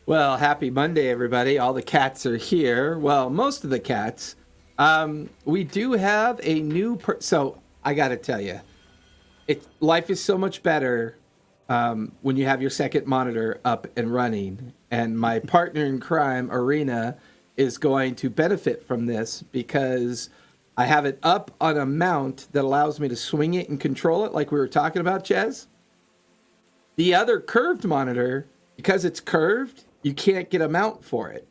Well, happy Monday, everybody. All the cats are here. Well, most of the cats. We do have a new... So, I got to tell you, life is so much better when you have your second monitor up and running. And my partner in crime, Arena, is going to benefit from this because I have it up on a mount that allows me to swing it and control it like we were talking about, Ches. The other curved monitor, because it's curved, you can't get a mount for it.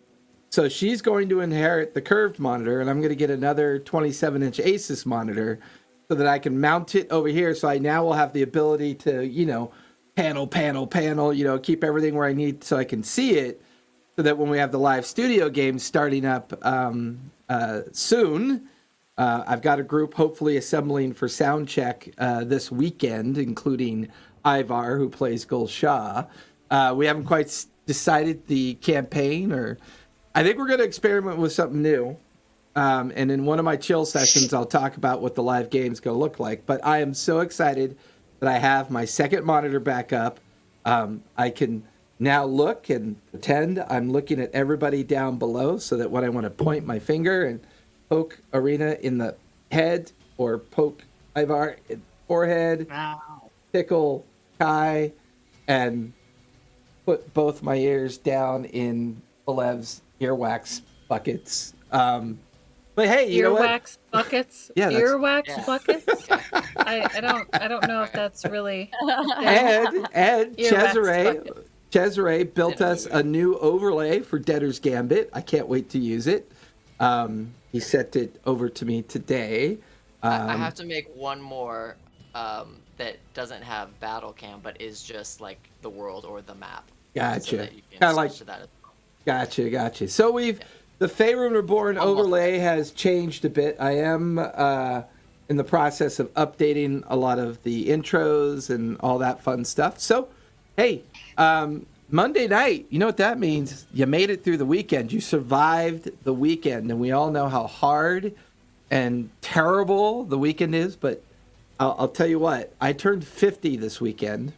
So she's going to inherit the curved monitor, and I'm going to get another 27-inch Asus monitor so that I can mount it over here. So I now will have the ability to, panel, keep everything where I need so I can see it, so that when we have the live studio games starting up soon, I've got a group hopefully assembling for sound check this weekend, including Ivar, who plays Gul Shah. We haven't quite decided the campaign, or I think we're going to experiment with something new. And in one of my chill sessions, I'll talk about what the live game's going to look like. But I am so excited that I have my second monitor back up. I can now look and pretend I'm looking at everybody down below, so that when I want to point my finger and poke Arena in the head, or poke Ivar in the forehead, tickle Kai, and put both my ears down in Belev's earwax buckets. But hey, you know what? Earwax buckets? Yeah, Earwax buckets? I don't know if that's really... Ed Cesare built us a new overlay for Debtor's Gambit. I can't wait to use it. He sent it over to me today. I have to make one more that doesn't have battle cam, but is just like the world or the map. Gotcha. So that you can Kinda like switch to that as well. Gotcha. So the Faerun Reborn overlay has changed a bit. I am in the process of updating a lot of the intros and all that fun stuff. So, hey, Monday night, you know what that means? You made it through the weekend. You survived the weekend, and we all know how hard and terrible the weekend is. But I'll tell you what, I turned 50 this weekend,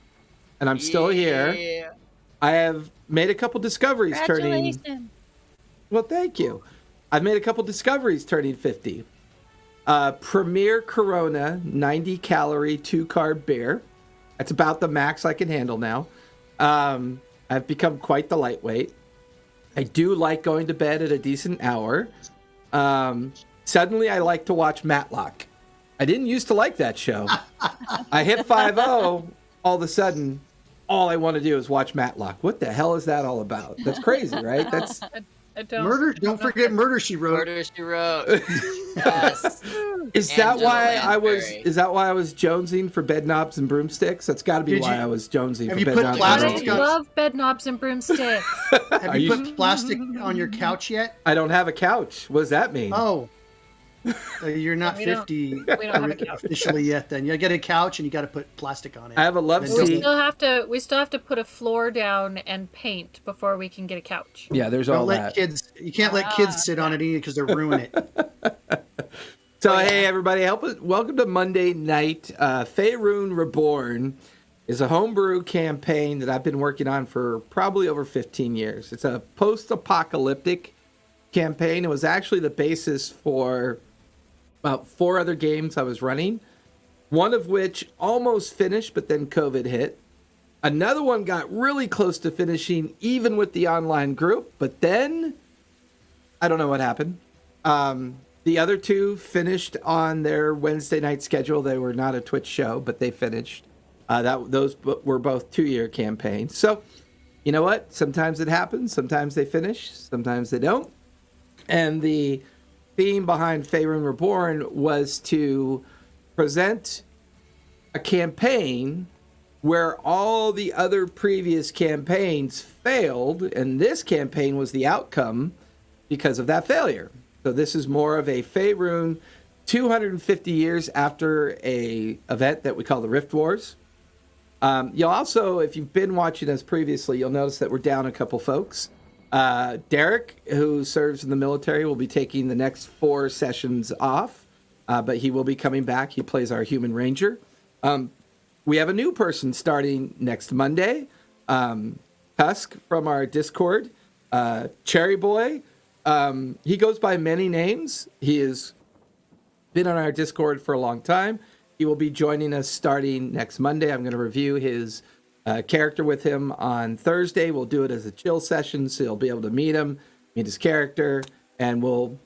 and I'm still here. I have made a couple discoveries turning... Well, thank you. I've made a couple discoveries turning 50. Premier Corona, 90-calorie, 2-carb beer. That's about the max I can handle now. I've become quite the lightweight. I do like going to bed at a decent hour. Suddenly, I like to watch Matlock. I didn't used to like that show. I hit 5-0, all of a sudden, all I want to do is watch Matlock. What the hell is that all about? That's crazy, right? That's... Murder. Don't forget Murder, She Wrote. Murder, She Wrote. Yes. Is that why I was jonesing for bed knobs and broomsticks? That's got to be why I was jonesing for bed knobs and broomsticks. I love bed knobs and broomsticks. Have you put plastic on your couch yet? I don't have a couch. What does that mean? Oh. You're not 50 we don't have a couch officially yet. Then you get a couch and you got to put plastic on it. I have a love seat. We still have to put a floor down and paint before we can get a couch. Yeah, there's don't all let that. You can't let kids sit on it either because they'll ruin it. So hey everybody, welcome to Monday night. Faerun Reborn is a homebrew campaign that I've been working on for probably over 15 years. It's a post-apocalyptic campaign. It was actually the basis for about 4 other games I was running, one of which almost finished, but then COVID hit. Another one got really close to finishing, even with the online group, but then I don't know what happened. The other 2 finished on their Wednesday night schedule. They were not a Twitch show, but they finished. Those were both 2-year campaigns. So, you know what? Sometimes it happens. Sometimes they finish. Sometimes they don't. And the theme behind Faerun Reborn was to present a campaign where all the other previous campaigns failed, and this campaign was the outcome because of that failure. So this is more of a Faerun 250 years after a event that we call the Rift Wars. You'll also, if you've been watching us previously, you'll notice that we're down a couple folks. Derek, who serves in the military, will be taking the next 4 sessions off, but he will be coming back. He plays our Human Ranger. We have a new person starting next Monday, Tusk from our Discord, Cherry Boy. He goes by many names. He has been on our Discord for a long time. He will be joining us starting next Monday. I'm going to review his character with him on Thursday. We'll do it as a chill session, so you'll be able to meet him. meet his character, and we'll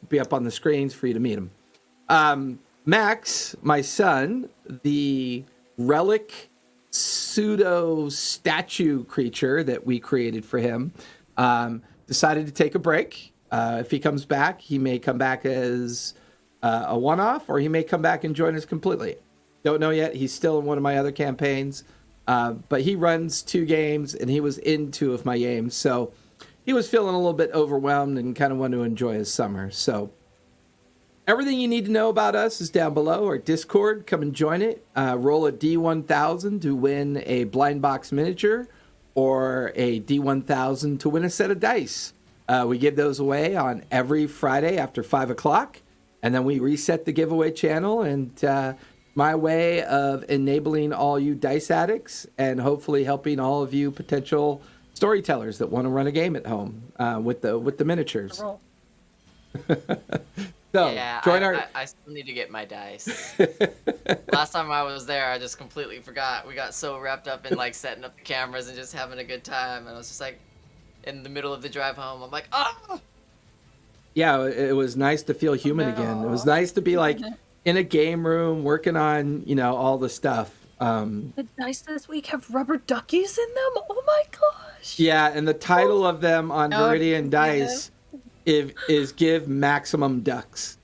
be up on the screens for you to meet him. Max, my son, the relic pseudo statue creature that we created for him, decided to take a break. If he comes back, he may come back as a one-off, or he may come back and join us completely. Don't know yet. He's still in one of my other campaigns, but he runs 2 games, and he was in 2 of my games, so he was feeling a little bit overwhelmed and kind of wanted to enjoy his summer. So everything you need to know about us is down below. Our Discord, come and join it. Roll a D1000 to win a blind box miniature, or a D1000 to win a set of dice. We give those away on every Friday after 5 o'clock, and then we reset the giveaway channel, and my way of enabling all you dice addicts and hopefully helping all of you potential storytellers that want to run a game at home with the miniatures. So Yeah, join I still need to get my dice. Last time I was there, I just completely forgot. We got so wrapped up in like setting up the cameras and just having a good time, and I was just like, in the middle of the drive home, I'm like, oh. Yeah, it was nice to feel human again. It was nice to be like in a game room working on all the stuff. The dice this week have rubber duckies in them. Oh my gosh! Yeah, and the title of them on Viridian Dice is "Give Maximum Ducks."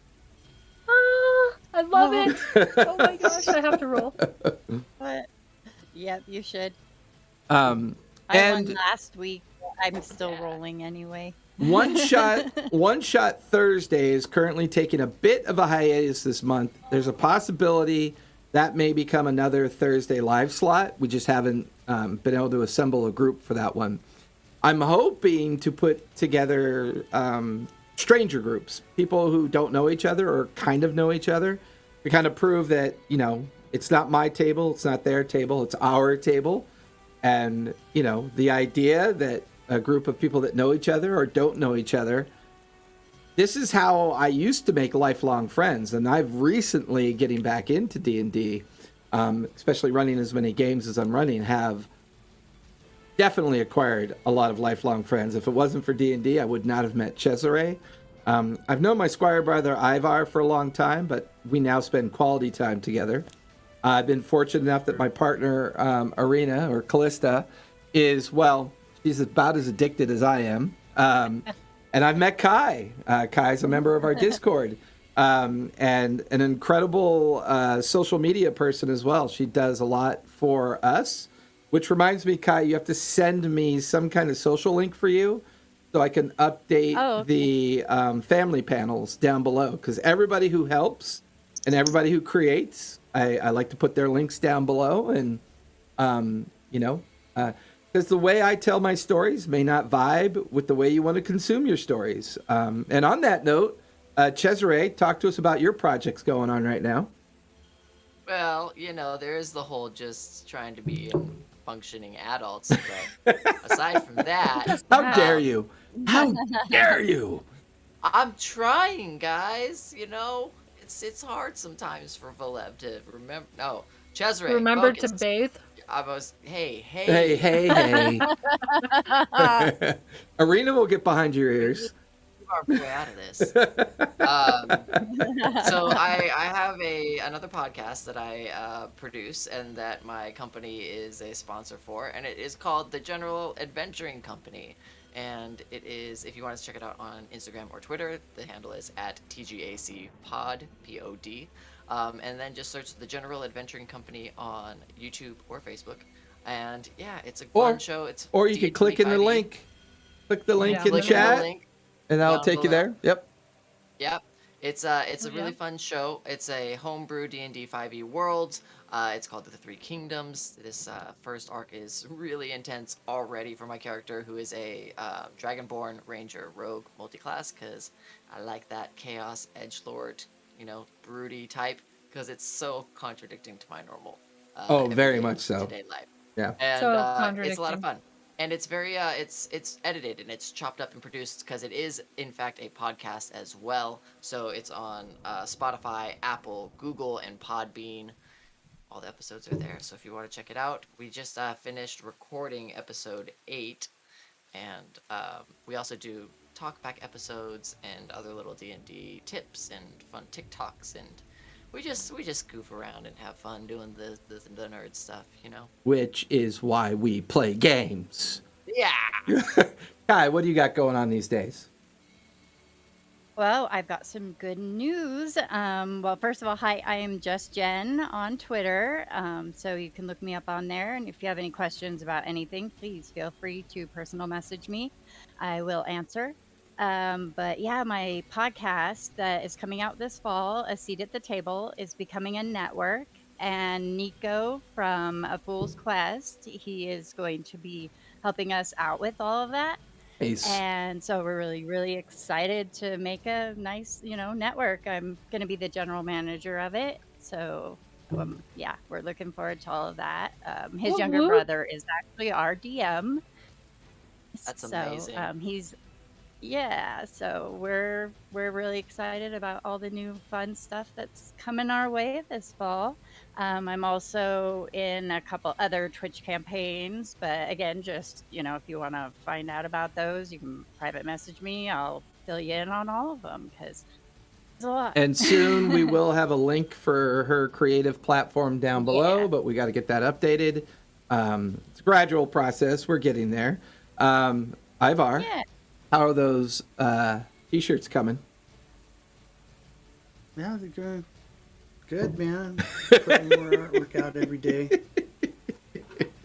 I love it. Oh my gosh, I have to roll. But, yep, you should. I won last week. I'm still rolling anyway. One shot Thursday is currently taking a bit of a hiatus this month. There's a possibility that may become another Thursday live slot. We just haven't been able to assemble a group for that one. I'm hoping to put together stranger groups, people who don't know each other or kind of know each other, to kind of prove that it's not my table, it's not their table, it's our table. And the idea that a group of people that know each other or don't know each other, this is how I used to make lifelong friends, and I've recently, getting back into D&D, especially running as many games as I'm running, have definitely acquired a lot of lifelong friends. If it wasn't for D&D, I would not have met Cesare. I've known my squire brother Ivar for a long time, but we now spend quality time together. I've been fortunate enough that my partner, Arena, or Callista, is, well, she's about as addicted as I am. And I've met Kai. Kai's a member of our Discord, and an incredible social media person as well. She does a lot for us, which reminds me, Kai, you have to send me some kind of social link for you so I can update the family panels down below. Because everybody who helps and everybody who creates, I like to put their links down below. And, because the way I tell my stories may not vibe with the way you want to consume your stories. And on that note, Cesare, talk to us about your projects going on right now. Well, there is the whole just trying to be functioning adults, but aside from that, how dare you? How dare you? I'm trying, guys. It's hard sometimes for Valev to remember. No, Cesare, Remember focus. to bathe. I was, hey. Hey. Arena will get behind your ears. Keep our boy out of this. So I have another podcast that I produce and that my company is a sponsor for, and it is called The General Adventuring Company. And it is, if you want to check it out on Instagram or Twitter, the handle is @TGACPod, POD. And then just search The General Adventuring Company on YouTube or Facebook. And yeah, it's a fun show. Or you can click in the link. Click the link in the chat, and that'll take you there. Yep. It's a really fun show. It's a homebrew D&D 5e world. It's called The Three Kingdoms. This first arc is really intense already for my character, who is a Dragonborn Ranger Rogue multiclass, because I like that chaos edgelord, broody type, because it's so contradicting to my normal very much so today life. Yeah. And So it's a lot of fun. And it's very it's edited and it's chopped up and produced, because it is in fact a podcast as well. So it's on Spotify, Apple, Google, and Podbean. All the episodes are there, so if you want to check it out. We just finished recording episode 8, and we also do talkback episodes and other little D&D tips and fun TikToks, and we just goof around and have fun doing the nerd stuff, you know. Which is why we play games. Yeah. Kai, what do you got going on these days? Well, I've got some good news. Well, first of all, hi, I am Just Jen on Twitter. So you can look me up on there. And if you have any questions about anything, please feel free to personal message me. I will answer. But yeah, my podcast that is coming out this fall, A Seat at the Table, is becoming a network. And Nico from A Fool's Quest, he is going to be helping us out with all of that. Nice. And so we're really, really excited to make a nice, network. I'm going to be the general manager of it. So, yeah, we're looking forward to all of that. His younger Woo-woo. brother is actually our DM. That's So, amazing. so we're really excited about all the new fun stuff that's coming our way this fall. I'm also in a couple other Twitch campaigns, but again, just if you want to find out about those, you can private message me. I'll fill you in on all of them because it's a lot. And soon we will have a link for her creative platform down below, Yeah. but we got to get that updated. It's a gradual process. We're getting there. Ivar, Yeah. how are those t-shirts coming? Yeah, they're good. Good, man. Putting more artwork out every day.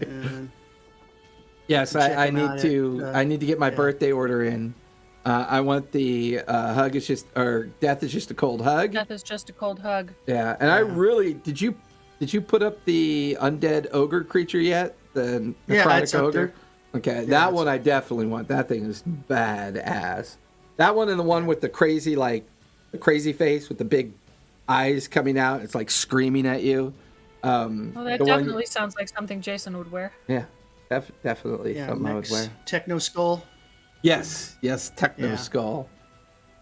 And Yes, check I them need out to. at, I need to get my yeah. birthday order in. I want the hug is just, or death is just a cold hug. Death is just a cold hug. Yeah, and I really did you put up the undead ogre creature yet? The Yeah, necrotic it's up ogre. Okay, Yeah, that it's one I definitely want. That thing is badass. That one and the one with the crazy the crazy face with the big eyes coming out. It's like screaming at you. Well, that the one- definitely sounds like something Jason would wear. Yeah, definitely yeah, something I would next wear. Techno Skull. Yes, Techno Yeah. Skull.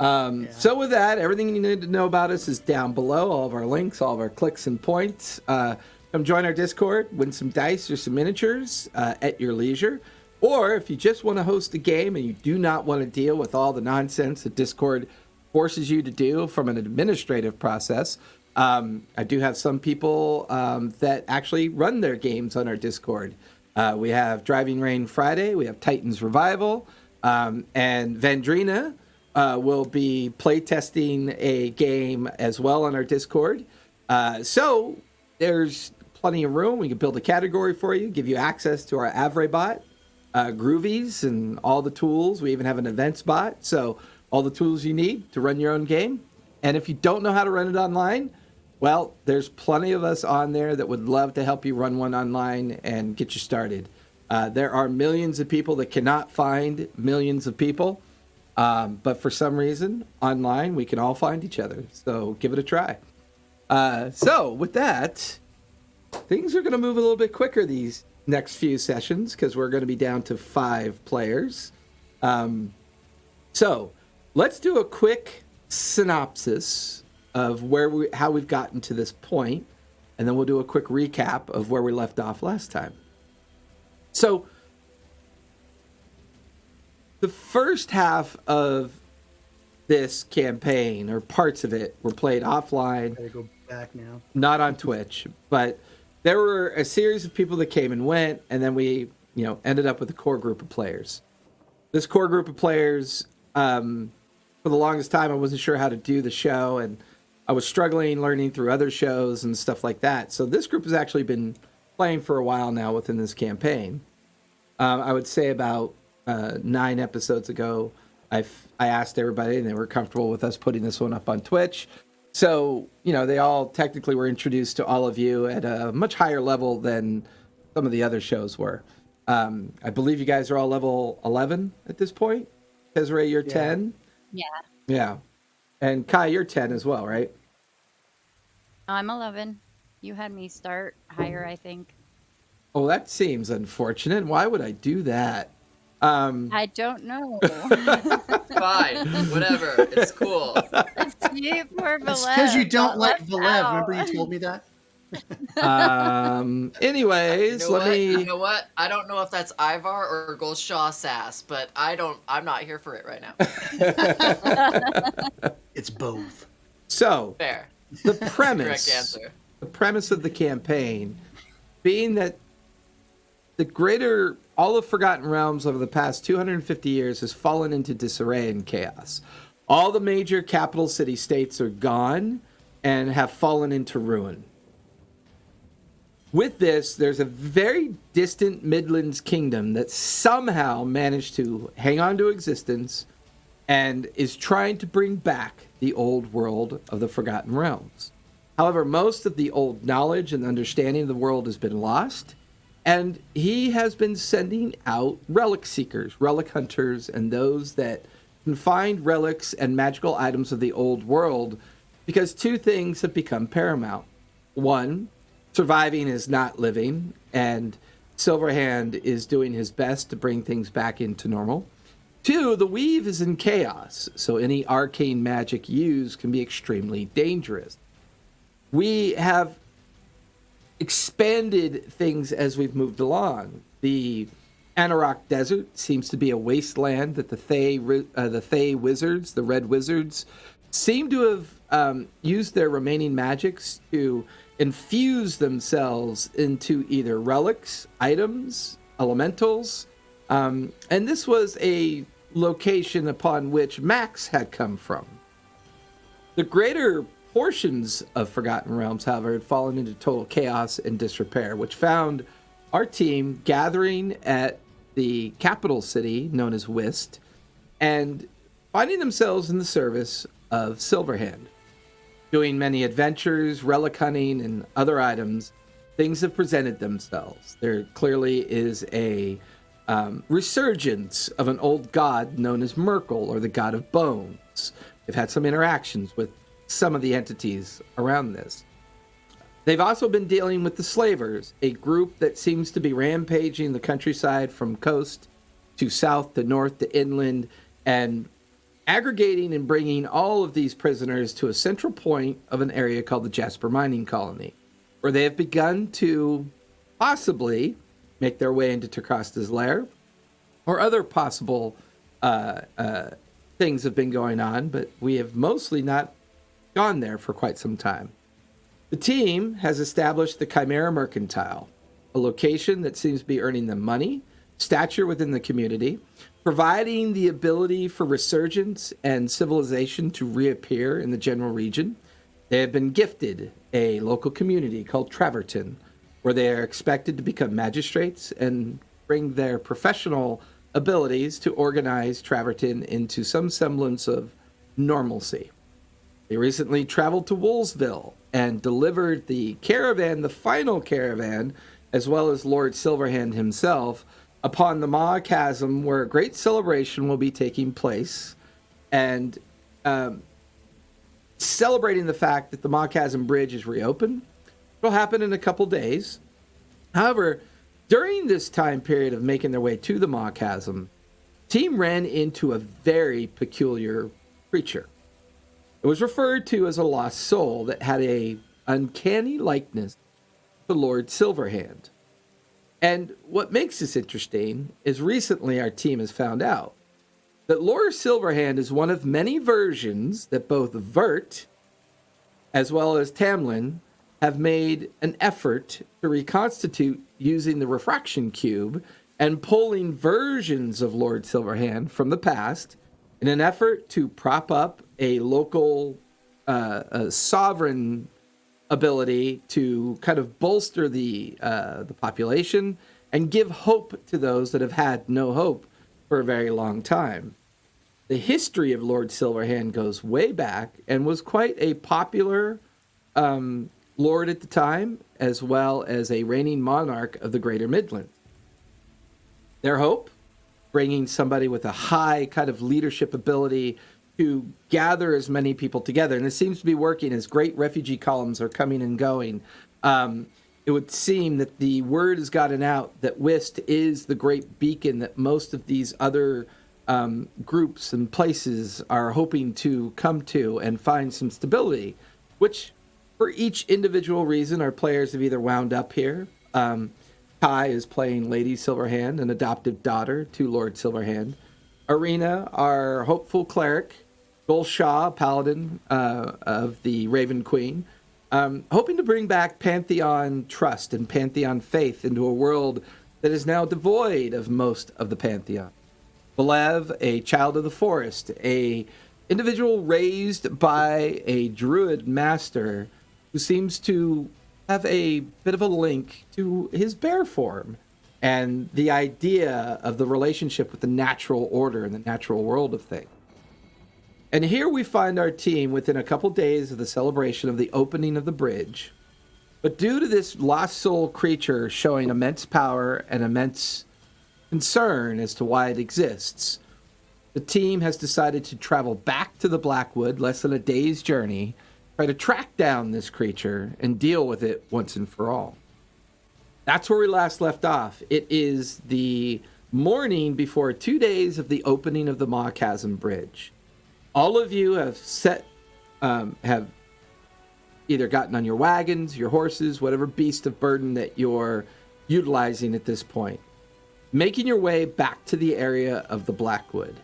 Yeah. So with that, everything you need to know about us is down below. All of our links, all of our clicks and points. Come join our Discord, win some dice or some miniatures at your leisure. Or if you just want to host a game and you do not want to deal with all the nonsense that Discord forces you to do from an administrative process, I do have some people that actually run their games on our Discord. We have Driving Rain Friday, we have Titans Revival, and Vendrina will be playtesting a game as well on our Discord. So there's plenty of room. We can build a category for you, give you access to our Avray bot, Groovies, and all the tools. We even have an events bot. So all the tools you need to run your own game. And if you don't know how to run it online, well, there's plenty of us on there that would love to help you run one online and get you started. There are millions of people that cannot find millions of people. But for some reason, online, we can all find each other. So give it a try. So with that, things are going to move a little bit quicker these next few sessions because we're going to be down to 5 players. So let's do a quick synopsis of how we've gotten to this point, and then we'll do a quick recap of where we left off last time. So the first half of this campaign, or parts of it, were played offline. Gotta go back now. Not on Twitch, but there were a series of people that came and went, and then we, ended up with a core group of players. This core group of players, for the longest time, I wasn't sure how to do the show, and I was struggling learning through other shows and stuff like that. So this group has actually been playing for a while now within this campaign. I would say about 9 episodes ago, I asked everybody, and they were comfortable with us putting this one up on Twitch. So, they all technically were introduced to all of you at a much higher level than some of the other shows were. I believe you guys are all level 11 at this point. Desiree, you're 10? Yeah. Yeah. And Kai, you're 10 as well, right? I'm 11. You had me start higher, I think. Oh, that seems unfortunate. Why would I do that? I don't know. Fine, whatever. It's cool. You poor It's Valev because you don't got like left Valev. out. Remember you told me that? Anyways, You know what? You know what? I don't know if that's Ivar or Goldshaw Sass, but I'm not here for it right now. It's both. So Fair. the That's the premise, correct answer. the premise of the campaign being that all of Forgotten Realms over the past 250 years has fallen into disarray and chaos. All the major capital city-states are gone and have fallen into ruin. With this, there's a very distant Midlands kingdom that somehow managed to hang on to existence and is trying to bring back the old world of the Forgotten Realms. However, most of the old knowledge and understanding of the world has been lost, and he has been sending out relic seekers, relic hunters, and those that can find relics and magical items of the old world, because two things have become paramount. One, surviving is not living, and Silverhand is doing his best to bring things back into normal. Two, the weave is in chaos, so any arcane magic used can be extremely dangerous. We have expanded things as we've moved along. The Anarok Desert seems to be a wasteland that the Thay wizards, the Red Wizards, seem to have used their remaining magics to infuse themselves into either relics, items, elementals, and this was a location upon which Max had come from. The greater portions of Forgotten Realms, however, had fallen into total chaos and disrepair, which found our team gathering at the capital city known as Whist and finding themselves in the service of Silverhand. Doing many adventures, relic hunting, and other items, things have presented themselves. There clearly is a resurgence of an old god known as Merkel, or the god of bones. They've had some interactions with some of the entities around this. They've also been dealing with the Slavers, a group that seems to be rampaging the countryside from coast to south to north to inland, and aggregating and bringing all of these prisoners to a central point of an area called the Jasper Mining Colony, where they have begun to possibly make their way into Tercasta's lair, or other possible things have been going on, but we have mostly not gone there for quite some time. The team has established the Chimera Mercantile, a location that seems to be earning them money, stature within the community, providing the ability for resurgence and civilization to reappear in the general region. They have been gifted a local community called Traverton, where they are expected to become magistrates and bring their professional abilities to organize Traverton into some semblance of normalcy. They recently traveled to Woolsville and delivered the caravan, the final caravan, as well as Lord Silverhand himself, upon the Maw Chasm, where a great celebration will be taking place, and celebrating the fact that the Maw Chasm Bridge is reopened. It'll happen in a couple days. However, during this time period of making their way to the Maw Chasm, the team ran into a very peculiar creature. It was referred to as a lost soul that had a uncanny likeness to Lord Silverhand. And what makes this interesting is recently our team has found out that Lord Silverhand is one of many versions that both Vert as well as Tamlin have made an effort to reconstitute using the refraction cube and pulling versions of Lord Silverhand from the past in an effort to prop up a local sovereign ability to kind of bolster the population and give hope to those that have had no hope for a very long time. The history of Lord Silverhand goes way back and was quite a popular lord at the time, as well as a reigning monarch of the Greater Midlands. Their hope, bringing somebody with a high kind of leadership ability to gather as many people together. And it seems to be working as great refugee columns are coming and going. It would seem that the word has gotten out that Whist is the great beacon that most of these other groups and places are hoping to come to and find some stability, which For each individual reason, our players have either wound up here. Kai is playing Lady Silverhand, an adoptive daughter to Lord Silverhand. Arena, our hopeful cleric. Gulshaw, paladin of the Raven Queen. Hoping to bring back Pantheon trust and Pantheon faith into a world that is now devoid of most of the Pantheon. Belev, a child of the forest, a individual raised by a druid master who seems to have a bit of a link to his bear form and the idea of the relationship with the natural order and the natural world of things. And here we find our team within a couple days of the celebration of the opening of the bridge. But due to this lost soul creature showing immense power and immense concern as to why it exists, the team has decided to travel back to the Blackwood, less than a day's journey, try to track down this creature and deal with it once and for all. That's where we last left off. It is the morning before 2 days of the opening of the Maw Chasm Bridge. All of you have either gotten on your wagons, your horses, whatever beast of burden that you're utilizing at this point, making your way back to the area of the Blackwood.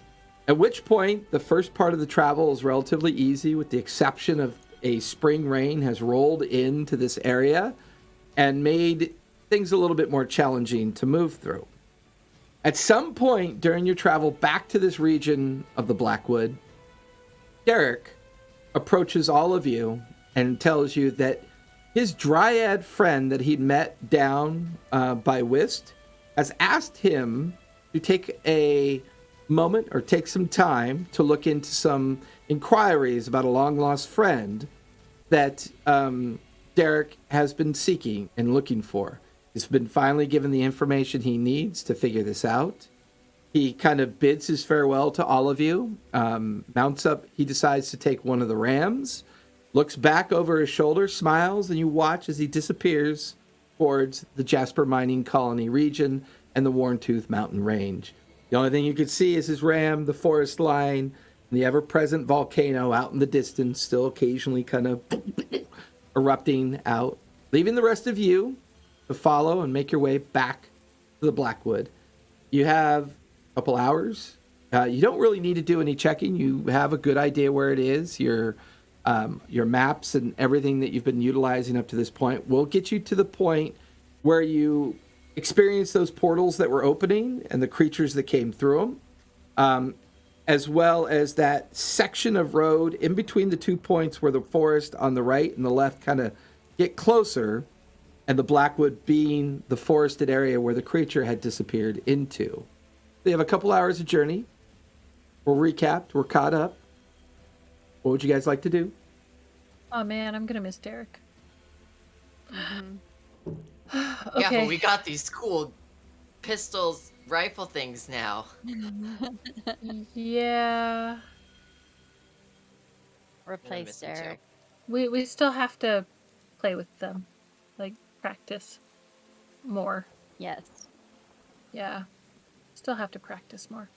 At which point, the first part of the travel is relatively easy, with the exception of a spring rain has rolled into this area and made things a little bit more challenging to move through. At some point during your travel back to this region of the Blackwood, Derek approaches all of you and tells you that his dryad friend that he'd met down by Whist has asked him to take a moment or take some time to look into some inquiries about a long-lost friend that Derek has been seeking and looking for. He's been finally given the information he needs to figure this out. He kind of bids his farewell to all of you, mounts up. He decides to take one of the rams, looks back over his shoulder, smiles, and you watch as he disappears towards the Jasper Mining Colony region and the Worntooth Mountain Range. The only thing you could see is his ram, the forest line, and the ever-present volcano out in the distance, still occasionally kind of erupting out, leaving the rest of you to follow and make your way back to the Blackwood. You have a couple hours. You don't really need to do any checking. You have a good idea where it is. Your maps and everything that you've been utilizing up to this point will get you to the point where you experience those portals that were opening and the creatures that came through them, as well as that section of road in between the 2 points where the forest on the right and the left kind of get closer, and the Blackwood being the forested area where the creature had disappeared into. They have a couple hours of journey. We're recapped. We're caught up. What would you guys like to do? Oh man, I'm gonna miss Derek. Yeah, Okay. but we got these cool pistols, rifle things now. Yeah. I'm Replace missing too. Derek. We still have to play with them. Like, practice more. Yes. Yeah. Still have to practice more.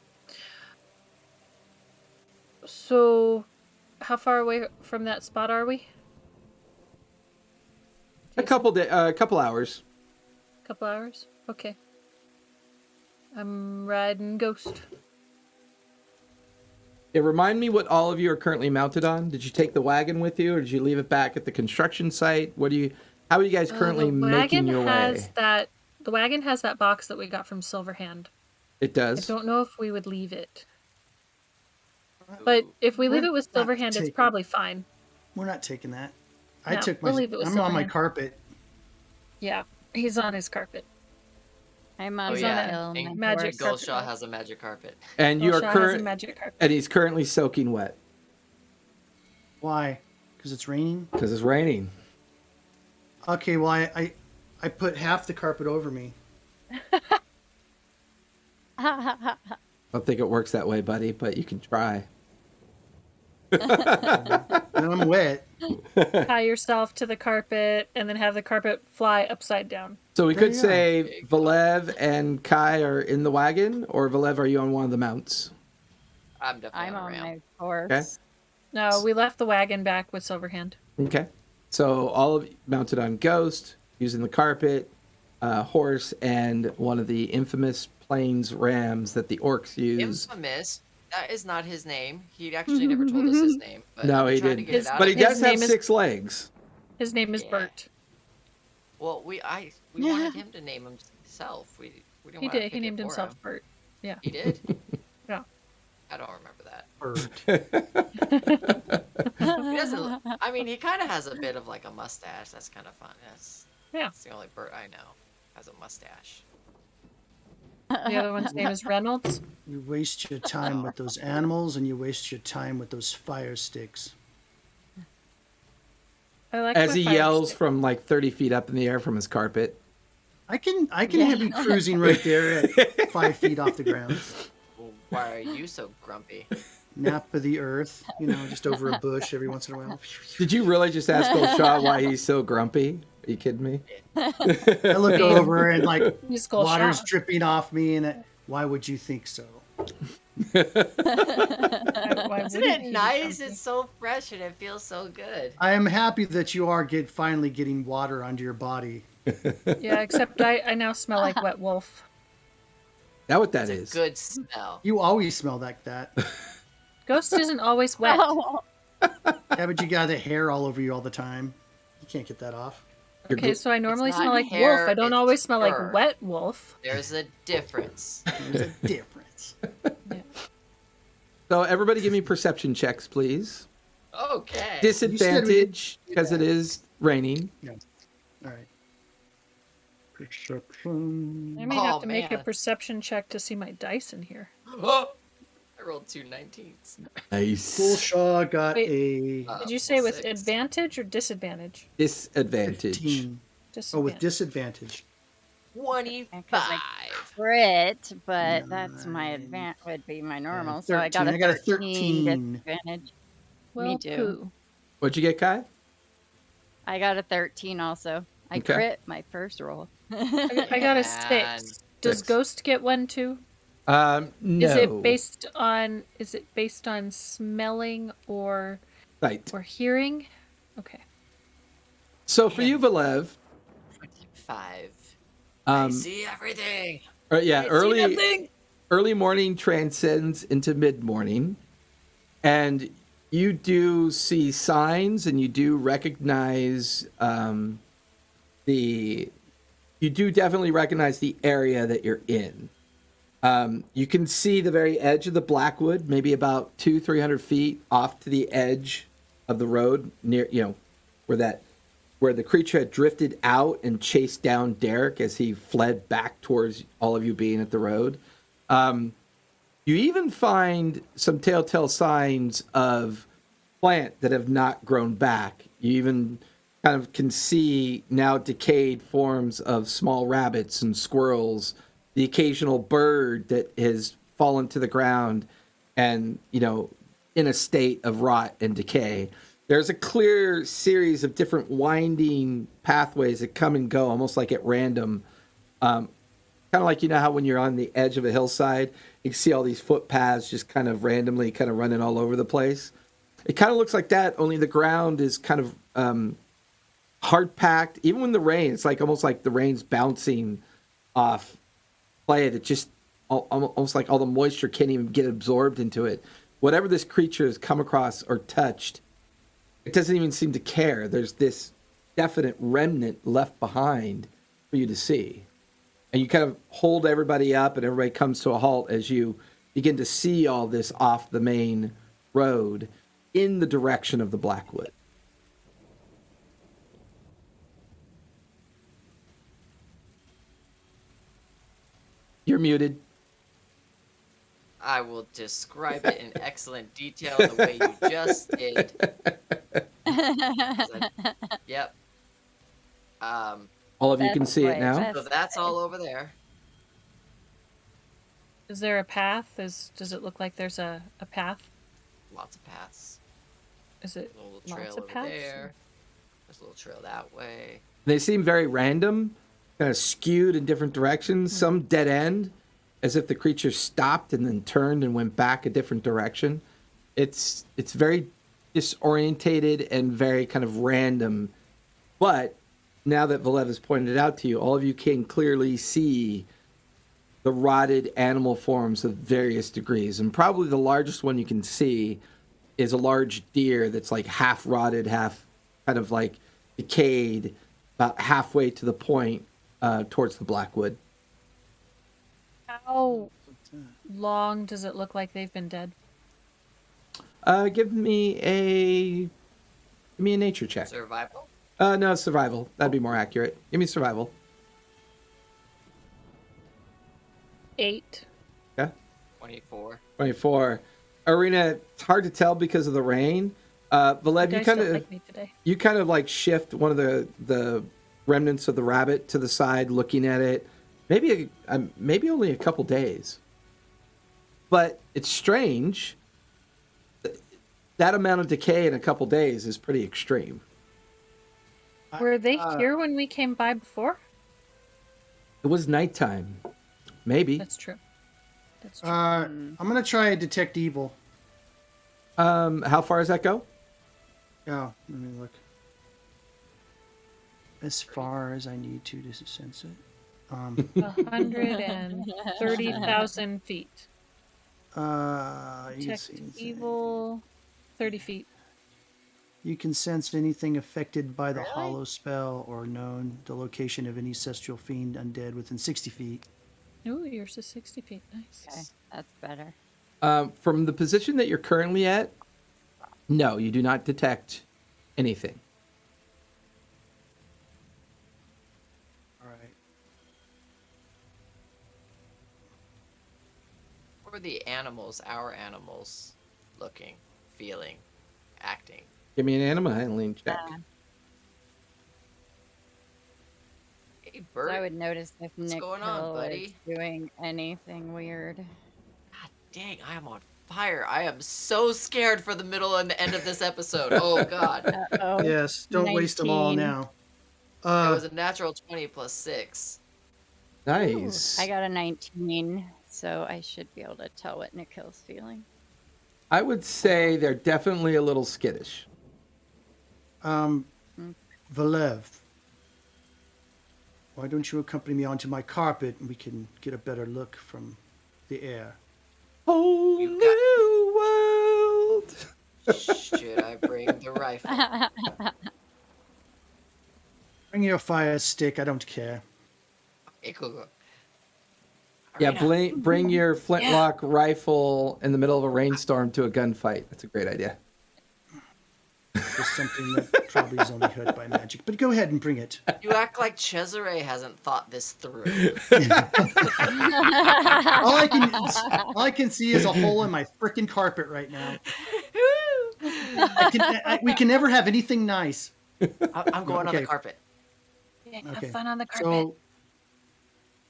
So, how far away from that spot are we? A couple hours. Couple hours? Okay. I'm riding Ghost. Yeah, remind me what all of you are currently mounted on. Did you take the wagon with you, or did you leave it back at the construction site? How are you guys currently making your way? The wagon has that box that we got from Silverhand. It does. I don't know if we would leave it. But if we leave it with We're not Silverhand, it's taking- probably fine. We're not taking that. No, we'll leave it with I'm on my Silverhand. carpet. Yeah, he's on his carpet. I'm Oh on yeah, my and Magic carpet. Gulshaw has a magic carpet. And you are Shaw has a current, magic carpet. and he's currently soaking wet Why? Because it's raining? because it's raining. Okay, well, I put half the carpet over me. I don't think it works that way, buddy, but you can try. And I'm wet. Tie yourself to the carpet and then have the carpet fly upside down. So we There could you say Valev and Kai are in the wagon, or Valev, are you on one of the mounts? I'm definitely I'm on on a ram. my horse. Okay. No, we left the wagon back with Silverhand. Okay. So all of mounted on Ghost, using the carpet, horse, and one of the infamous plains rams that the orcs use. Infamous. That is not his name. He actually never told us his name. But No, he tried to didn't. get it out But of he him. does have name is- 6 legs. His name is Yeah. Bert. Well, we wanted him to name himself. We didn't He want to did. pick He it named for himself him. Bert. Yeah. He did. Yeah. I don't remember that. Bird. He doesn't. I mean, he kind of has a bit of like a mustache. That's kind of fun. Yeah. That's the only Bert I know has a mustache. The other one's name is Reynolds. You waste your time with those animals, and you waste your time with those fire sticks. I like As my he fire yells stick. from like 30 feet up in the air from his carpet. I can have you cruising right there at 5 feet off the ground. Well, why are you so grumpy? Nap of the earth, just over a bush every once in a while. Did you really just ask old Shaw why he's so grumpy? Are you kidding me? I look over and like He's called water's Shaw. dripping off me, and why would you think so? Why Isn't wouldn't it he be nice? grumpy? It's so fresh and it feels so good. I am happy that you are finally getting water under your body. Yeah, except I now smell like wet wolf. That what that It's is? a good smell. You always smell like that. Ghost isn't always wet. Oh, Yeah, but you got the hair all over you all the time. You can't get that off. You're Okay, gl- so I normally not smell like hair, wolf. I don't it's always smell fur. like wet wolf. There's a difference. There's a difference. So everybody give me perception checks, please. Okay. Disadvantage, because it is raining. All right. Perception. I may Oh, have to make a man. perception check to see my dice in here. Oh, I rolled 2 19s. Nice. Cool Shaw got Wait. a Did you say with 6. advantage or disadvantage? Disadvantage. 15. Oh, with Disadvantage. disadvantage. 25. crit, but that's my would be my normal. So I got 13. a I got a 13 13. disadvantage. Well, Me too. poo. What'd you get, Kai? I got a 13 also. I Okay. crit my first roll. I got a Man. 6. Does 6. Ghost get one too? No. Is it based on smelling or Right. hearing? Okay. So for you, Valev, 25. I um, see everything. early morning transcends into mid morning, and you do see signs, and you do recognize you do definitely recognize the area that you're in. You can see the very edge of the Blackwood, maybe about 200-300 feet off to the edge of the road, near where the creature had drifted out and chased down Derek as he fled back towards all of you being at the road. You even find some telltale signs of plant that have not grown back. You even kind of can see now decayed forms of small rabbits and squirrels, the occasional bird that has fallen to the ground and, in a state of rot and decay. There's a clear series of different winding pathways that come and go, almost like at random. Kind of like, how when you're on the edge of a hillside, you can see all these footpaths just kind of randomly kind of running all over the place. It kind of looks like that, only the ground is kind of hard packed. Even when the rain, it's like almost like the rain's bouncing off clay. It just almost like all the moisture can't even get absorbed into it. Whatever this creature has come across or touched, it doesn't even seem to care. There's this definite remnant left behind for you to see. And you kind of hold everybody up and everybody comes to a halt as you begin to see all this off the main road in the direction of the Blackwood. You're muted. I will describe it in excellent detail the way you just did. Yep. All of you can see it now. So that's all over there. Is there a path? Does it look like there's a path? Lots of paths. Is it A little lots trail of over paths? there. There's a little trail that way. They seem very random, kind of skewed in different directions. Some dead end, as if the creature stopped and then turned and went back a different direction. It's very disorientated and very kind of random But now that Valev has pointed it out to you, all of you can clearly see the rotted animal forms of various degrees. And probably the largest one you can see is a large deer that's like half rotted, half kind of like decayed, about halfway to the point towards the Blackwood. How long does it look like they've been dead? Give me a nature check. Survival? No, survival. That'd be more accurate. Give me survival. 8. Yeah. 24. 24. Arena, it's hard to tell because of the rain. Valev, You guys don't like me today. you kind of like shift one of the remnants of the rabbit to the side, looking at it. Maybe only a couple days. But it's strange. That amount of decay in a couple days is pretty extreme. Were they here when we came by before? It was nighttime. Maybe. That's true. That's true. I'm gonna try detect evil. How far does that go? Oh, let me look. As far as I need to sense it. 130,000 feet. You can Detect see anything. evil, 30 feet. You can sense anything affected by the hollow spell or known the location of any celestial fiend undead within 60 feet. Ooh, yours is 60 feet. Nice. Okay, that's better. From the position that you're currently at, no, you do not detect anything. All right. What are the animals, our animals, looking, feeling, acting? Give me an animal handling check. Hey, So Bert. I would notice if Nick going on, Hill is buddy? doing anything weird. God dang, I am on fire. I am so scared for the middle and the end of this episode. Oh, God. Oh, Yes, don't waste them all 19. now. It was a natural 20 plus 6. Nice. I got a 19, so I should be able to tell what Nick Hill's feeling. I would say they're definitely a little skittish. Valev, why don't you accompany me onto my carpet and we can get a better look from the air? Whole You new world. Should I bring the rifle? Bring your fire stick, I don't care. Okay, cool. Yeah, Arena. bring your flintlock rifle in the middle of a rainstorm to a gunfight. That's a great idea. Just something that probably is only hurt by magic. But go ahead and bring it. You act like Cesare hasn't thought this through. All I can see is a hole in my frickin' carpet right now. We can never have anything nice. I'm going on Okay. the carpet. Yeah, Okay. have fun on the carpet. So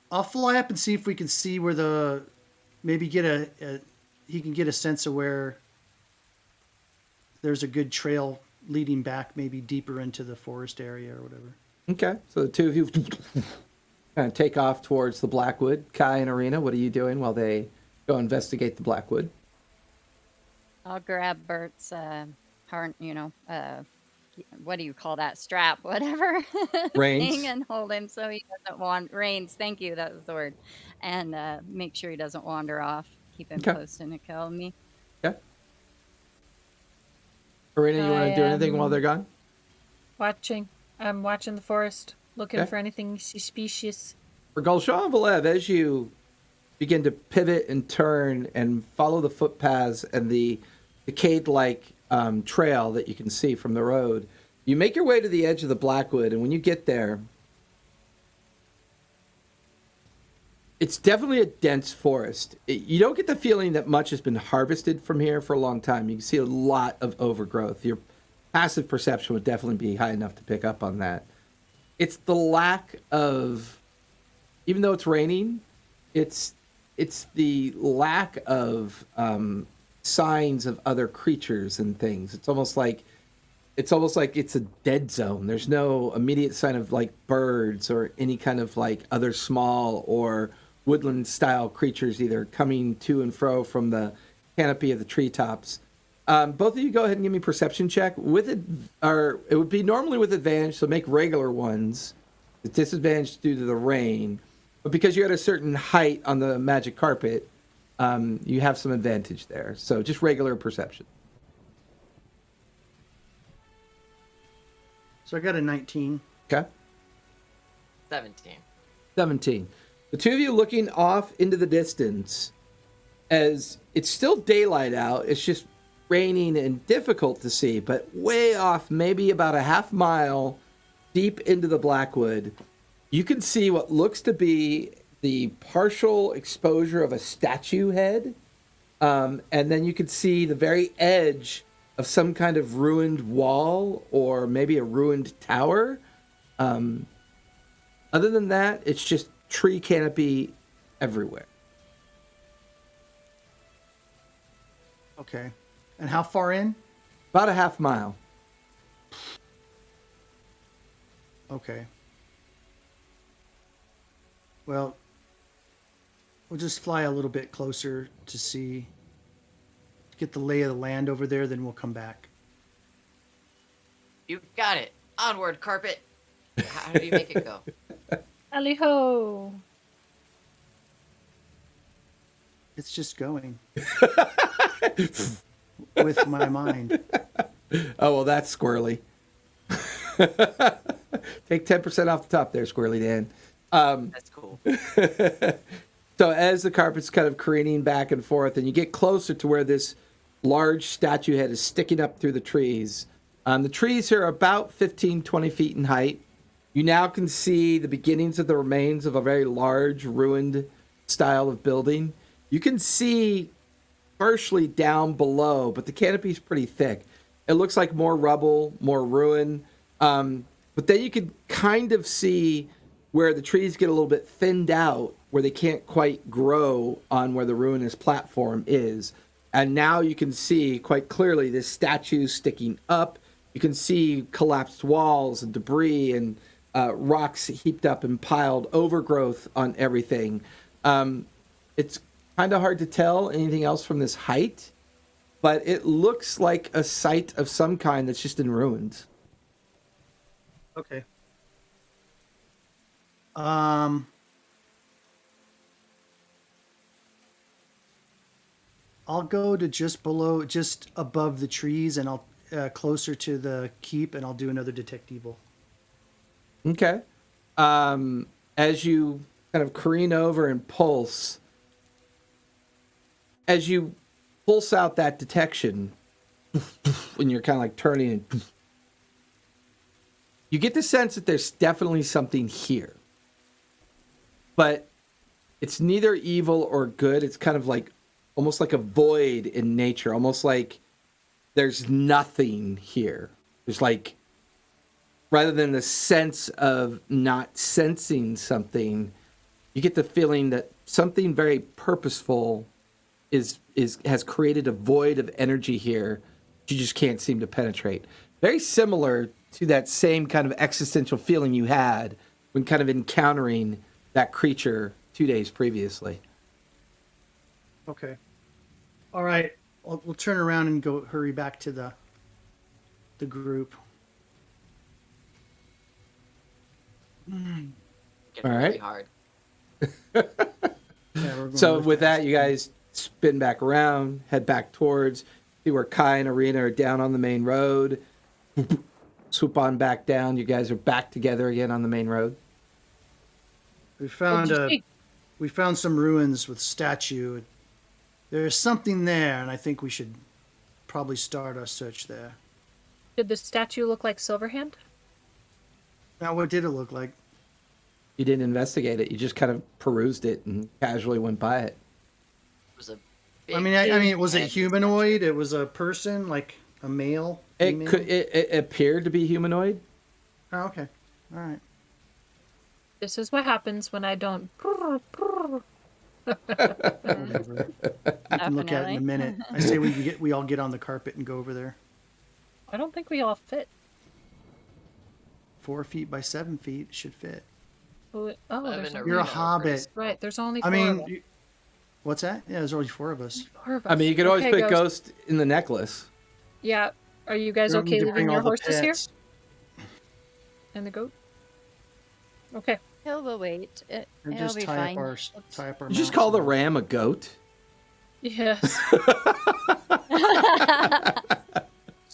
I'll fly up and see if we can see where maybe get he can get a sense of where there's a good trail leading back, maybe deeper into the forest area or whatever. Okay, so the two of you kind of take off towards the Blackwood. Kai and Arena, what are you doing while they go investigate the Blackwood? I'll grab Bert's what do you call that? Strap, whatever. Reins. Thing, and hold him so he doesn't wander. Reins, thank you, that was the word. And make sure he doesn't wander off. Keep him Okay. close to Nikhil and me. Okay. Arena, you want to do anything while they're gone? I'm watching the forest, looking Okay. for anything suspicious. For Gulshaw and Valev, as you begin to pivot and turn and follow the footpaths and the decayed-like trail that you can see from the road, you make your way to the edge of the Blackwood, and when you get there, it's definitely a dense forest. You don't get the feeling that much has been harvested from here for a long time. You can see a lot of overgrowth. Your passive perception would definitely be high enough to pick up on that. It's the lack of, even though it's raining, it's the lack of signs of other creatures and things. It's almost like it's a dead zone. There's no immediate sign of like birds or any kind of like other small or woodland style creatures either coming to and fro from the canopy of the treetops. Both of you go ahead and give me perception check with it, or it would be normally with advantage. So make regular ones. The disadvantage due to the rain, but because you're at a certain height on the magic carpet, you have some advantage there. So just regular perception. So I got a 19. Okay. 17. 17. The two of you looking off into the distance, as it's still daylight out. It's just raining and difficult to see, but way off, maybe about a half mile deep into the Blackwood, you can see what looks to be the partial exposure of a statue head. And then you can see the very edge of some kind of ruined wall or maybe a ruined tower. Other than that, it's just tree canopy everywhere. Okay. And how far in? About a half mile. Okay. Well, we'll just fly a little bit closer to see, get the lay of the land over there, then we'll come back. You got it. Onward, carpet. How do you make it go? Alley-ho! It's just going with my mind. Oh, well, that's squirrely. Take 10% off the top there, Squirrely Dan. That's cool. So as the carpet's kind of careening back and forth, and you get closer to where this large statue head is sticking up through the trees. The trees are about 15, 20 feet in height. You now can see the beginnings of the remains of a very large, ruined style of building. You can see partially down below, but the canopy's pretty thick. It looks like more rubble, more ruin. But then you can kind of see where the trees get a little bit thinned out, where they can't quite grow on where the ruinous platform is. And now you can see quite clearly this statue sticking up. You can see collapsed walls and debris and rocks heaped up and piled, overgrowth on everything. It's kind of hard to tell anything else from this height, but it looks like a site of some kind that's just in ruins. Okay. I'll go to just above the trees, and I'll closer to the keep, and I'll do another detect evil. Okay. As you kind of careen over and pulse, as you pulse out that detection, when you're kind of like turning, and you get the sense that there's definitely something here. But it's neither evil or good. It's kind of like almost like a void in nature, almost like there's nothing here. There's like, rather than the sense of not sensing something, you get the feeling that something very purposeful has created a void of energy here you just can't seem to penetrate. Very similar to that same kind of existential feeling you had when kind of encountering that creature 2 days previously. Okay. All right. We'll turn around and hurry back to the group. Getting All right. really hard. So with that, you guys spin back around, head back towards, see where Kai and Arena are down on the main road. Swoop on back down. You guys are back together again on the main road. We found some ruins with statue. There's something there, and I think we should probably start our search there. Did the statue look like Silverhand? Now, what did it look like? You didn't investigate it. You just kind of perused it and casually went by it. It was a I mean, was it humanoid? It was a person, like a male? Female? It appeared to be humanoid. Oh, okay. All right. This is what happens when I don't. Whatever. We can look at it in a minute. I say we all get on the carpet and go over there. I don't think we all fit. 4 feet by 7 feet should fit. Oh, there's only You're a Arena, hobbit. right. There's only four I of mean, us. what's that? Yeah, there's only 4 of us. 4 of us. I mean, you could always Okay, put Ghost in the necklace. Yeah. Are you guys We don't okay need to bring leaving your all the horses here? pets. And the goat? Okay. He'll will wait. And It'll just be tie fine. up our You just mounts call the and- ram a goat? Yes.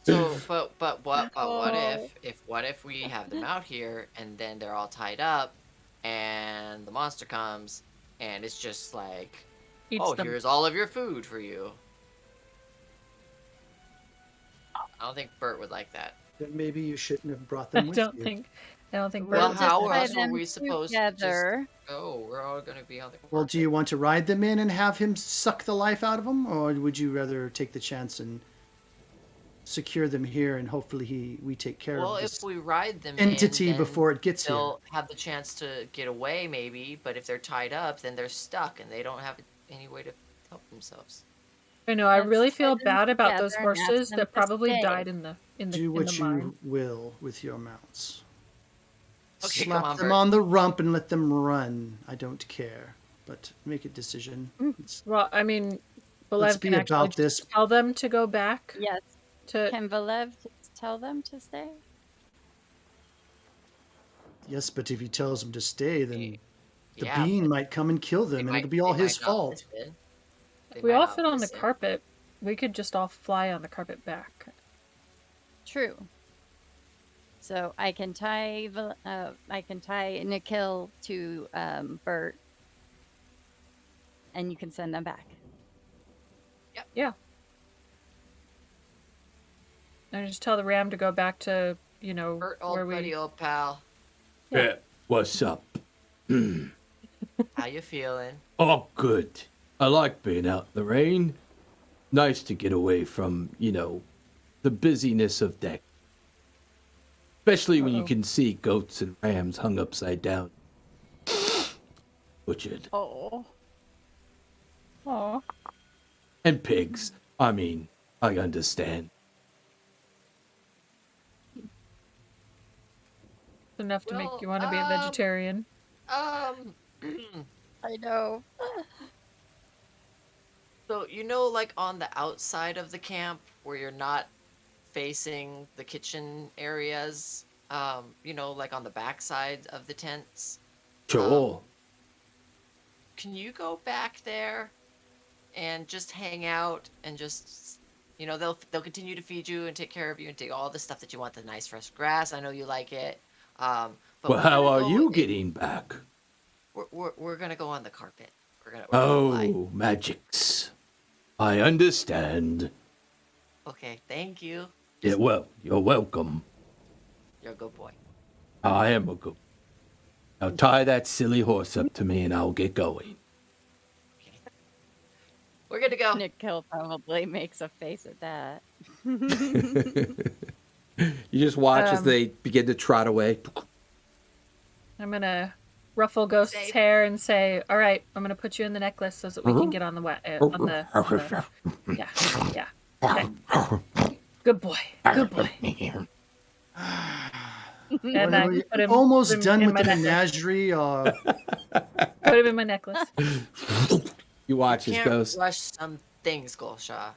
So, but what Oh. what if we have them out here and then they're all tied up, and the monster comes and it's just like, Eats oh, them. here's all of your food for you. I don't think Bert would like that. Then maybe you shouldn't have brought I them with don't you. think. I don't think. Well, Bert how would tie else were them we supposed to just together. go? We're all gonna be on the. Well, do you want to ride them in and have him suck the life out of them, or would you rather take the chance and secure them here and hopefully we take care Well, of if this we ride them entity in, then before it gets here? they'll have the chance to get away, maybe. But if they're tied up, then they're stuck and they don't have any way to help themselves. I know. I Let's really tie feel them bad about those together and ask horses them that to probably stay. died in the Do in what the you mine. will with your mounts. Okay, Slap come on, them Bert. on the rump and let them run. I don't care, but make a decision. It's- Well, I mean, Let's Balev be can actually about just this. tell them to go back Yes. to. Can Valev just tell them to stay? Yes, but if he tells them to stay, then the Yeah, bean might come and kill them, and it'll be all his fault. We all fit on the carpet. We could just all fly on the carpet back. True. So I can tie Nikhil to Bert, and you can send them back. Yeah. And just tell the ram to go back to, Bert, old where buddy, we. old pal. Yeah. What's up? How you feeling? Oh, good. I like being out in the rain. Nice to get away from, the busyness of deck. Especially when you Uh-oh. can see goats and rams hung upside down. Butchered. Oh. Aw. And pigs. I mean, I understand. Enough to Well, make you want to be a vegetarian. I know. So like on the outside of the camp where you're not facing the kitchen areas, like on the back side of the tents. Sure. Can you go back there and just hang out and just, they'll continue to feed you and take care of you and take all the stuff that you want, the nice fresh grass. I know you like it. But Well, we're how gonna are go you in- getting back? We're gonna go on the carpet. We're gonna fly. Oh, magics. I understand. Okay, thank you. Yeah, well, you're welcome. You're a good boy. I am a good. Now tie that silly horse up to me and I'll get going. We're good to go. Nikhil probably makes a face at that. You just watch as they begin to trot away. I'm going to ruffle Ghost's Safe. hair and say, all right, I'm going to put you in the necklace so that we can get on the yeah. Okay. Good boy. Good boy. And then We're put him, almost put him done in with my the necklace. menagerie. Put him in my necklace. You watch his Can't ghost. rush some things, Golshaw.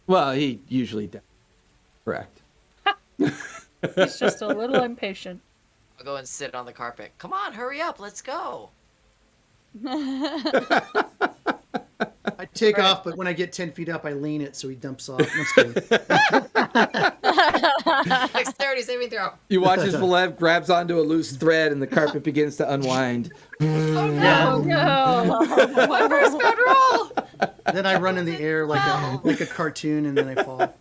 Well, he usually does. Correct. He's just a little impatient. I'll go and sit on the carpet. Come on, hurry up, let's go. I take off, but when I get 10 feet up, I lean it so he dumps off. I'm just kidding. Dexterity saving throw. You watch as Valev grabs onto a loose thread and the carpet begins to unwind. Oh Oh, no! no. My first bad roll! Then I run in the air like a cartoon, and then I fall.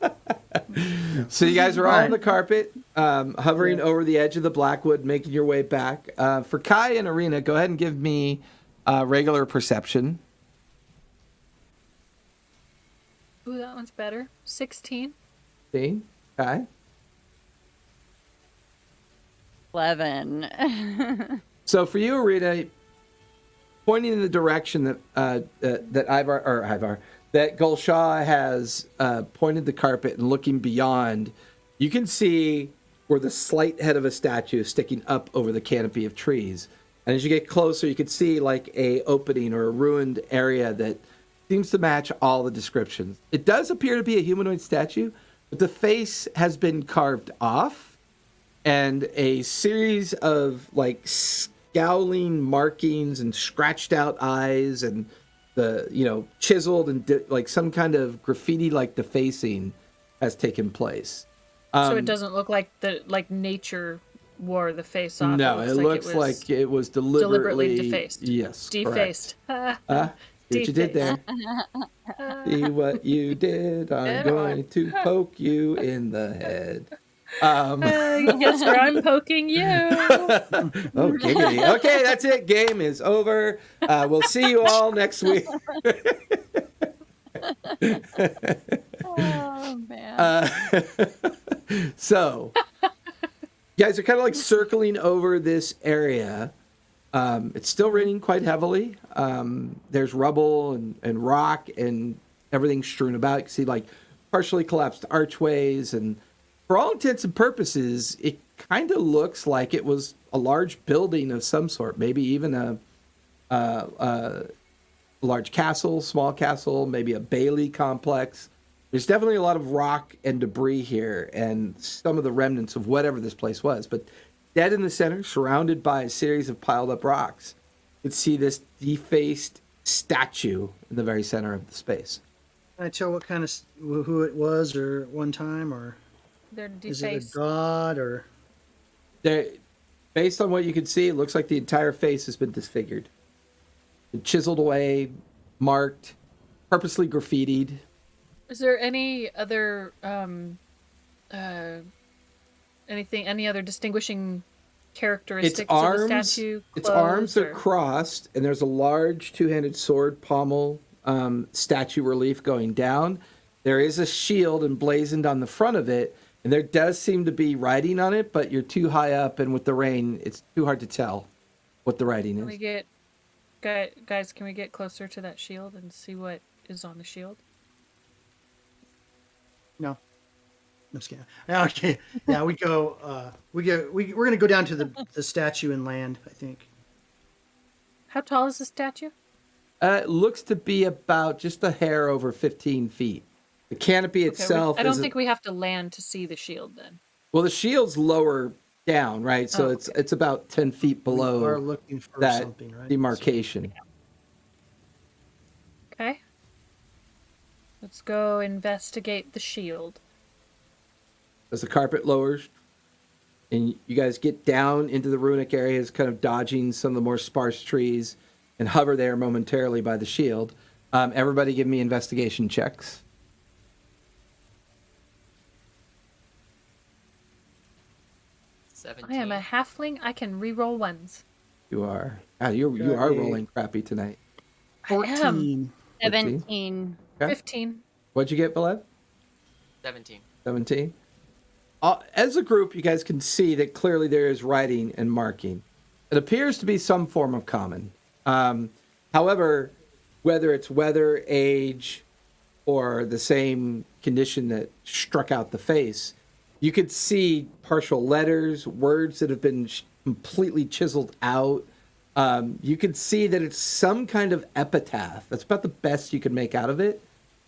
So you guys are all on Right. the carpet, hovering over the edge of the Blackwood, making your way back. For Kai and Arena, go ahead and give me regular perception. Ooh, that one's better. 16. See? Kai? 11. So for you, Arena, pointing in the direction that that Gulshaw has pointed the carpet and looking beyond, you can see where the slight head of a statue is sticking up over the canopy of trees. And as you get closer, you can see like a opening or a ruined area that seems to match all the descriptions. It does appear to be a humanoid statue, but the face has been carved off, and a series of like scowling markings and scratched out eyes and the chiseled and like some kind of graffiti like defacing has taken place. So it doesn't look like nature wore the face off. No, it looks like it was deliberately defaced. Yes, Defaced. See what you did there. See what you did. I'm going to poke you in the head. Guess where I'm poking you. Oh, giggity. Okay, that's it. Game is over. We'll see you all next week. Oh man. So, you guys are kind of like circling over this area. It's still raining quite heavily. There's rubble and rock and everything strewn about. You can see like partially collapsed archways, and for all intents and purposes, it kind of looks like it was a large building of some sort, maybe even a large castle, small castle, maybe a Bailey complex. There's definitely a lot of rock and debris here and some of the remnants of whatever this place was. But dead in the center, surrounded by a series of piled up rocks, you could see this defaced statue in the very center of the space. Can I tell what kind of who it was, or one time, or They're is it a defaced. god, or Based on what you can see, it looks like the entire face has been disfigured. Chiseled away, marked, purposely graffitied. Is there any other any other distinguishing characteristics of the statue? Its arms Clothes, are crossed, and there's a large two-handed sword pommel statue relief going down. There is a shield emblazoned on the front of it, and there does seem to be writing on it, but you're too high up, and with the rain, it's too hard to tell what the writing Can is. we get guys? Can we get closer to that shield and see what is on the shield? no? I'm just kidding. Okay, yeah, we're gonna go down to the statue and land, I think. How tall is the statue? It looks to be about just a hair over 15 feet. The canopy itself I don't think we have to land to see the shield then. Well, the shield's lower down, right? So it's about 10 feet We are below looking for that something, right? demarcation. Okay. Let's go investigate the shield. As the carpet lowers and you guys get down into the runic areas, kind of dodging some of the more sparse trees, and hover there momentarily by the shield. Everybody give me investigation checks. I am a halfling. I can re-roll ones. You are. You are rolling crappy tonight. 14. 17. Okay. 15. What'd you get, Valev? 17. 17. As a group, you guys can see that clearly there is writing and marking. It appears to be some form of common. However, whether it's weather, age, or the same condition that struck out the face, you could see partial letters, words that have been completely chiseled out. You could see that it's some kind of epitaph. That's about the best you can make out of it.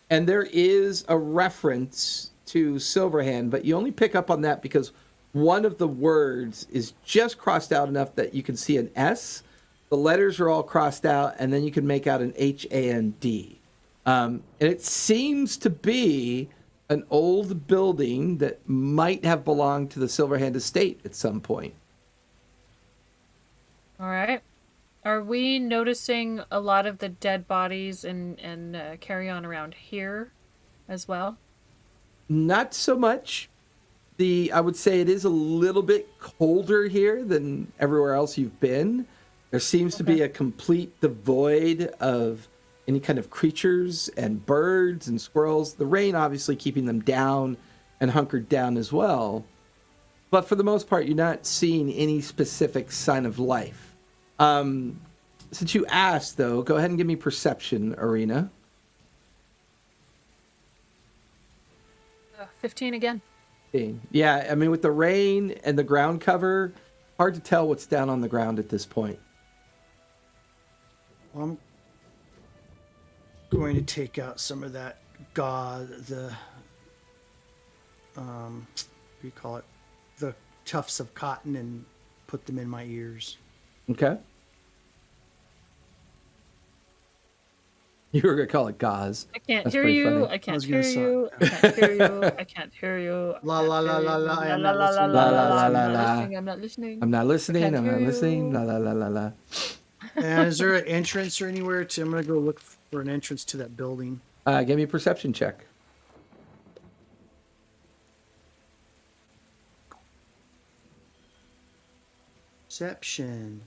And there is a reference to Silverhand, but you only pick up on that because one of the words is just crossed out enough that you can see an S. The letters are all crossed out, and then you can make out an H-A-N-D. And it seems to be an old building that might have belonged to the Silverhand estate at some point. All right. Are we noticing a lot of the dead bodies and carry on around here as well? Not so much. I would say it is a little bit colder here than everywhere else you've been. There seems to be a complete devoid of any kind of creatures and birds and squirrels. The rain obviously keeping them down and hunkered down as well. But for the most part, you're not seeing any specific sign of life. Since you asked, though, go ahead and give me perception, Arena. 15 again. Yeah, I mean, with the rain and the ground cover, hard to tell what's down on the ground at this point. going to take out some of that gauze, what do you call it? The tufts of cotton, and put them in my ears. Okay. You were gonna call it gauze. I can't That's hear pretty you. funny. I can't was hear gonna say- you. I can't hear you. I can't hear you. La, la, la, la, la, I am La not la la listening. la La, la la, la. la, I'm la. not listening. I'm not listening. I'm not listening. can't I'm hear not listening. you. La la la la la. And is there an entrance or anywhere to? I'm gonna go look for an entrance to that building. Give me a perception check. Perception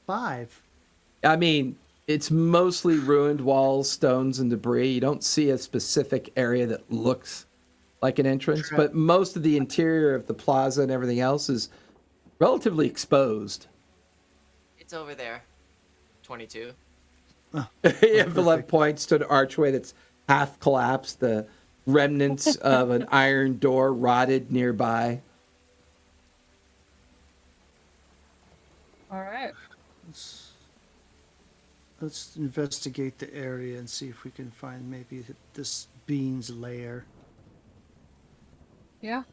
5. I mean, it's mostly ruined walls, stones, and debris. You don't see a specific area that looks like an entrance, but most of the interior of the plaza and everything else is relatively exposed. It's over there. 22. Envelope points to an archway that's half collapsed, the remnants of an iron door rotted nearby. All right. Let's investigate the area and see if we can find maybe this bean's lair. Yeah.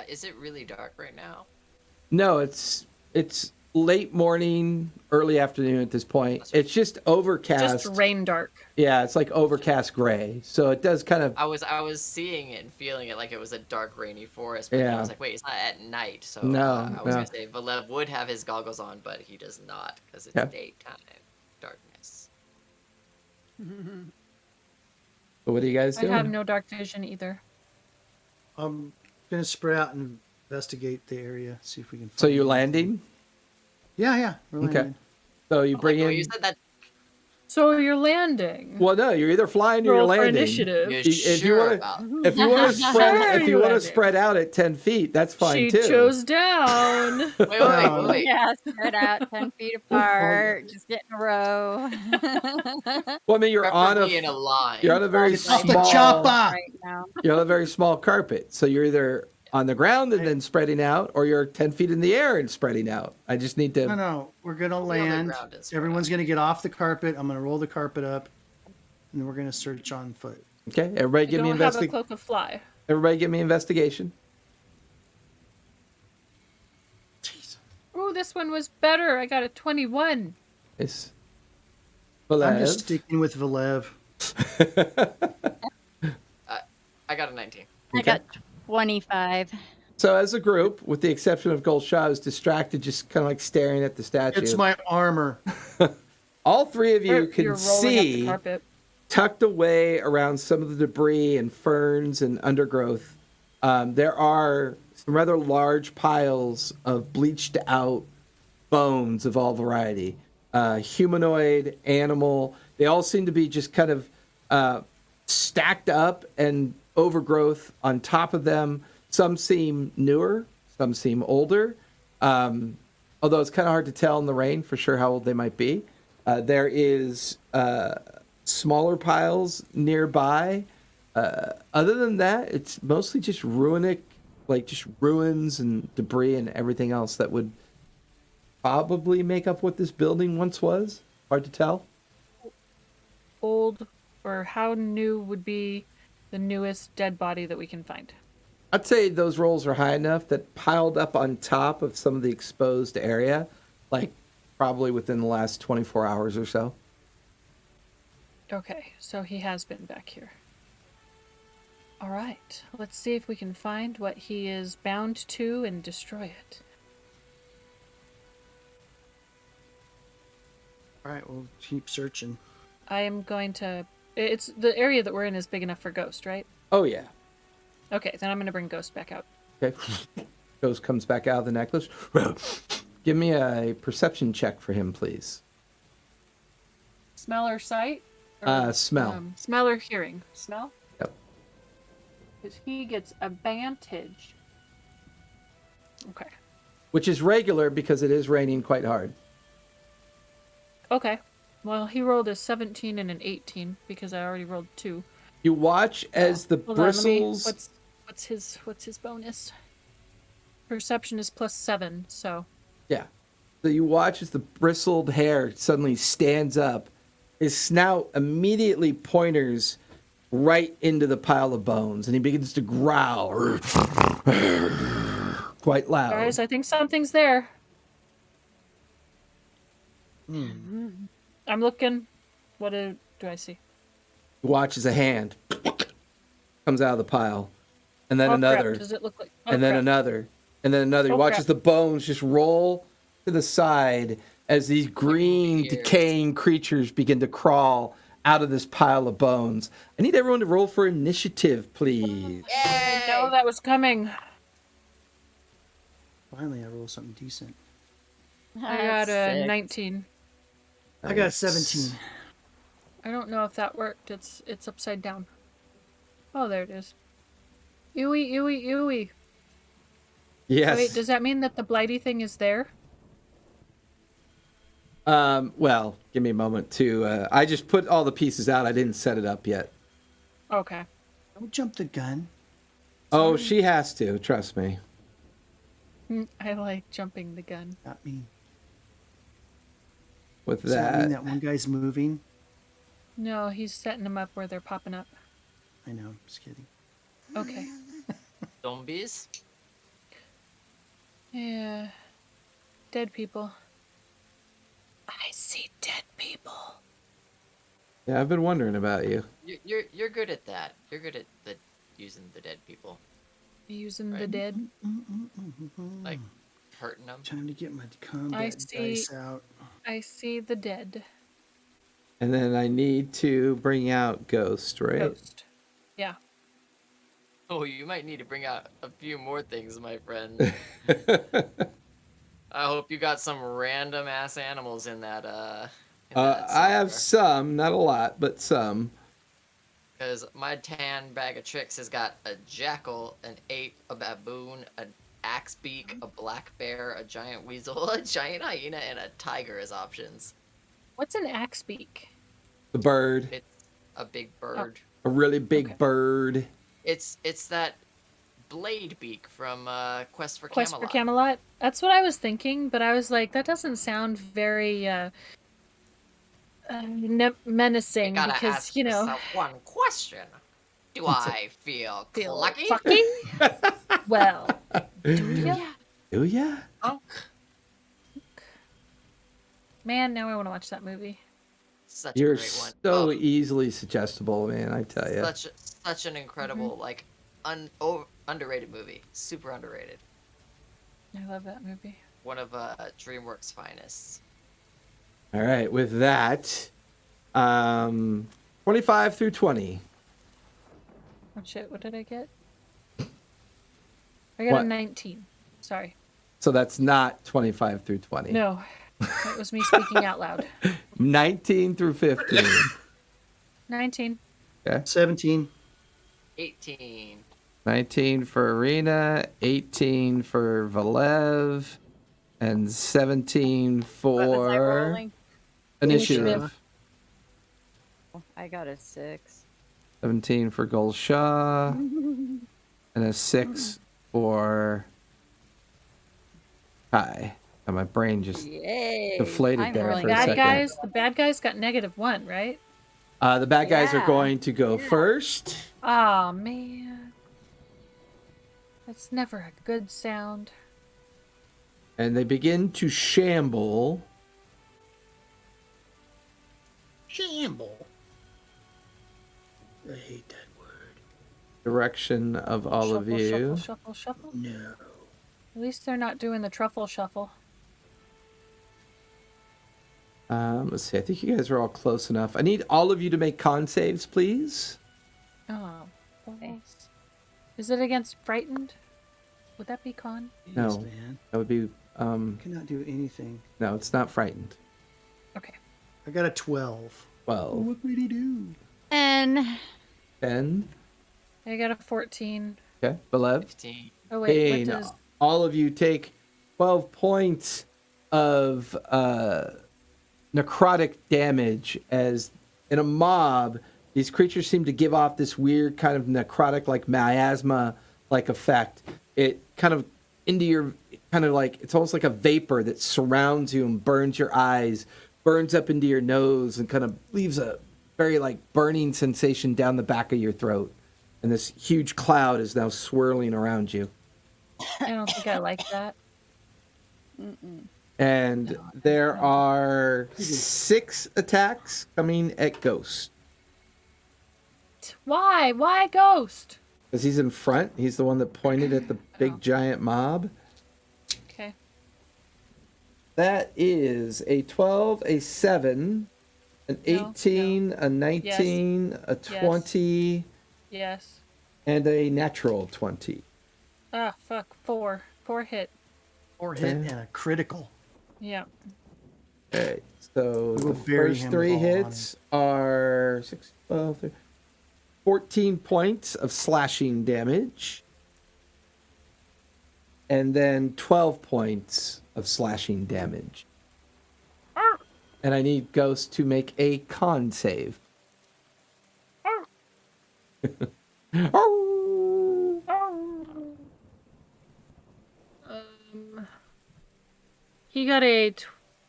Is it really dark right now? No, it's late morning, early afternoon at this point. It's just overcast. Just rain dark. Yeah, it's like overcast gray. So it does kind of. I was seeing it and feeling it like it was a dark, rainy forest, but then I Yeah. was like, wait, it's not at night. So No, I was no. gonna say Valev would have his goggles on, but he does not because it's Yeah. daytime darkness. So what are you guys I doing? have no dark vision either. I'm gonna spread out and investigate the area, see if we can. So find you're anything. landing? Yeah, we're Okay. landing. So you I bring like the way in. you said that. So you're landing. Well, no, you're either flying or you're Roll for landing. initiative. You're If you sure wanna- about. If you want to spread, Sure, if you you want to landing. spread out at 10 feet, that's fine She too. chose down. Wait. Yeah, spread out 10 feet apart. Just get in a row. Well, I mean, you're on Preferably in a line. you're on a very Get off the small, chopper! right now. you're on a very small carpet. So you're either on the ground and then spreading out, or you're 10 feet in the air and spreading out. I just need to. No, we're gonna We'll be on the land. ground and spread Everyone's out. gonna get off the carpet. I'm gonna roll the carpet up, and then we're gonna search on foot. Okay, everybody I give me don't have a cloak of fly. Everybody give me investigation. Jeez. Oh, this one was better. I got a 21. It's I'm Valev. just sticking with Valev. I got a 19. I got 25. So as a group, with the exception of Gold Shaw, is distracted, just kind of like staring at the statue. It's my armor. All three of you You're can rolling see up the carpet. tucked away around some of the debris and ferns and undergrowth. There are some rather large piles of bleached out bones of all variety. Humanoid, animal, they all seem to be just kind of stacked up and overgrowth on top of them. Some seem newer, some seem older. Although it's kind of hard to tell in the rain for sure how old they might be. There is smaller piles nearby. Other than that, it's mostly just ruinic, like just ruins and debris and everything else that would probably make up what this building once was. Hard to tell. Old, or how new would be the newest dead body that we can find? I'd say those rolls are high enough that piled up on top of some of the exposed area, like probably within the last 24 hours or so. Okay, so he has been back here. All right, let's see if we can find what he is bound to and destroy it. All right, we'll keep searching. I am going to. It's the area that we're in is big enough for Ghost, right? Oh, yeah. Okay, then I'm going to bring Ghost back out. Okay. Ghost comes back out of the necklace. Give me a perception check for him, please. Smell or sight? Smell. Smell or hearing? Smell? Yep. Because he gets advantage. Okay. Which is regular because it is raining quite hard. Okay. Well, he rolled a 17 and an 18 because I already rolled 2. You watch as the Hold on, let me- bristles. what's his bonus? Perception is +7, so Yeah. So you watch as the bristled hair suddenly stands up his snout immediately pointers right into the pile of bones, and he begins to growl quite loud. Guys, I think something's there. Hmm. I'm looking. What do I see? You watch as a hand comes out of the pile, and then Oh, another, crap. Does it look like? Oh, and then crap. another, and then another. You Oh, watch crap. as the bones just roll to the side as these green, Weird. decaying creatures begin to crawl out of this pile of bones. I need everyone to roll for initiative, please. I know that was coming. Finally, I rolled something decent. I got a 6. 19. I got 17. I don't know if that worked. It's upside down. Oh, there it is. Ooey, ooey, ooey. Yes. Wait, does that mean that the blighty thing is there? Well, give me a moment to. I just put all the pieces out. I didn't set it up yet. Okay. Don't jump the gun. Oh, she has to. Trust me. I like jumping the gun. Not me. With Does that mean that, that one guy's moving? No, he's setting them up where they're popping up. I know. I'm just kidding. Okay. Zombies? Yeah. Dead people. I see dead people. yeah, I've been wondering about you. You're good at that. You're good at using the dead people, Using the Right. dead. like hurting them. Trying to get my combat see- dice out. I see the dead. And then I need to bring out Ghost, right? Ghost. Yeah. Oh, you might need to bring out a few more things, my friend. I hope you got some random ass animals in that. I have some, not a lot, but some. Because my tan bag of tricks has got a jackal, an ape, a baboon, an axe beak, a black bear, a giant weasel, a giant hyena, and a tiger as options. What's an axe beak? The bird, It's a big bird. a really big Okay. bird. It's that blade beak from Quest for Quest Camelot. for Camelot? That's what I was thinking, but I was like, that doesn't sound very menacing You gotta because, ask you know, yourself one question. Do I feel feel lucky? fucky? Well, do ya? Do ya? Man, now I want to watch that movie. Such You're a great one. so Oh, easily suggestible, man. I tell you. such an incredible, like, underrated movie. Super underrated. I love that movie. One of DreamWorks' finest. All right, with that, 25 through 20. Oh shit, what did I get? I got What? a 19. Sorry. So that's not 25 through 20. No, that was me speaking out loud. 19 through 15. 19. 17. 18. 19 for Arena, 18 for Valev, and 17 What was I for rolling? initiative. Initiative. I got a 6. 17 for Golshaw, and a 6 for Kai. And my brain just Yay! deflated I'm there rolling for a Bad second. guys, the bad guys got -1, right? The bad guys are Yeah. going to go first. Aw, man. That's never a good sound. And they begin to shamble Shamble. I hate that word. direction of all of Shuffle, you. Shuffle, shuffle. No. At least they're not doing the truffle shuffle. Let's see. I think you guys are all close enough. I need all of you to make con saves, please. Oh, balls. Is it against frightened? Would that be con? Yes, No. man. That would be. I cannot do anything. No, it's not frightened. Okay. I got a 12. 12, What would he do? And 10. I got a 14. Okay, Belev. 15. Oh wait, Pain. what does... All of you take 12 points of necrotic damage as in a mob, these creatures seem to give off this weird kind of necrotic, like miasma like effect. It kind of into your, kind of like, it's almost like a vapor that surrounds you and burns your eyes burns up into your nose and kind of leaves a very like burning sensation down the back of your throat. And this huge cloud is now swirling around you. I don't think I like that. And No, there I don't. are 6 attacks coming at Ghost. Why? Why ghost? Because he's in front. He's the one that pointed at the big Oh. giant mob. Okay. That is a 12, a 7, an 18, a 19, a 20, Yes. and a natural 20. Ah, fuck. 4 hit. 4 hit Okay. and a critical. Yeah. Okay, so We will the bury first him 3 with all hits are 6, 12, 13, 14 points of slashing damage. And then 12 points of slashing damage. And I need Ghost to make a con save. He got a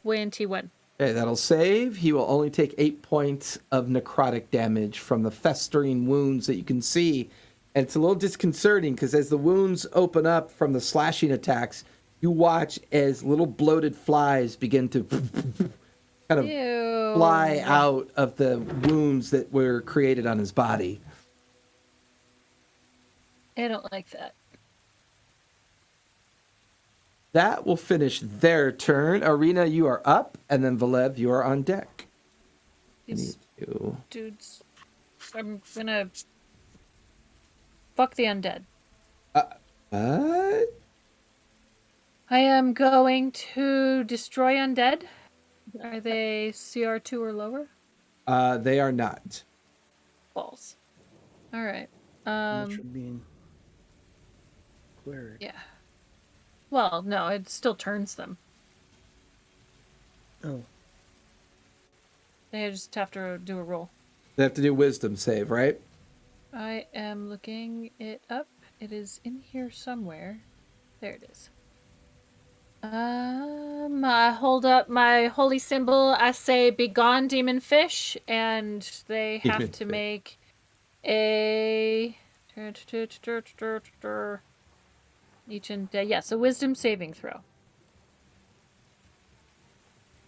21. Okay, that'll save. He will only take 8 points of necrotic damage from the festering wounds that you can see. And it's a little disconcerting because as the wounds open up from the slashing attacks, you watch as little bloated flies begin to kind of Ew. fly out of the wounds that were created on his body. I don't like that. That will finish their turn. Arena, you are up, and then Valev, you are on deck. I need These you. dudes. I'm gonna fuck the undead. What? I am going to destroy undead. Are they CR2 or lower? They are not. Balls. All right. That should mean cleric. Yeah. Well, no, it still turns them. Oh, They just have to do a roll. They have to do wisdom save, right? I am looking it up. It is in here somewhere. There it is. I hold up my holy symbol. I say, "Begone, demon fish," and they have Demon to fish. make a each and yes, a wisdom saving throw.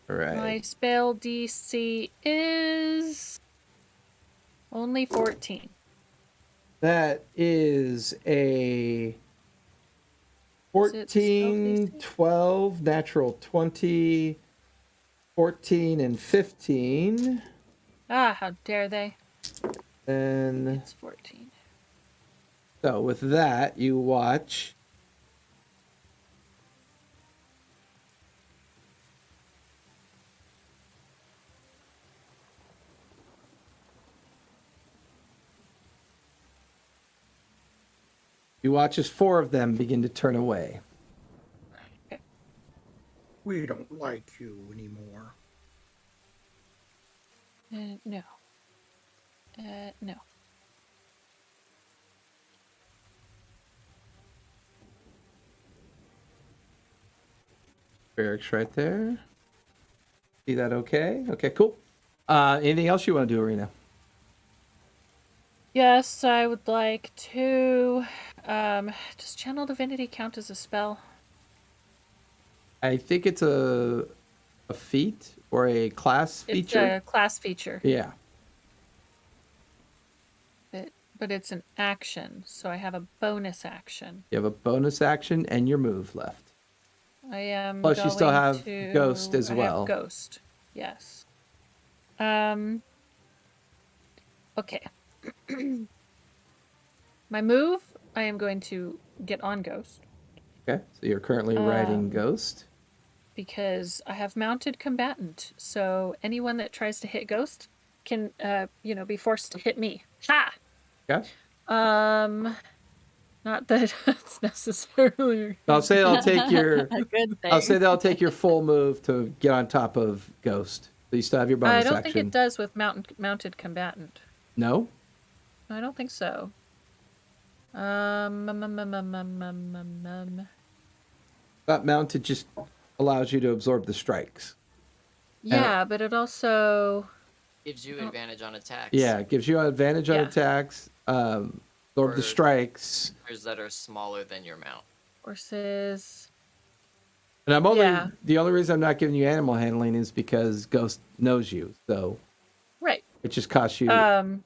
All right. My spell DC is only 14. That is a Is it spell 14, DC? 12, natural 20, 14, and 15. Ah, how dare they? And It's 14. so with that, you watch. You watch as 4 of them begin to turn away. we don't like you anymore. No. No. Eric's right there. See that okay? Okay, cool. Anything else you want to do, Arena? Yes, I would like to. Does Channel Divinity count as a spell? I think it's a feat or a class It's feature. a class feature, Yeah. but it's an action, so I have a bonus action. You have a bonus action and your move left. I am. Plus, you still going have to- Ghost as I well. have Ghost, yes. Okay. My move, I am going to get on Ghost Okay, so you're currently riding Ghost. because I have mounted combatant. So anyone that tries to hit Ghost can, be forced to hit me. Ha! Okay. Not that it's necessarily. I'll say I'll take your. A good thing. I'll say they'll take your full move to get on top of Ghost. So you still have your bonus I don't action. think it does with mounted combatant. No. I don't think so. That mounted just allows you to absorb the strikes. Yeah, but it also Gives you Oh. advantage on attacks. Yeah, it gives you an advantage on Yeah. attacks. Lord of the For Strikes. creatures that are smaller than your mount. horses. And I'm only Yeah. the only reason I'm not giving you animal handling is because Ghost knows you. So Right. it just costs you. Um,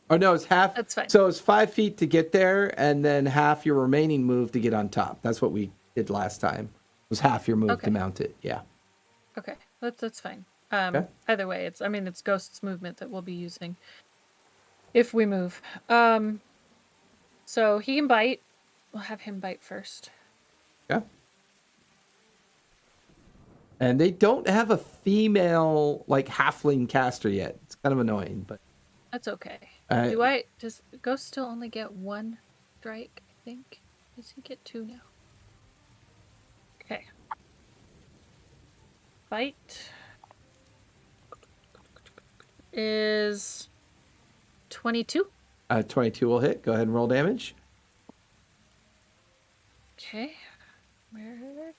Oh no, it's half. that's fine. So it's 5 feet to get there, and then half your remaining move to get on top. That's what we did last time. Was half your move Okay. to mount it. Yeah. Okay, that's fine. Okay. Either way, it's Ghost's movement that we'll be using if we move. So he can bite. We'll have him bite first. Yeah. And they don't have a female like halfling caster yet. It's kind of annoying, but That's okay. Uh, Does Ghost still only get one strike, I think? Does he get 2 now? Okay. Bite is 22. 22 will hit. Go ahead and roll damage. Okay. Where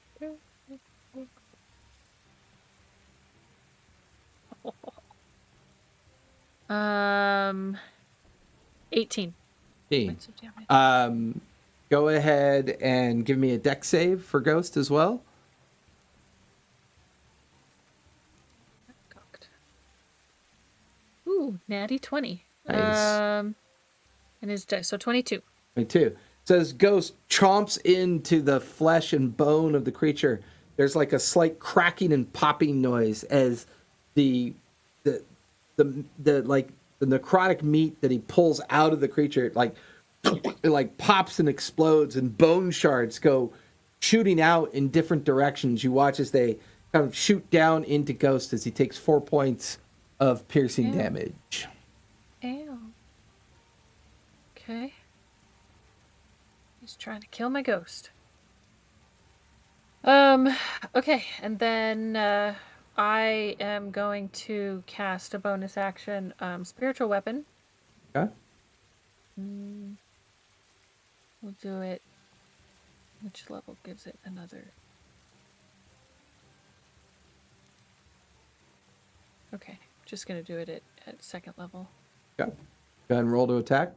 18 18. points of damage. Go ahead and give me a deck save for Ghost as well. Cocked. Ooh, natty 20. Nice. And his dice, so 22. 22. Says Ghost chomps into the flesh and bone of the creature. There's like a slight cracking and popping noise as the necrotic meat that he pulls out of the creature it like pops and explodes, and bone shards go shooting out in different directions. You watch as they kind of shoot down into Ghost as he takes 4 points of piercing Ew. damage. Ow. Okay. He's trying to kill my ghost. Okay, and then I am going to cast a bonus action, spiritual weapon. Okay. We'll do it. Which level gives it another? Okay, just gonna do it at second level. Okay. Go ahead and roll to attack.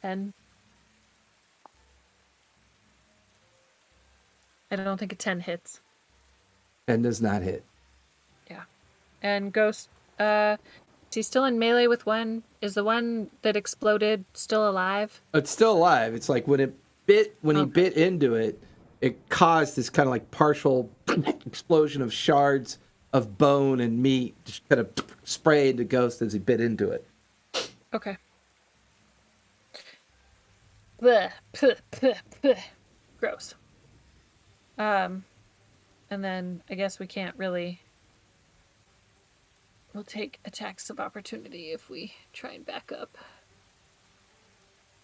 And I don't think a 10 hits. And does not hit. Yeah. And Ghost, is he still in melee with one? Is the one that exploded still alive? It's still alive. It's like when he bit into it, it caused this kind of like partial explosion of shards of bone and meat just kind of spray into Ghost as he bit into it. Okay. Bleh, bleh, bleh, bleh. Gross. And then I guess we can't really. We'll take attacks of opportunity if we try and back up.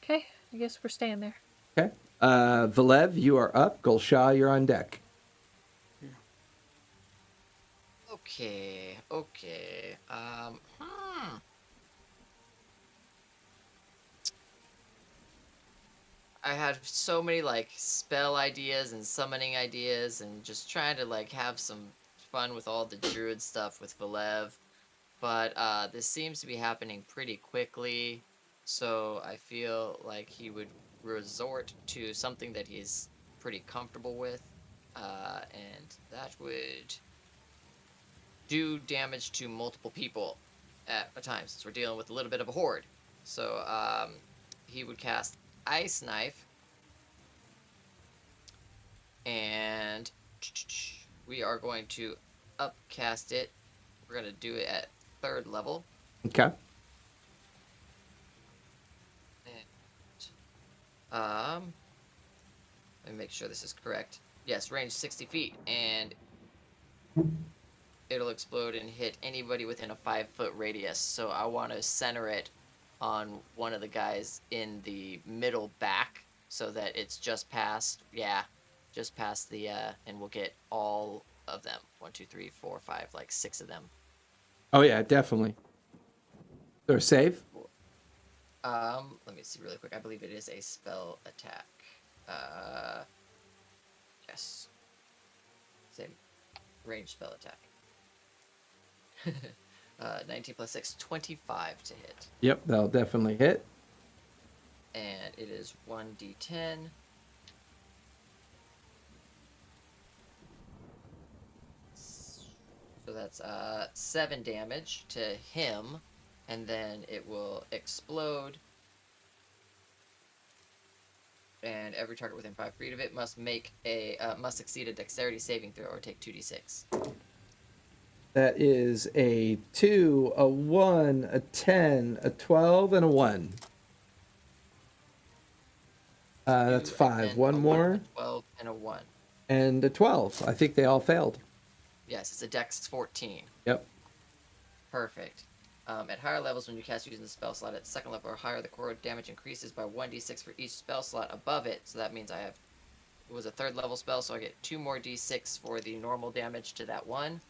Okay, I guess we're staying there. Okay. Valev, you are up. Gulsha, you're on deck. Okay. I had so many like spell ideas and summoning ideas and just trying to like have some fun with all the druid stuff with Valev. But this seems to be happening pretty quickly, so I feel like he would resort to something that he's pretty comfortable with, and that would do damage to multiple people at a time, since we're dealing with a little bit of a horde. So he would cast Ice Knife, and we are going to upcast it. We're going to do it at 3rd level. Okay. And, let me make sure this is correct. Yes, range 60 feet, and it'll explode and hit anybody within a 5-foot radius. So I want to center it on one of the guys in the middle back, so that it's just past the, and we'll get all of them. 1, 2, 3, 4, 5, like 6 of them. Oh yeah, definitely. They're safe. Let me see really quick. I believe it is a spell attack. Yes. Same range spell attack. 19 plus 6, 25 to hit. Yep, that'll definitely hit. And it is 1d10. So that's 7 damage to him, and then it will explode. And every target within 5 feet of it must succeed a dexterity saving throw or take 2d6. That is a 2, a 1, a 10, a 12, and a 1. That's 2, 5. 10, One a more. A 12, and a 1. And a 12. I think they all failed. Yes, it's a dex 14. Yep. Perfect. At higher levels, when you cast using the spell slot at second level or higher, the core damage increases by 1d6 for each spell slot above it. So that means it was a 3rd level spell, so I get 2 more d6 for the normal damage to that one,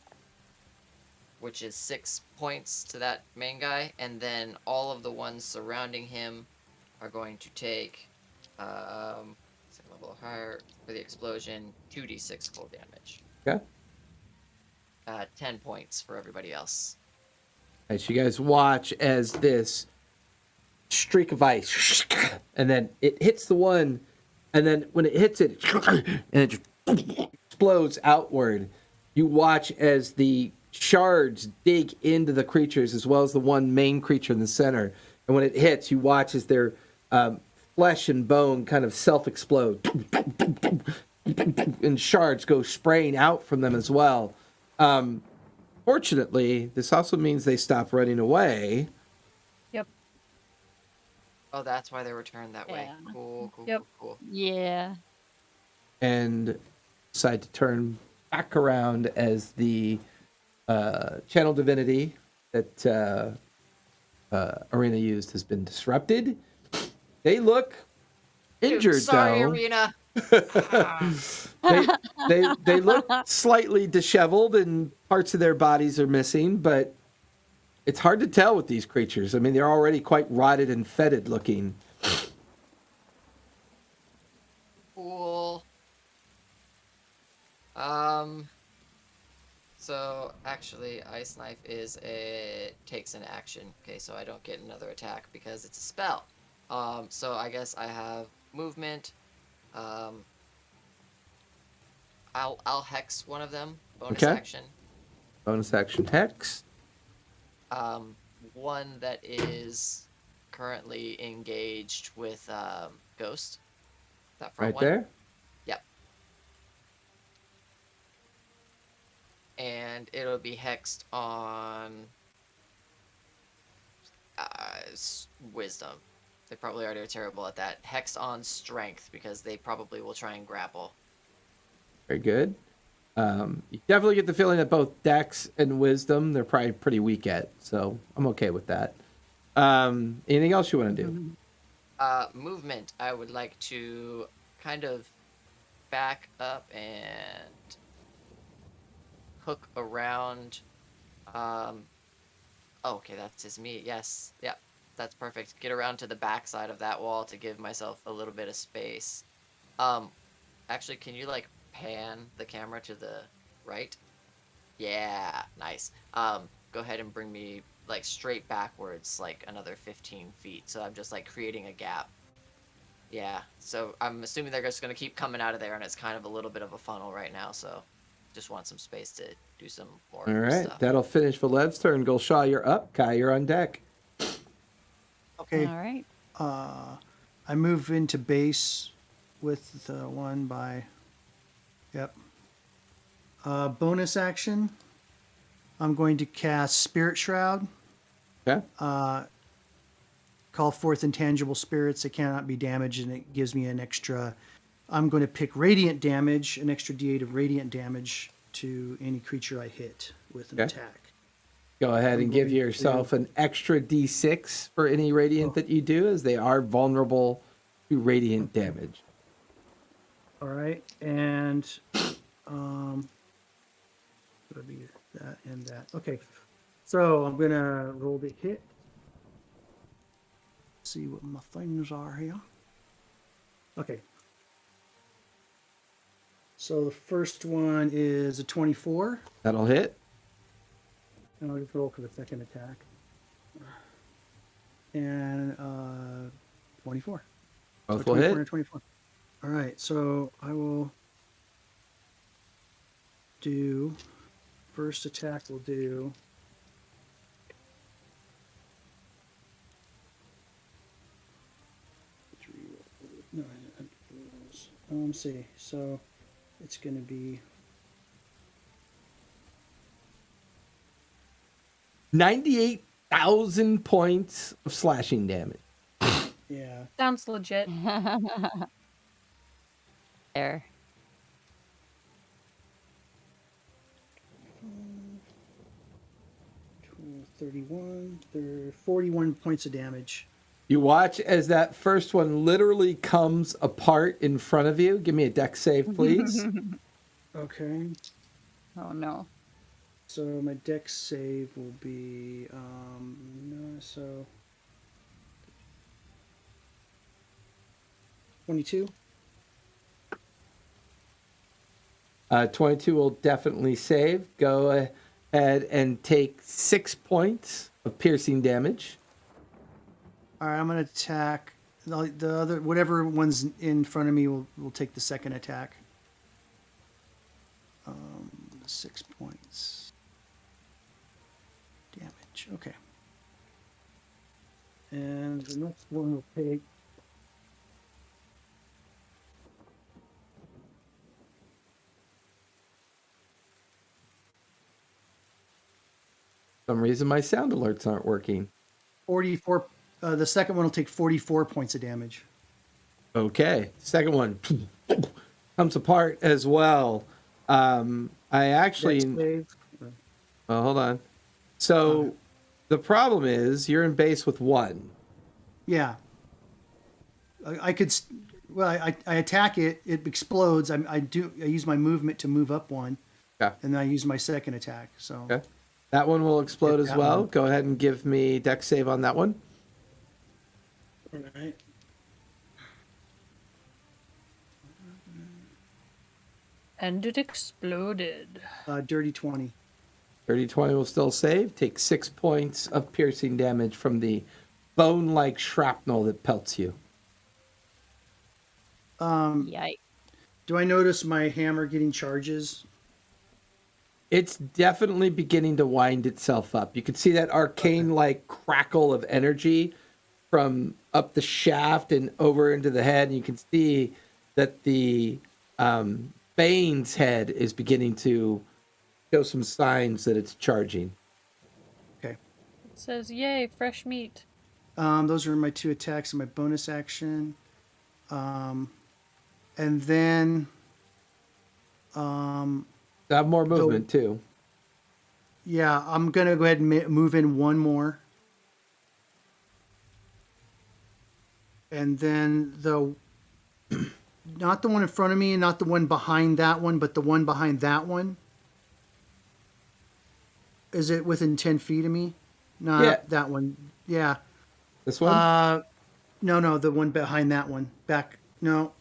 which is 6 points to that main guy, and then all of the ones surrounding him are going to take, second level or higher for the explosion, 2d6 full damage. Okay. 10 points for everybody else. As you guys watch as this streak of ice, and then it hits the one, and then when it hits it, and it just explodes outward. You watch as the shards dig into the creatures as well as the one main creature in the center. And when it hits, you watch as their flesh and bone kind of self-explode. And shards go spraying out from them as well. Fortunately, this also means they stop running away. Yep. Oh, that's why they were turned that way. Yeah. Cool, cool, Yep. cool. Yeah. And decide to turn back around as the channel divinity that Arena used has been disrupted. They look injured, Sorry, though. Arena. They look slightly disheveled and parts of their bodies are missing, but it's hard to tell with these creatures. I mean, they're already quite rotted and fetid looking. Cool. So actually, Ice Knife takes an action. Okay, so I don't get another attack because it's a spell. So I guess I have movement. I'll hex one of them. Bonus Okay. action. Bonus action hex. One that is currently engaged with Ghost. That front Right one. there. Yep. And it'll be hexed on Wisdom. They probably already are terrible at that. Hexed on Strength because they probably will try and grapple. Very good. You definitely get the feeling that both Dex and Wisdom they're probably pretty weak at, so I'm okay with that. Anything else you want to do? Movement. I would like to kind of back up and hook around. Okay, that's his me. Yes, yep, that's perfect. Get around to the back side of that wall to give myself a little bit of space. Actually, can you like pan the camera to the right? Yeah, nice. Go ahead and bring me like straight backwards, like another 15 feet. So I'm just like creating a gap. Yeah, so I'm assuming they're just gonna keep coming out of there, and it's kind of a little bit of a funnel right now. So just want some space to do some more All right, stuff. that'll finish Valev's turn. Gulshaw, you're up. Kai, you're on deck. Okay. All right. I move into base with the one by. Yep. Bonus action. I'm going to cast Spirit Shroud. Okay. Call forth intangible spirits that cannot be damaged, and it gives me an extra. I'm going to pick radiant damage, an extra d8 of radiant damage to any creature I hit with an Okay. attack. Go ahead and give going yourself an extra d6 for any radiant that you do, as they are vulnerable to radiant damage. All right, and it'll be that and that. Okay, so I'm gonna roll the hit. See what my things are here. Okay. So the first one is a 24. That'll hit. And I'll just roll for the second attack. And 24. Both so will 24 hit. and a 24. All right, so I will do first attack. Will do 3. No, let's see. So it's going to be 98,000 points of slashing damage. yeah. Sounds legit. There. 31, 41 points of damage. You watch as that first one literally comes apart in front of you. Give me a dex save, please. Okay. Oh no. So my dex save will be no, so 22. 22 will definitely save. Go ahead and take 6 points of piercing damage. All right, I'm gonna attack the other whatever one's in front of me. Will take the second attack. 6 points damage. Okay. And the next one will take. For some reason, my sound alerts aren't working. 44. The second one will take 44 points of damage. Okay. Second one comes apart as well. I actually. Dex save. Well, hold on. So Okay. the problem is you're in base with 1. Yeah. I could. Well, I attack it. It explodes. I use my movement to move up 1. Yeah. And then I use my second attack. So. Okay. That one will explode Get as that well. one. Go ahead and give me dex save on that one. All right. And it exploded. Dirty 20. 30-20 will still save. Take 6 points of piercing damage from the bone-like shrapnel that pelts you. Yikes. Do I notice my hammer getting charges? It's definitely beginning to wind itself up. You can see that arcane-like crackle of energy from up the shaft and over into the head. And you can see that the Bane's head is beginning to show some signs that it's charging. Okay. It says, "Yay, fresh meat." Those are my 2 attacks and my bonus action. And then I have more movement too. yeah, I'm gonna go ahead and move in 1 more. And then not the one in front of me and not the one behind that one, but the one behind that one. Is it within 10 feet of me? No, Yeah. not that one. Yeah. This one? No, the one behind that one. Back. That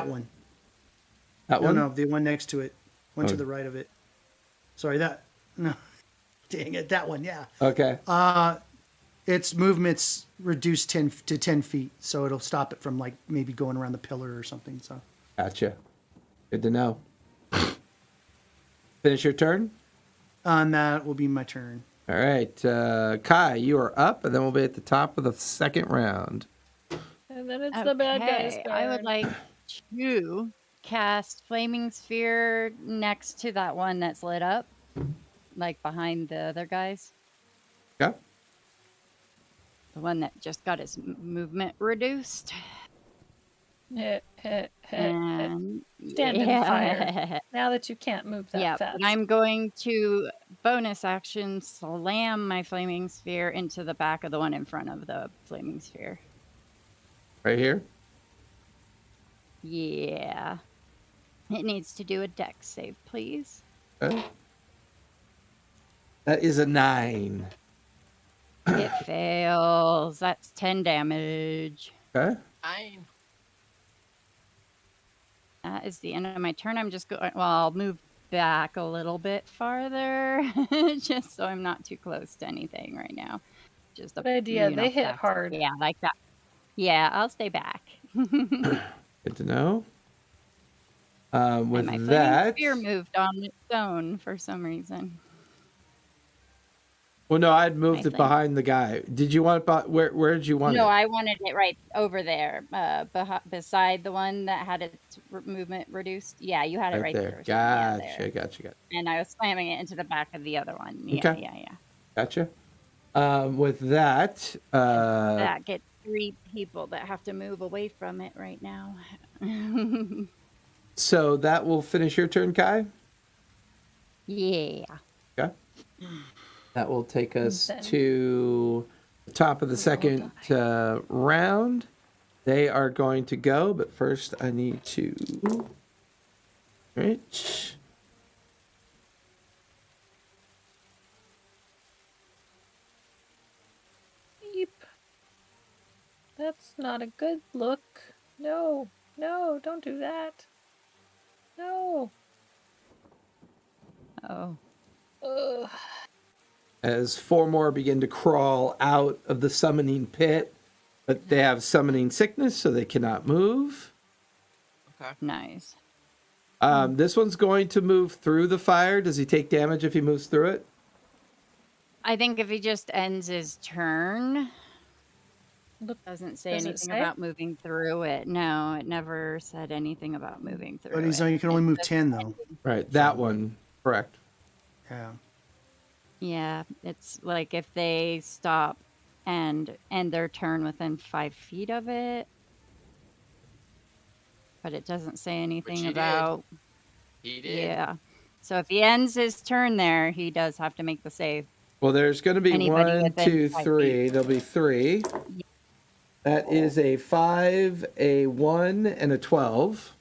one. That No, one? no, the one next to it. One Oh. to the right of it. Sorry, no. Dang it, that one, yeah. Okay. Its movement's reduced 10 to 10 feet, so it'll stop it from like maybe going around the pillar or something. So Gotcha. Good to know. Finish your turn? and that will be my turn. All right. Kai, you are up, and then we'll be at the top of the second round. And then it's the bad guy's turn. I would like to cast Flaming Sphere next to that one that's lit up, like behind the other guys. Okay. The one that just got its movement reduced. And Stand in fire. Now that you can't move that Yeah, fast. but I'm going to bonus action slam my Flaming Sphere into the back of the one in front of the Flaming Sphere. Right here? Yeah. It needs to do a dex save, please. Okay. That is a 9. It fails. That's 10 damage. Okay. Fine. That is the end of my turn. I'm just going. Well, I'll move back a little bit farther, just so I'm not too close to anything right now. Just Good idea. They hit back hard. Yeah, like that. Yeah, I'll stay back. Good to know. And With my flaming that, spear moved on its own for some reason. well, no, I'd moved My it flame. behind the guy. Did you want it? Where did you want No, it? I wanted it right over there, beside the one that had its movement reduced. Yeah, you had it right there. Yeah, there. Gotcha. And I was slamming it into the back of the other one. Yeah, Okay. yeah. Gotcha. With that, That gets 3 people that have to move away from it right now. so that will finish your turn, Kai. Yeah. Okay. That will take us Then to the top of the second round. They are going to go, but first I need to. Right. Beep. That's not a good look. No, don't do that. No. Oh. Ugh. As 4 more begin to crawl out of the summoning pit, but they have summoning sickness, so they cannot move. Okay. Nice. This one's going to move through the fire. Does he take damage if he moves through it? I think if he just ends his turn, doesn't say Does it anything say? about moving through it. No, it never said anything about moving through But he's it. you can only It move just 10 though. Right, that one. Correct. Yeah. Yeah, it's like if they stop and end their turn within 5 feet of it. But it doesn't say anything he did. about. He did. Yeah. So if he ends his turn there, he does have to make the save. Well, there's going to be Anybody 1, within 2, 5 3. feet. There'll be 3. That is a 5, a 1, and a 12.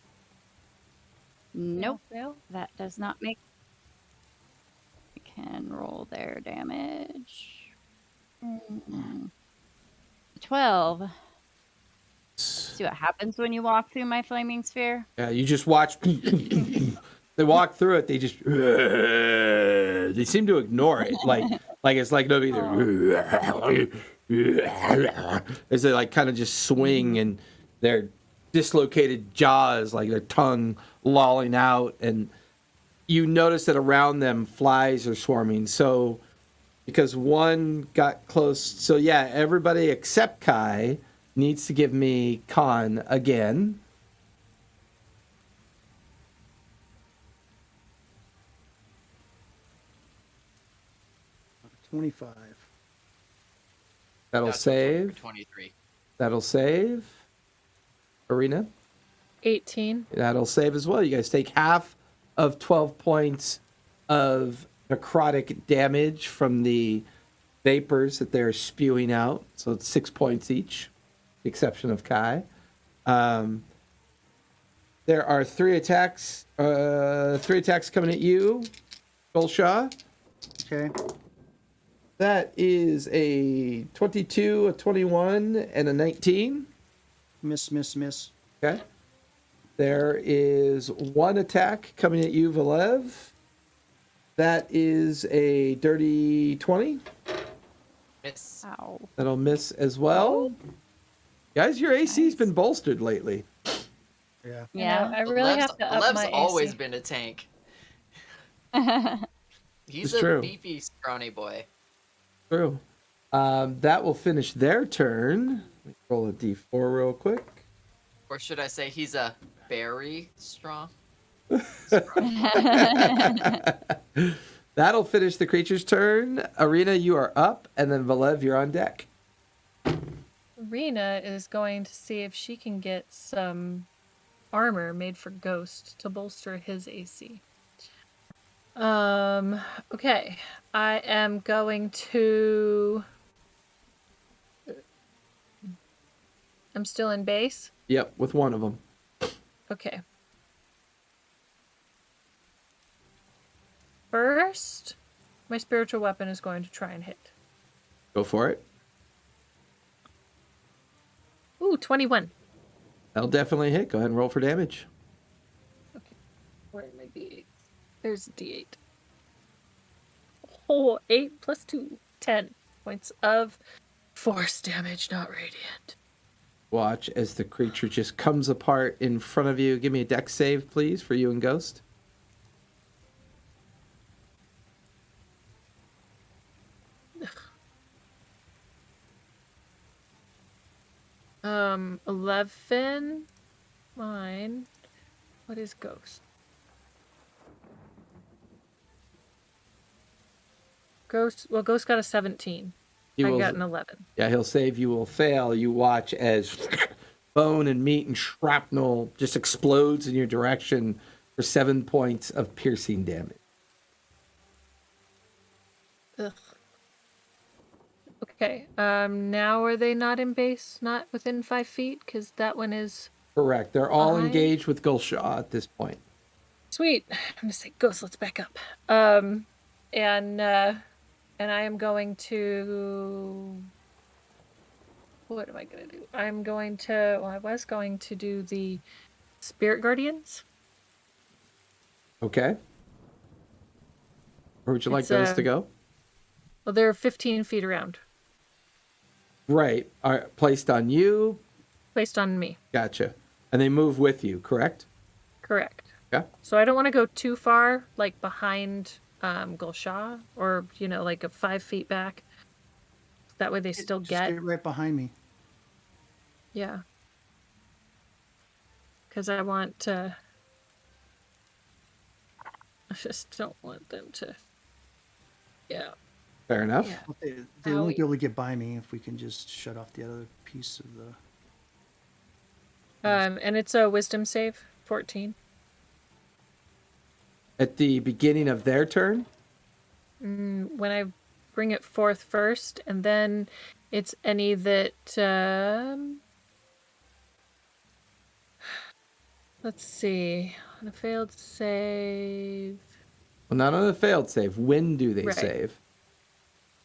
Nope, Fail. that does not make. I can roll their damage. 12. See what happens when you walk through my flaming sphere? Yeah, you just watch. They walk through it. They just. They seem to ignore it. Like it's like nobody. As they like kind of just swing and their dislocated jaws, like their tongue lolling out, and you notice that around them flies are swarming. So because one got close, so yeah, everybody except Kai needs to give me con again. $25. That'll Got to save. 23. That'll save. Arena. 18. That'll save as well. You guys take half of 12 points of necrotic damage from the vapors that they're spewing out. So it's 6 points each, the exception of Kai. There are 3 attacks. 3 attacks coming at you, Golshaw. Okay. That is a 22, a 21, and a 19. Miss. Okay. There is 1 attack coming at you, Valev. That is a dirty 20. Miss. Ow. That'll miss as well. Guys, your AC's been bolstered lately. Yeah. Yeah. I really have to up Lev's my always AC. been a tank. He's It's a true. beefy, scrawny boy. True. That will finish their turn. Let me roll a d4 real quick. Or should I say he's a very strong? That'll finish the creature's turn. Arena, you are up, and then Valev, you're on deck. Rena is going to see if she can get some armor made for Ghost to bolster his AC. Okay. I am going to... I'm still in base? Yep, with one of them. Okay. First, my spiritual weapon is going to try and hit. Go for it. Ooh, 21. That'll definitely hit. Go ahead and roll for damage. There's a D8. Oh, 8 plus 2. 10 points of force damage, not radiant. Watch as the creature just comes apart in front of you. Give me a dex save, please, for you and Ghost. 11. Mine. What is Ghost? Ghost got a 17. He I will- got an 11. Yeah, he'll save. You will fail. You watch as bone and meat and shrapnel just explodes in your direction for 7 points of piercing damage. Ugh. Okay. Now are they not in base? Not within 5 feet? Because that one is Correct. They're all Behind? engaged with Gulshaw at this point. sweet. I'm gonna say, Ghost, let's back up. And I am going to. What am I gonna do? I was going to do the Spirit Guardians. Okay. Where would you like It's, those to go? Well, they're 15 feet around, Right. Are placed on you. placed on me. Gotcha. And they move with you, correct? Correct. Yeah. So I don't want to go too far, like behind Gulshaw, or like a 5 feet back. That way they still Just get. get right behind me. Yeah. Because I want to. I just don't want them to. Yeah. Fair enough. Yeah. They Owie. won't be able to get by me if we can just shut off the other piece of the. And it's a wisdom save, 14. At the beginning of their turn, When I bring it forth first, and then it's any that. Let's see. On a failed save. well, not on a failed save. When do they Right. save?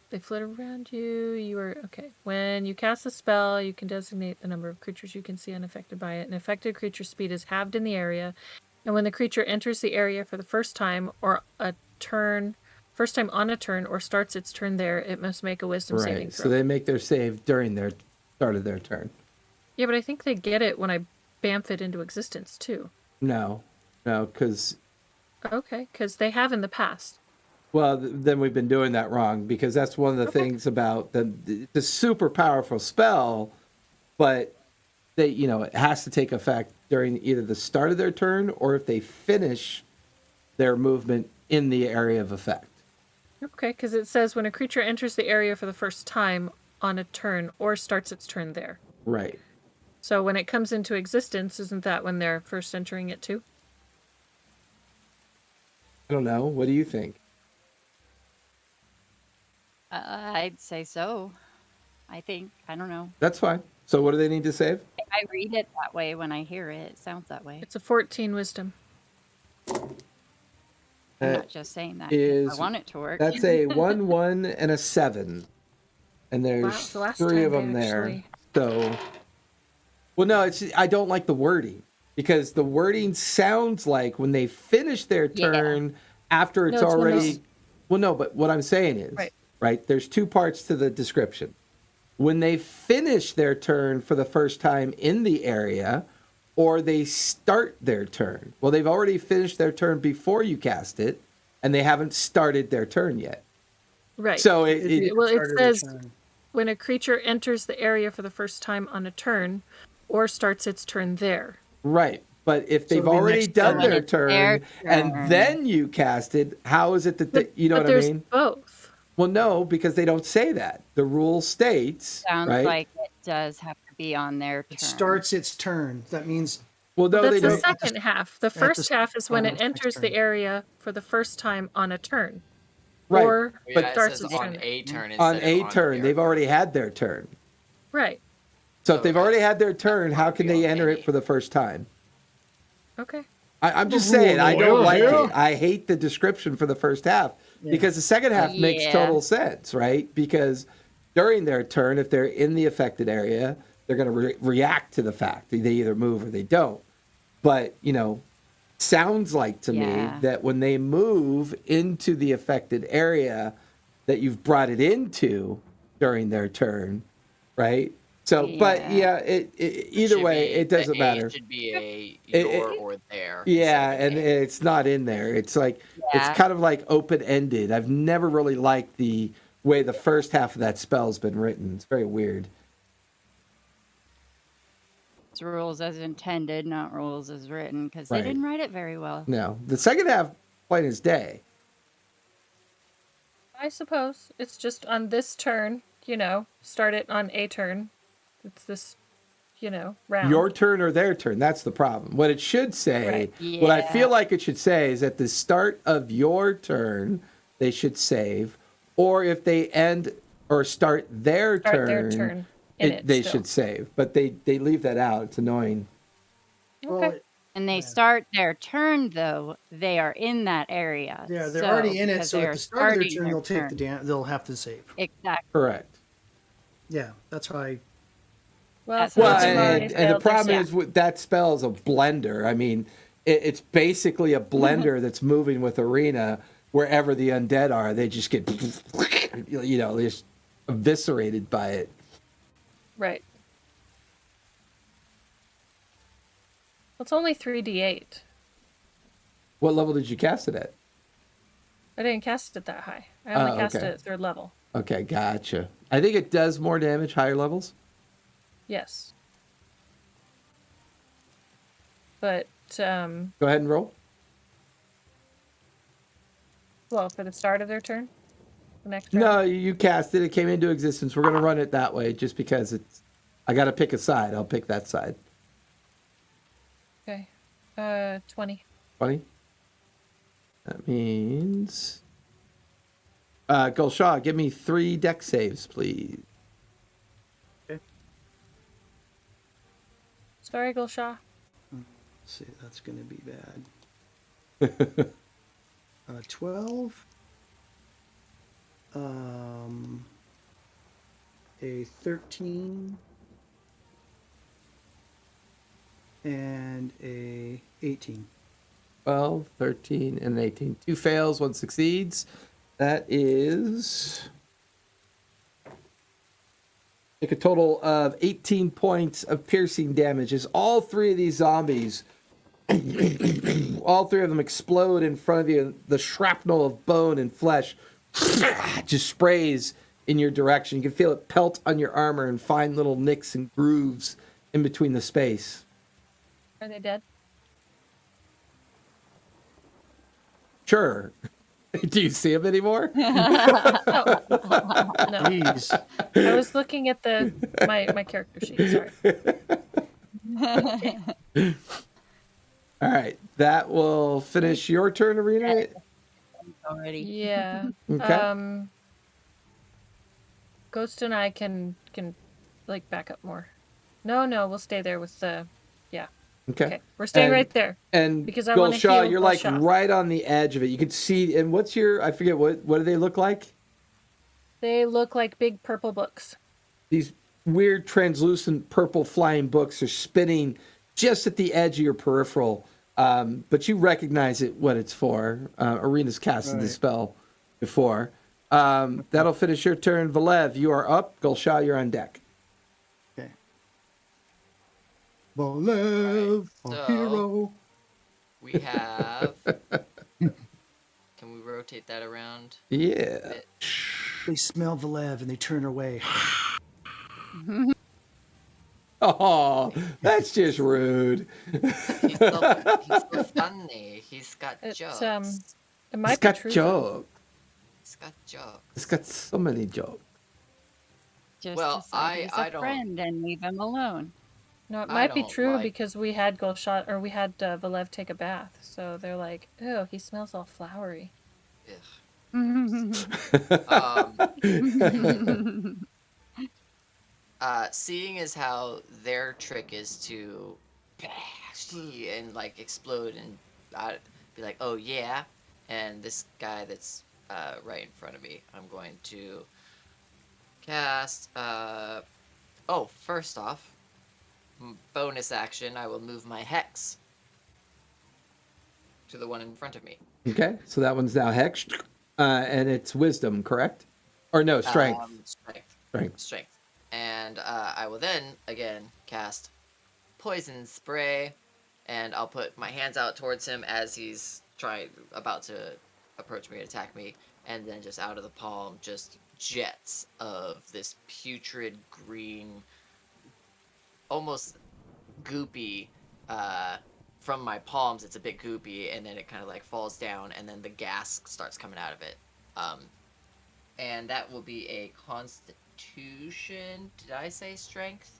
They flit around you. You are okay. When you cast a spell, you can designate the number of creatures you can see unaffected by it. An affected creature's speed is halved in the area, and when the creature enters the area for the first time on a turn, or starts its turn there, it must make a wisdom saving Right. throw. So they make their save during their start of their turn. Yeah, but I think they get it when I bamf it into existence too. No, because Okay, because they have in the past. well, then we've been doing that wrong because that's one of the things about the super powerful spell, but they it has to take effect during either the start of their turn or if they finish their movement in the area of effect. Okay, because it says when a creature enters the area for the first time on a turn or starts its turn there. Right. So when it comes into existence, isn't that when they're first entering it too? I don't know. What do you think? I'd say so. I think. I don't know. That's fine. So what do they need to save? I read it that way when I hear it. It sounds that way. It's a 14 wisdom. I'm That not just saying that. 'cause is- I want it to work. That's a 1, 1, and a 7. And Wow, there's the last 3 of time them they there. actually- So, well, no, I don't like the wording because the wording sounds like when they finish their Yeah. turn after it's No, it's when already. those- Well, no, but what I'm saying is, right, there's 2 parts to the description. When they finish their turn for the first time in the area, or they start their turn. Well, they've already finished their turn before you cast it, and they haven't started their turn yet. Right. So Well, it Start of their says turn. when a creature enters the area for the first time on a turn or starts its turn there. right. But if So they've it'll be already next done turn. their It's their turn and turn. then you cast it, how is it that they, you know but what I there's mean? both. Well, no, because they don't say that. The rule states, Sounds right? like it does have to be on their turn. It starts its turn. That means well, no, That's they the don't. second half. The at the first half is when oh, it next enters the turn. area for the first time on a turn. Right. Or But Yeah, it starts says its on turn. a turn On instead a of turn, their they've turn. already had their turn. Right. So if So they've already had their turn, how can they on enter any. it for the first time? Okay. I'm just The rule saying, I of don't law, like yeah. it. I hate the description for the first half because the second half makes Yeah. total sense, right? Because during their turn, if they're in the affected area, they're going to react to the fact. They either move or they don't. But, sounds like to me Yeah. that when they move into the affected area that you've brought it into during their turn, right? So, but Yeah. either Should way, be it the doesn't A matter. should be a It, your it, or their instead yeah, of an and A. it's not in there. It's like it's Yeah. kind of like open ended. I've never really liked the way the first half of that spell's been written. It's very weird. It's rules as intended, not rules as written, because they Right. didn't write it very well. No, the second half, plain as day. I suppose it's just on this turn. Start it on a turn. It's this, round. Your turn or their turn. That's the problem. What it should say, Right. what I Yeah. feel like it should say is at the start of your turn, they should save. Or if they end or start their Start turn, their turn in it. they still. should save. But they leave that out. It's annoying. Well, Okay. And they Yeah. start their turn though, they are in that area. yeah, they're So, already in it. because So they at are the start of their starting turn, their they'll take turn. they'll have to save. Exactly. Correct. Yeah, that's how I. Well, That's so Well, what they've I already and the failed this, problem yeah. is with that spell is a blender. I mean, it's basically a blender that's moving with arena wherever the undead are. They just get, they're just eviscerated by it. Right. Well, it's only 3d8. What level did you cast it at? I didn't cast it that high. I only cast okay. it at 3rd level. Okay, gotcha. I think it does more damage higher levels. Yes. But, Go ahead and roll. well, for the start of their turn? The next round? No, you cast it. It came into existence. We're gonna run it that way, just because it's. I got to pick a side. I'll pick that side. Okay. 20. 20. That means. Gulshaw, give me 3 deck saves, please. Sorry, Gulshaw. Let's see, that's going to be bad. 12. A 13. And a 18. 12, 13, and 18. 2 fails, 1 succeeds. That is. Take a total of 18 points of piercing damage as all 3 of these zombies, all 3 of them explode in front of you. The shrapnel of bone and flesh just sprays in your direction. You can feel it pelt on your armor and find little nicks and grooves in between the space. Are they dead? Sure. Do you see him anymore? No. Please. I was looking at my character sheet. Sorry. All right. That will finish your turn, Arena. Already. Yeah. Okay. Ghost and I can like back up more. No, we'll stay there with the. Yeah. Okay. We're staying And- right there. And Because I wanna Gulshaw, heal you're like Gulshaw. right on the edge of it. You can see. And what's your? I forget what do they look like? They look like big purple books. These weird translucent purple flying books are spinning just at the edge of your peripheral. But you recognize it what it's for. Arena's casted the Right. spell before. That'll finish your turn. Valev, you are up. Gulshaw, you're on deck. Okay. Valev, Alright, our so- hero. We have. Can we rotate that around? Yeah. They smell Valev and they turn away. Oh, that's just rude. He's so funny. He's got It's jokes. it It's might be got true. though. jokes. He's got jokes. It's got so many jokes. Just Well, decide he's a I don't- friend and leave him alone. No, it I might be don't true like- because we had Gulshaw or we had Valev take a bath, so they're like, "Oh, he smells all flowery." Ugh. Seeing as how their trick is to and like explode and be like, oh yeah, and this guy that's right in front of me, I'm going to cast. First off, bonus action, I will move my hex. to the one in front of me. Okay, so that one's now hexed, and it's wisdom, correct? Or no, strength. Strength. And I will then again cast poison spray, and I'll put my hands out towards him as he's about to approach me and attack me, and then just out of the palm, just jets of this putrid green, almost goopy. From my palms, it's a bit goopy, and then it kind of like falls down, and then the gas starts coming out of it. And that will be a Constitution. Did I say strength?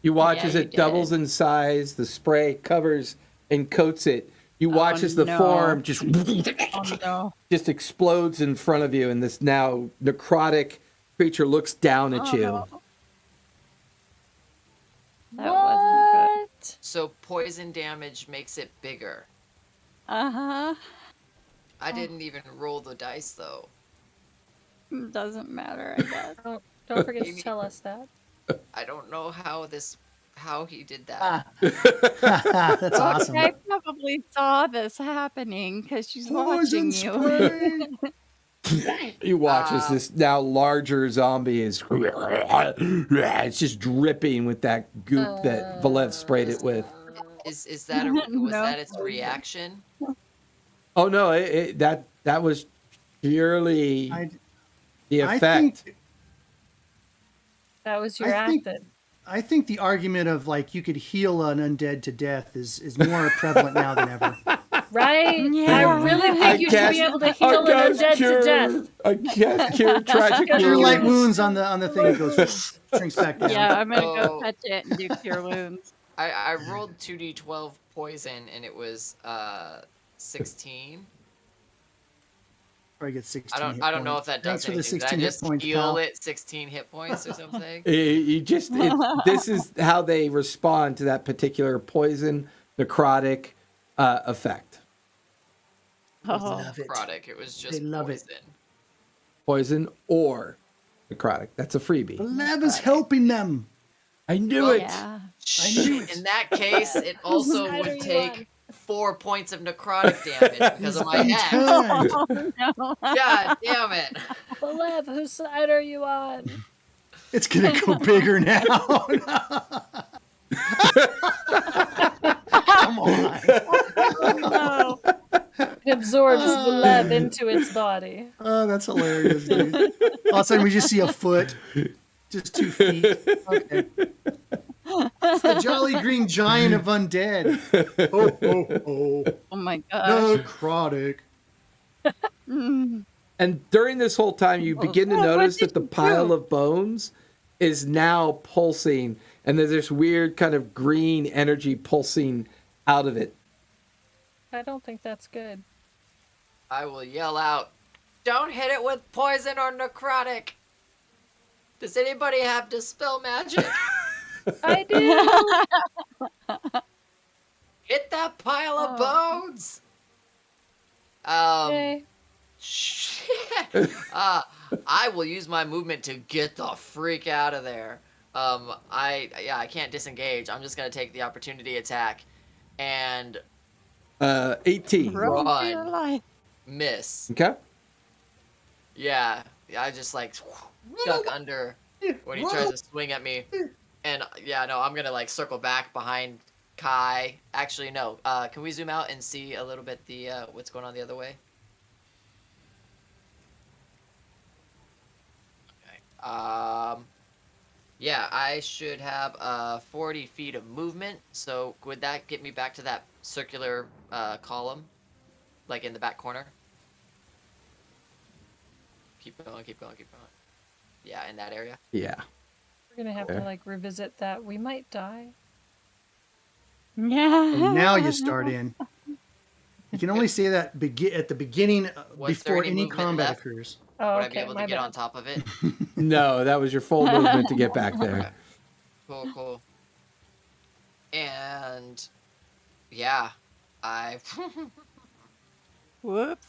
You watch Yeah, as you it doubles did. in size, the spray covers and coats it. You watch as the no. form just Oh no. just explodes in front of you, and this now necrotic creature looks down at you. Oh, that wasn't good. So poison damage makes it bigger. Uh-huh. I didn't even roll the dice though. Doesn't matter, I guess. Don't forget to tell us that. I don't know how he did that. That's awesome. I probably saw this happening because she's Poison watching you. spray. You watch as this now larger zombie is it's just dripping with that goop that Valev sprayed it with. Was that No. that its reaction? Oh no, that was purely the effect. That was your I think- acted. I think the argument of like you could heal an undead to death is more prevalent now than ever. Right? Yeah. I really think you should be able to heal an undead to death. I can't cure tragic Cure wounds. light wounds on the thing, it goes shrinks back down. Yeah, I'm gonna Oh. go touch it and do cure wounds. I rolled 2d12 poison, and it was 16. Probably get 16. I don't know if that does Thanks for the anything. 16 Did I hit just points, heal pal. it 16 hit points or something? This is how they respond to that particular poison necrotic effect. Oh, Love it. Necrotic. It was just They love it. poison. Poison or necrotic. That's a freebie. Lev is helping them. I knew Well, it. yeah. I knew it. In that case, it also Side are would you take on? 4 points of necrotic damage because of my Being hex. kind. Oh no. God damn it. Balev, whose side are you on? It's gonna go bigger now. Come on. No. It absorbs Balev into its body. Oh, that's hilarious, dude. All of a sudden, we just see a foot, just 2 feet. Okay. It's the Jolly Green Giant of undead. Oh, oh, oh. Oh my gosh. Necrotic. Mm. And during this whole time, you begin to what notice did that the you pile do? of bones is now pulsing, and there's this weird kind of green energy pulsing out of it. I don't think that's good. I will yell out, "Don't hit it with poison or necrotic." Does anybody have Dispel Magic? I do. Hit that pile of Oh. bones! Okay. Shit. I will use my movement to get the freak out of there. I can't disengage. I'm just gonna take the opportunity attack and 18. Run for your Run. life. miss. Okay. Yeah, I just like duck under when he tries to swing at me. And yeah, no, I'm gonna like circle back behind Kai. Actually, no. Can we zoom out and see a little bit the what's going on the other way? Okay. Yeah, I should have 40 feet of movement. So would that get me back to that circular column, like in the back corner? Keep going, keep going, keep going. Yeah, in that area. Yeah. We're gonna have to like revisit that. We might die. Yeah. And now you start in. You can only say that at the beginning Was there before any any movement combat left? occurs. Oh, Would I okay. be able to my get bad. on top of it? No, that was your full movement to get back there. Okay. Cool, cool. And yeah, I Whoops.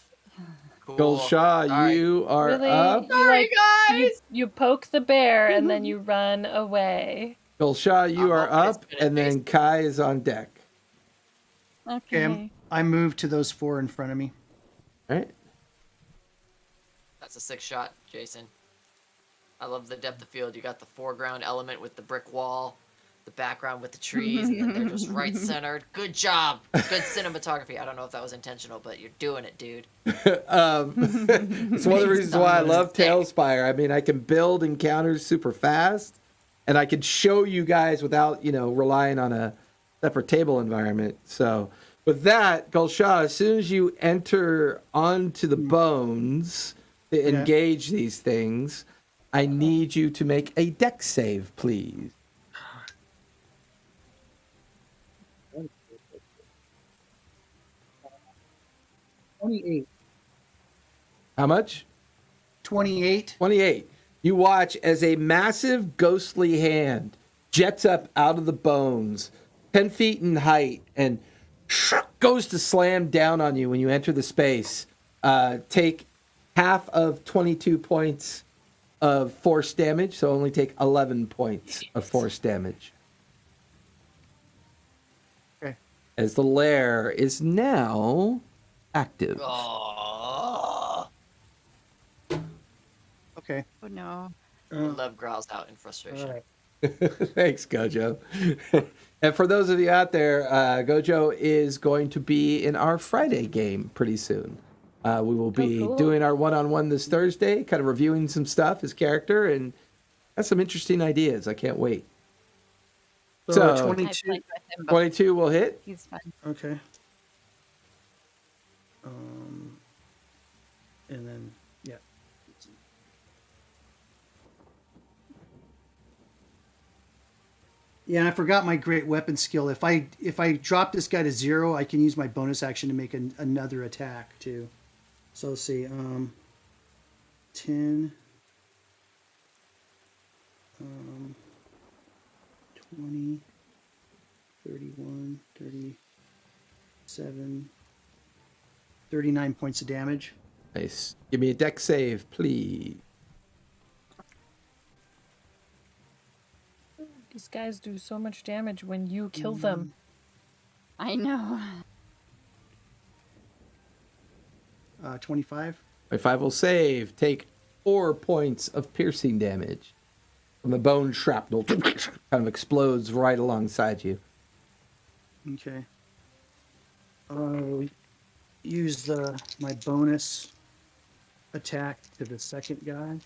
cool. Gulshaw, Sorry. you are Really? up. You, like, guys. you poke the bear and then you run away. Gulshaw, you I'm are hoping it's up, gonna and then Kai is on deck. Okay, Okay. I moved to those 4 in front of me. All right. That's a 6 shot, Jason. I love the depth of field. You got the foreground element with the brick wall, the background with the trees, and then they're just right centered. Good job. Good cinematography. I don't know if that was intentional, but you're doing it, dude. It's one of the reasons why I love Tailspire. I mean, I can build encounters super fast, and I can show you guys without, relying on a separate table environment. So with that, Gulshaw, as soon as you enter onto the bones to engage these things, I need you to make a dex save, please. How much? 28. 28. You watch as a massive ghostly hand jets up out of the bones, 10 feet in height, and goes to slam down on you when you enter the space. Take half of 22 points of force damage, so only take 11 points of force damage. Okay. As the lair is now active. Oh, Okay. Oh no. Love growls out in frustration. All right. Thanks, Gojo. And for those of you out there, Gojo is going to be in our Friday game pretty soon. We will be cool. doing our one-on-one this Thursday, kind of reviewing some stuff, his character, and has some interesting ideas. I can't wait. So, I 22. played with him before. 22 will hit. He's fun. Okay. And then, yeah. Yeah, and I forgot my great weapon skill. If I drop this guy to 0, I can use my bonus action to make another attack too. So let's see, 10, 20, 31, 37, 39 points of damage. Nice. Give me a dex save, please. These guys do so much damage when you kill them. I know. 25. 25 will save. Take 4 points of piercing damage from the bone shrapnel. Kind of explodes right alongside you. Okay. Use my bonus attack to the second guy.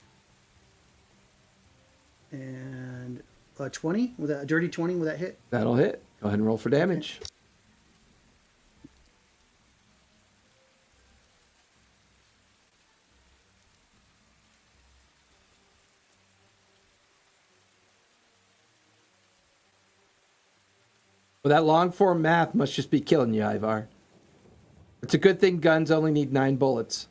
And 20? With a dirty 20, will that hit? That'll hit. Go ahead and roll for damage. Well, that long form math must just be killing you, Ivar. It's a good thing guns only need 9 bullets.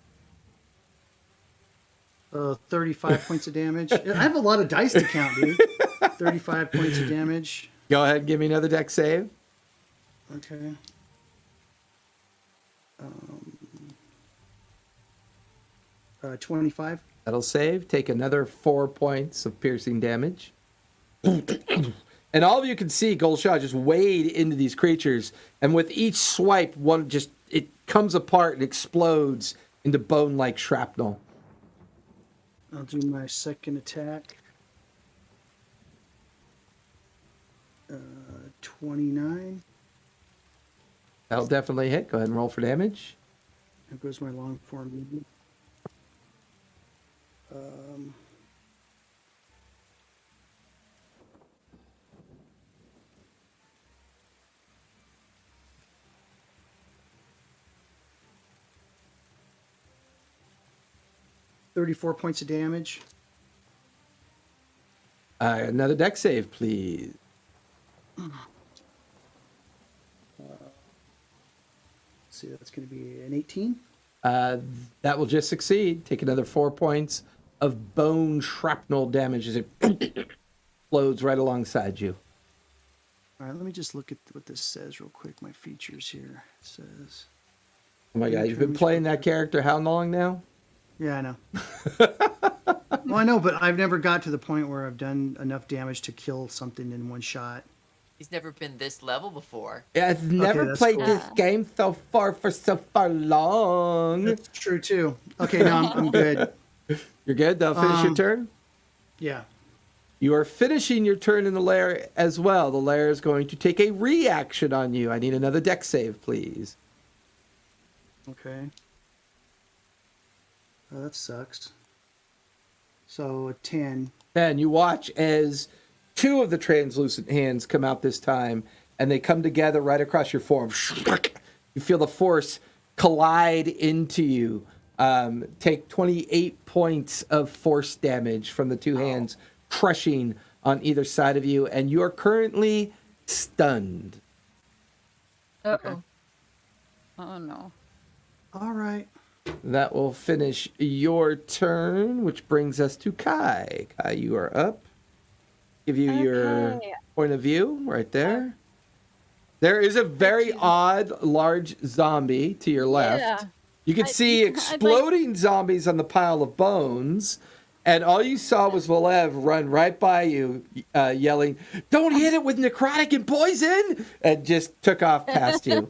35 points of damage. I have a lot of dice to count, dude. 35 points of damage. Go ahead and give me another dex save. Okay. 25. That'll save. Take another 4 points of piercing damage. And all of you can see Goldshot just wade into these creatures, and with each swipe, it comes apart and explodes into bone-like shrapnel. I'll do my second attack. 29. That'll definitely hit. Go ahead and roll for damage. There goes my long form movement. 34 points of damage. Another dex save, please. See, that's going to be an 18. That will just succeed. Take another 4 points of bone shrapnel damage as it explodes right alongside you. All right, let me just look at what this says real quick. My features here. It says. Oh my god, you've been playing that character how long now? Yeah, I know. Well, I know, but I've never got to the point where I've done enough damage to kill something in one shot. He's never been this level before. I've never that's played cool. this game so far for so far long. That's true too. Okay, now I'm good. You're good? That'll finish your Um, turn? Yeah. You are finishing your turn in the lair as well. The lair is going to take a reaction on you. I need another deck save, please. Okay. Oh, that sucks. So a 10. And you watch as two of the translucent hands come out this time, and they come together right across your forearm. You feel the force collide into you. Take 28 points of force damage from the two hands crushing on either side of you, and you are currently stunned. Uh-oh. Oh no. All right. That will finish your turn, which brings us to Kai. Kai, you are up. Give you your Okay. point of view right there. There is a very odd large zombie to your left. Yeah. You can see I'd like- exploding zombies on the pile of bones. And all you saw was Valev run right by you, yelling, "Don't hit it with necrotic and poison!" and just took off past you.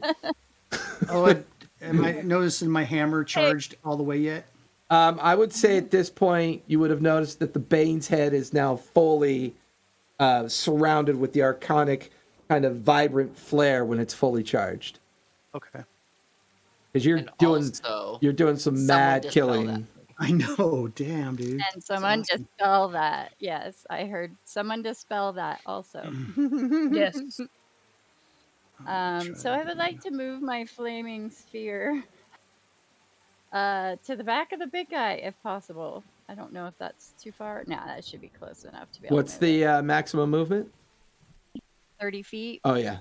Oh, am I noticing my hammer charged all the way yet? I would say at this point, you would have noticed that the Bane's head is now fully surrounded with the arcanic kind of vibrant flare when it's fully charged. Okay. Because you're And doing also, some someone mad dispel killing. that. I know. Damn, dude. And someone awesome. dispel that. Yes, I heard someone dispel that also. Yes. So I would like to move my flaming sphere to the back of the big guy if possible. I don't know if that's too far. No, that should be close enough to be able What's to move it. the maximum movement? 30 feet? Oh, yeah.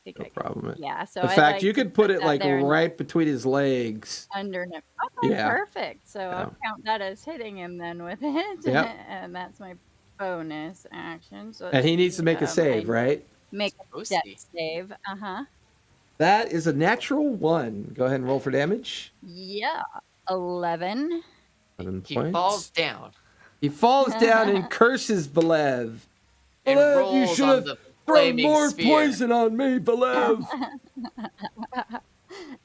Think No I can- problem. Yeah, so In I'd fact, like you to could put it that like there and right between his legs. under him. Okay, Yeah. perfect. So I'll count that as hitting him then with it. Yep. And that's my bonus action. So And he needs to make a um, save, I right? make a Supposed death to. save. Uh-huh. That is a natural 1. Go ahead and roll for damage. Yeah. 11. 11 He points. falls down He falls down and curses Valev. and Valev, you rolls should on have the thrown flaming more sphere. poison on me, Valev.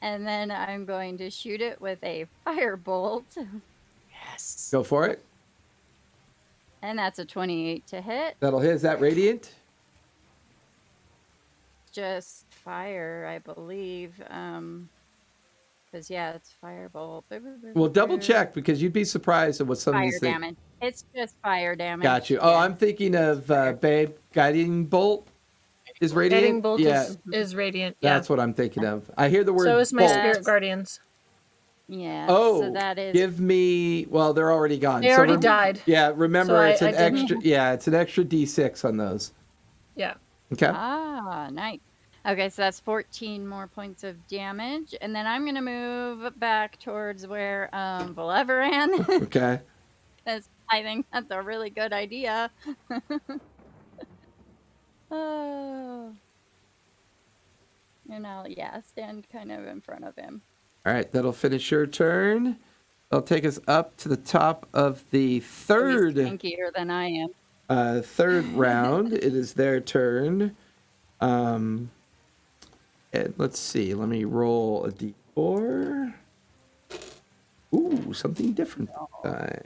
And then I'm going to shoot it with a firebolt. Yes. Go for it. And that's a 28 to hit. That'll hit. Is that radiant? Just fire, I believe. Because, yeah, it's firebolt. Well, double check because you'd be surprised at what some of Fire these things. damage. It's just fire damage. Got you. Oh, Yeah. I'm thinking of Babe. Guiding Bolt is radiant. Guiding bolt yeah, is radiant. Yeah. that's what I'm thinking of. I hear the word So is my bolt. spirit guardians. Yeah. Oh, so that is. give me. Well, they're already gone. They So already rem- died. Yeah, remember So it's I an didn't- extra. Yeah, it's an extra D6 on those. Yeah. Okay. Ah, nice. Okay, so that's 14 more points of damage. And then I'm going to move back towards where Valev ran. Okay. Because I think that's a really good idea. Oh. And I'll, stand kind of in front of him. All right, that'll finish your turn. That'll take us up to the top of the He's third tankier than I am. third round. It is their turn. And let's see. Let me roll a d4. Ooh, something different this time.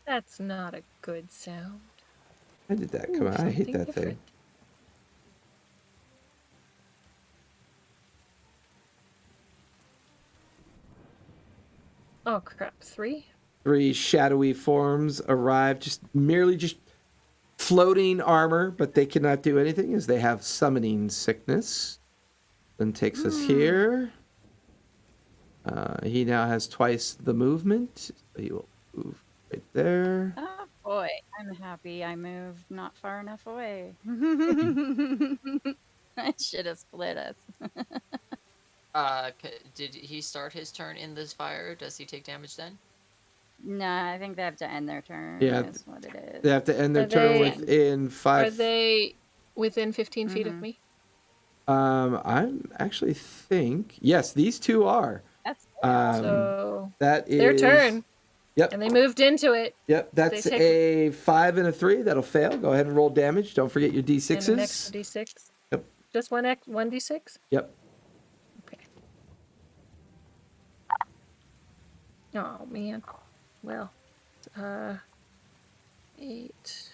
That's not a good sound. How did that Ooh, come out? I hate something that thing. different. Oh crap! 3. 3 shadowy forms arrive, just floating armor, but they cannot do anything as they have summoning sickness. Then takes us here. He now has twice the movement. So he will move right there. Oh boy, I'm happy I moved not far enough away. I should have split us. Did he start his turn in this fire? Does he take damage then? No, I think they have to end their turn. Yeah, Is what it is. They have to end their Are turn they- within Are 5. they within 15 feet of me? I'm actually think yes, these two are. That's So That is their turn, Yep. and they moved into it. Yep. That's take- a 5 and a 3. That'll fail. Go ahead and roll damage. Don't forget your And an d6s. extra d6. Yep. Just one d6. Yep. Okay. Oh man. Well, 8,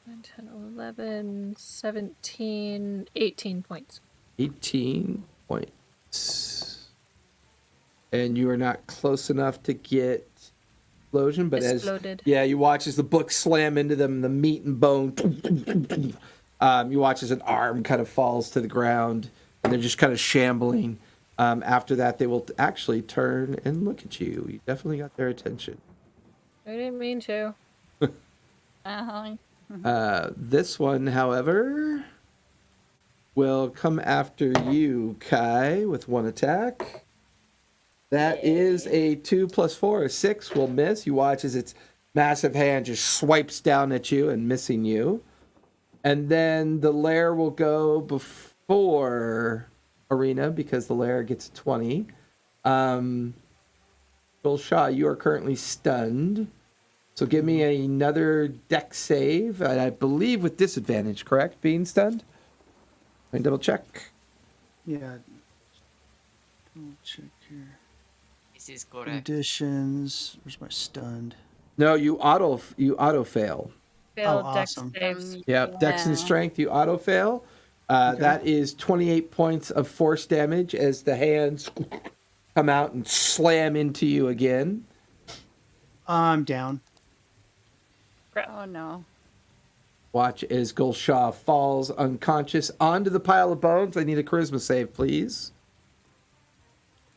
9, 10, 11, 17, 18 points. 18 points. And you are not close enough to get explosion, but Exploded. you watch as the book slam into them, the meat and bone. You watch as an arm kind of falls to the ground, and they're just kind of shambling. After that, they will actually turn and look at you. You definitely got their attention. I didn't mean to. This one, however, will come after you, Kai, with one attack. That is a 2 + 4, a 6 will miss. You watch as its massive hand just swipes down at you and missing you. And then the lair will go before Arena because the lair gets a 20. Gulsha, you are currently stunned. So give me another dex save. I believe with disadvantage, correct? Being stunned? Let me double check. Yeah. Double check here. This is correct. Conditions. Where's my stunned? No, you auto fail. Failed Oh, dex awesome. saves. Yep, dex and strength, you auto fail. That is 28 points of force damage as the hands come out and slam into you again. I'm down. Oh no. Watch as Gulsha falls unconscious onto the pile of bones. I need a charisma save, please.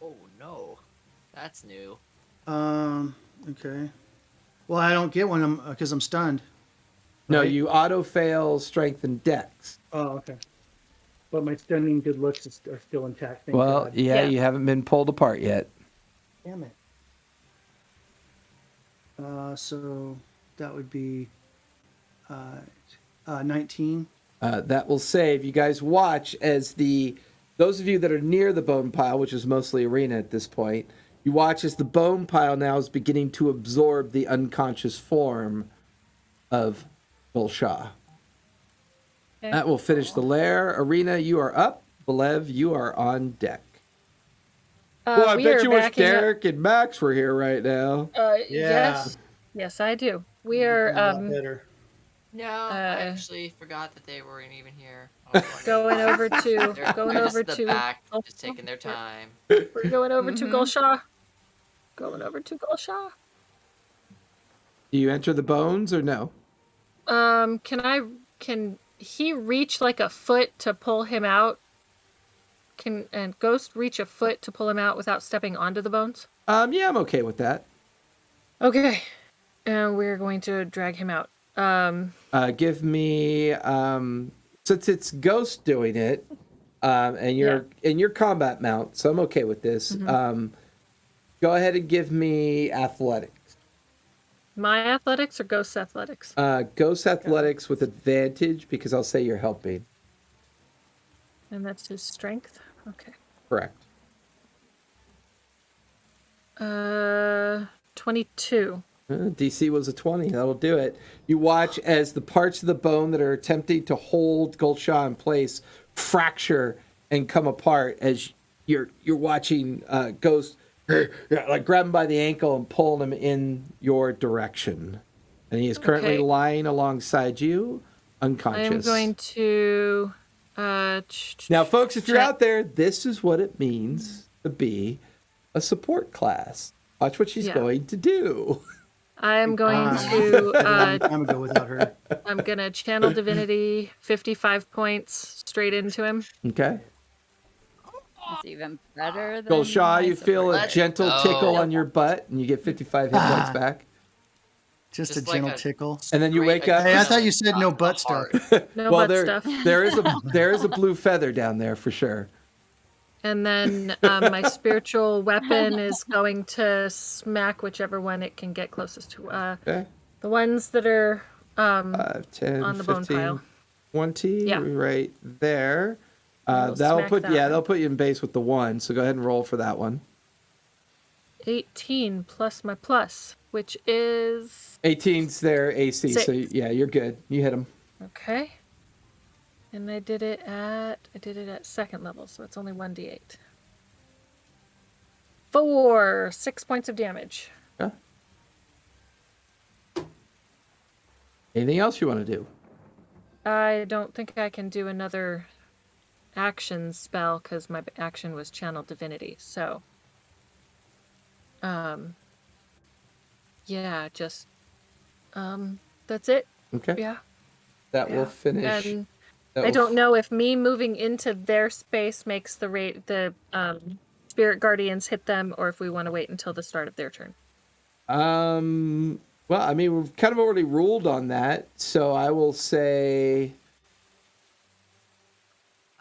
Oh no, that's new. Okay. Well, I don't get one because I'm stunned. No, Right. you auto fail strength and dex. Oh, okay. But my stunning good looks are still intact. Thank Well, God. yeah, Yeah. you haven't been pulled apart yet. Damn it. So that would be 19. That will save. You guys watch as those of you that are near the bone pile, which is mostly Arena at this point, you watch as the bone pile now is beginning to absorb the unconscious form of Gulsha. Okay. That will finish the lair. Arena, you are up. Belev, you are on deck. Well, I We bet are you wish backing up- Derek and Max were here right now. Yes, I do. We are Better. No, I actually forgot that they weren't even here. going over to They're just in the back, just taking their time. We're going over to Gulsha. Going over to Gulsha. Do you enter the bones or no? Can he reach like a foot to pull him out? And Ghost reach a foot to pull him out without stepping onto the bones? Yeah, I'm okay with that. Okay. And we're going to drag him out. Give me since it's Ghost doing it, and you're in your combat mount, so I'm okay with this. Go ahead and give me athletics. My athletics or Ghost's athletics? Ghost athletics with advantage because I'll say you're helping. And that's his strength. Okay. Correct. 22. DC was a 20. That'll do it. You watch as the parts of the bone that are attempting to hold Gulsha in place fracture and come apart as you're watching Ghost like grab him by the ankle and pulling him in your direction. And he is currently lying alongside you, unconscious. I am going to... Now, folks, if you're out there, this is what it means to be a support class. Watch what she's going to do. I am going to... I'm going to go without her. I'm going to channel divinity 55 points straight into him. Okay. It's even better than Gulsha, you my feel a support. gentle tickle on your butt, and you get 55 hit points back. Just a like gentle a- tickle. And then you wake up. Hey, I thought you said no butt stuff. No Well, butt stuff. there is a blue feather down there for sure. And then my spiritual weapon is going to smack whichever one it can get closest to. Okay. The ones that are 5, 10, on the bone 15, pile. 20, Yeah. right there. We'll That'll smack put that one. that'll put you in base with the 1. So go ahead and roll for that one. 18 plus my plus, which is 18's their AC, so 6. yeah, you're good. You hit them. Okay. And I did it at second level, so it's only 1d8. 6 points of damage. Yeah. Anything else you want to do? I don't think I can do another action spell because my action was Channel Divinity. So, yeah, just that's it. Okay. Yeah. That will finish. And that I will don't know if me moving into their space makes the spirit guardians hit them, or if we want to wait until the start of their turn. Well, I mean, we've kind of already ruled on that, so I will say.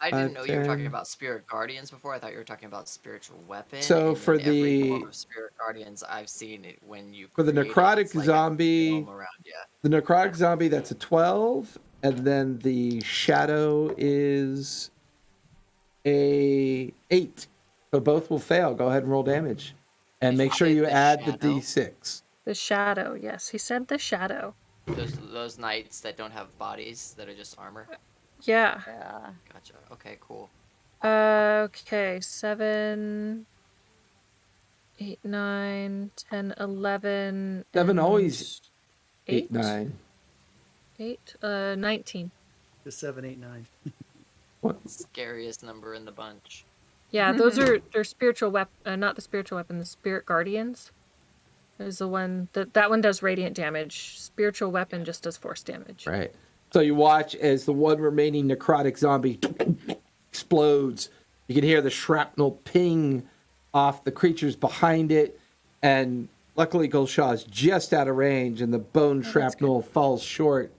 I didn't know you were talking 10. about spirit guardians before. I thought you were talking about spiritual weapon. So and for in every the- form of spirit guardians I've seen it when you For the create it, necrotic it's like a zombie- dome around, yeah. The necrotic zombie, that's a 12, and then the shadow is a 8. So both will fail. Go ahead and roll damage, and Did make you sure say you the add shadow? the D6. The shadow, yes, he said the shadow. Those knights that don't have bodies, that are just armor. Yeah. Yeah. Gotcha. Okay, cool. Okay, 7, 8, 9, 10, 11. 7 and always 8, 8? 9. 8? 19. The 7, 8, 9. What? Scariest number in the bunch. Yeah, those are their spiritual weapon, not the spiritual weapon, the spirit guardians. Is the one that one does radiant damage. Spiritual weapon just does force damage. Right. So you watch as the one remaining necrotic zombie explodes. You can hear the shrapnel ping off the creatures behind it, and luckily Gulshah is just out of range, and the bone shrapnel falls short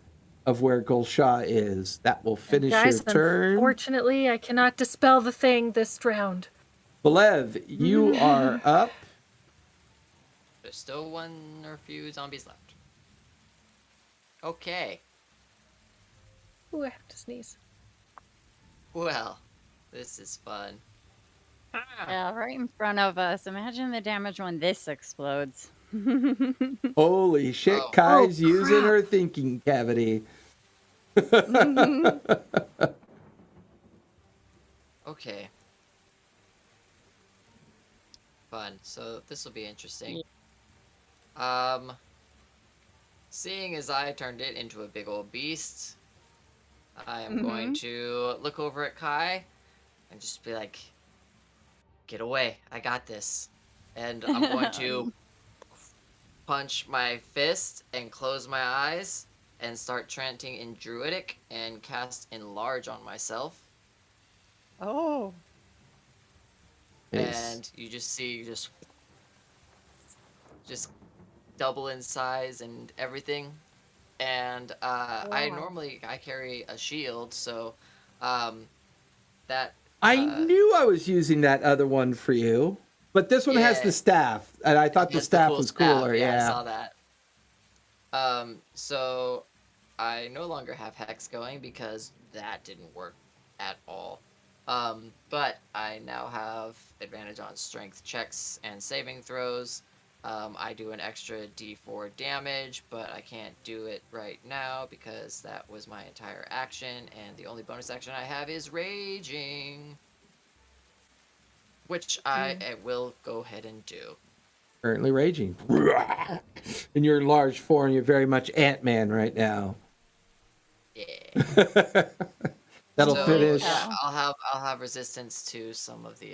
of where Gulshah is. That will finish Guys, your turn. unfortunately, I cannot dispel the thing this round. Belev, you are up. There's still one or a few zombies left. Okay. Ooh, I have to sneeze. Well, this is fun. Yeah, right in front of us. Imagine the damage when this explodes. Holy shit, Oh. Kai's Oh, using crap. her thinking cavity. Okay. Fun. So this will be interesting. Seeing as I turned it into a big old beast, I am going to look over at Kai and just be like, "Get away! I got this." And I'm going to punch my fist and close my eyes and start chanting in Druidic and cast Enlarge on myself. Oh. Nice. And you just see just double in size and everything. And I Wow. normally carry a shield, so that I knew I was using that other one for you, but this one has Yeah. the staff, and I thought the has staff cool was staff. cooler. I Yeah. saw that. So I no longer have Hex going because that didn't work at all. But I now have advantage on strength checks and saving throws. I do an extra d4 damage, but I can't do it right now because that was my entire action, and the only bonus action I have is Raging, which I will go ahead and do. Currently raging. And you're large form. You're very much Ant-Man right now. Yeah. That'll So, finish. Yeah, I'll have resistance to some of the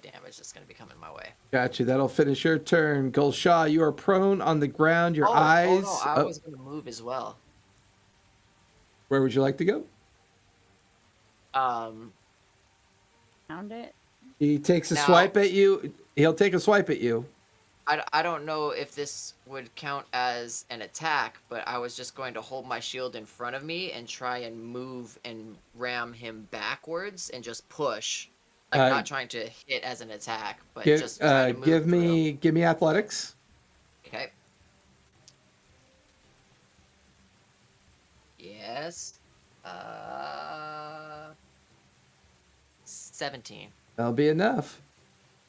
damage that's going to be coming my way. Gotcha. That'll finish your turn. Gulshah, you are prone on the ground. Your eyes. Oh no, I was going to move as well. Where would you like to go? Found it. He takes a Now- swipe at you. He'll take a swipe at you. I don't know if this would count as an attack, but I was just going to hold my shield in front of me and try and move and ram him backwards and just push. Like, not trying to hit as an attack, but just trying to move give through. me athletics. Okay. Yes. 17. That'll be enough.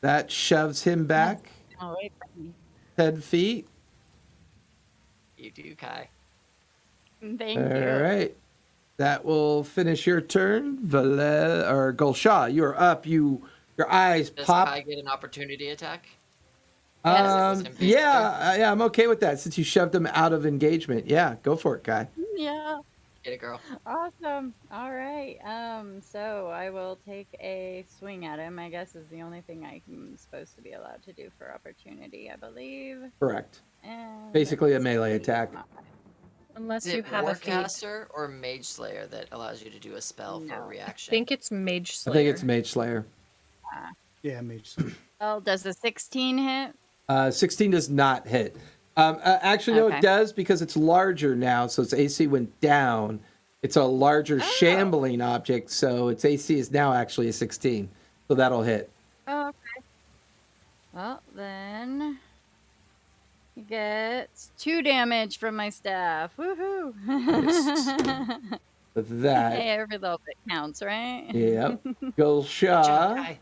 That shoves him back. Oh, wait for me. 10 feet. You do, Kai. Thank All you. right. That will finish your turn. Or Gulsha, you're up. Your eyes Does pop. Kai get an opportunity attack? Yes. Yeah, I'm okay with that since you shoved him out of engagement. Yeah, go for it, Kai. Yeah. Get it, girl. Awesome. All right. So I will take a swing at him. I guess is the only thing I'm supposed to be allowed to do for opportunity, I believe. Correct. And Basically a let's melee see. attack. Unless Is you it have a feat. Warcaster or Mage Slayer that allows you to do a spell for a No. I reaction? think it's Mage I Slayer. think it's Mage Slayer. Yeah, mage. Oh, does the 16 hit? 16 does not hit. Actually, no, Okay. it does because it's larger now, so its AC went down. It's a larger shambling object, so its AC is now actually a 16. So that'll hit. Oh, okay. Well, then he gets 2 damage from my staff. Woohoo! With that, Hey, every little bit counts, right? yep. Good job, Gulsha, Kai.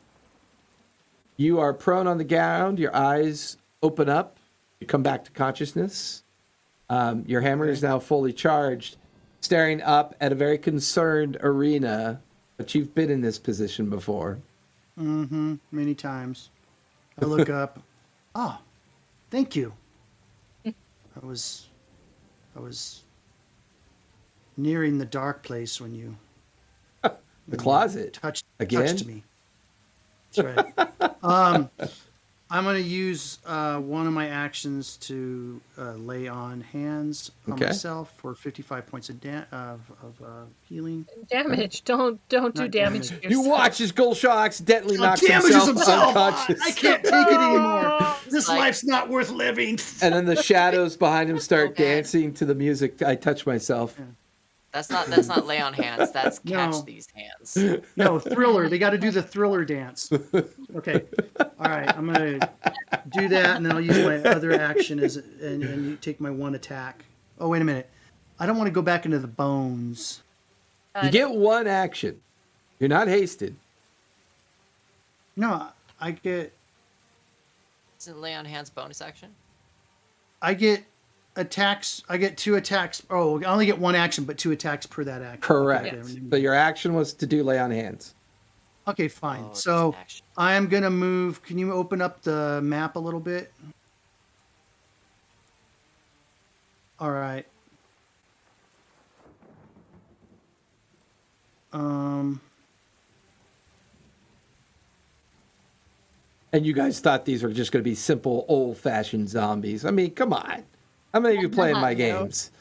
you are prone on the ground. Your eyes open up. You come back to consciousness. Your hammer is now fully charged, staring up at a very concerned arena. But you've been in this position before. Mm-hmm. Many times. I look up. Oh, thank you. I was nearing the dark place when you The closet. touched Again? me. That's right. I'm going to use one of my actions to lay on hands on Okay. myself for 55 points of healing. Damage. Don't do Not damage damage. to You yourself. watch as Gulsha accidentally knocks Damages himself himself. unconscious. I can't take it anymore. This Like- life's not worth living. And then the shadows behind him start Okay. dancing to the music. I touch myself. That's not lay on hands. That's catch No. these hands. No, Thriller. They got to do the Thriller dance. Okay. All right. I'm going to do that, and then I'll use my other action and you take my one attack. Oh, wait a minute. I don't want to go back into the bones. You get one action. You're not hasted. No, I get Isn't lay on hands bonus action? attacks. I get 2 attacks. Oh, I only get 1 action, but 2 attacks per that action. Correct. Okay, So your action was to do lay on hands. okay, fine. Oh, it's So an action. I am going to move. Can you open up the map a little bit? All right. And you guys thought these were just going to be simple, old-fashioned zombies. I mean, come on. How many of you playing my No. games?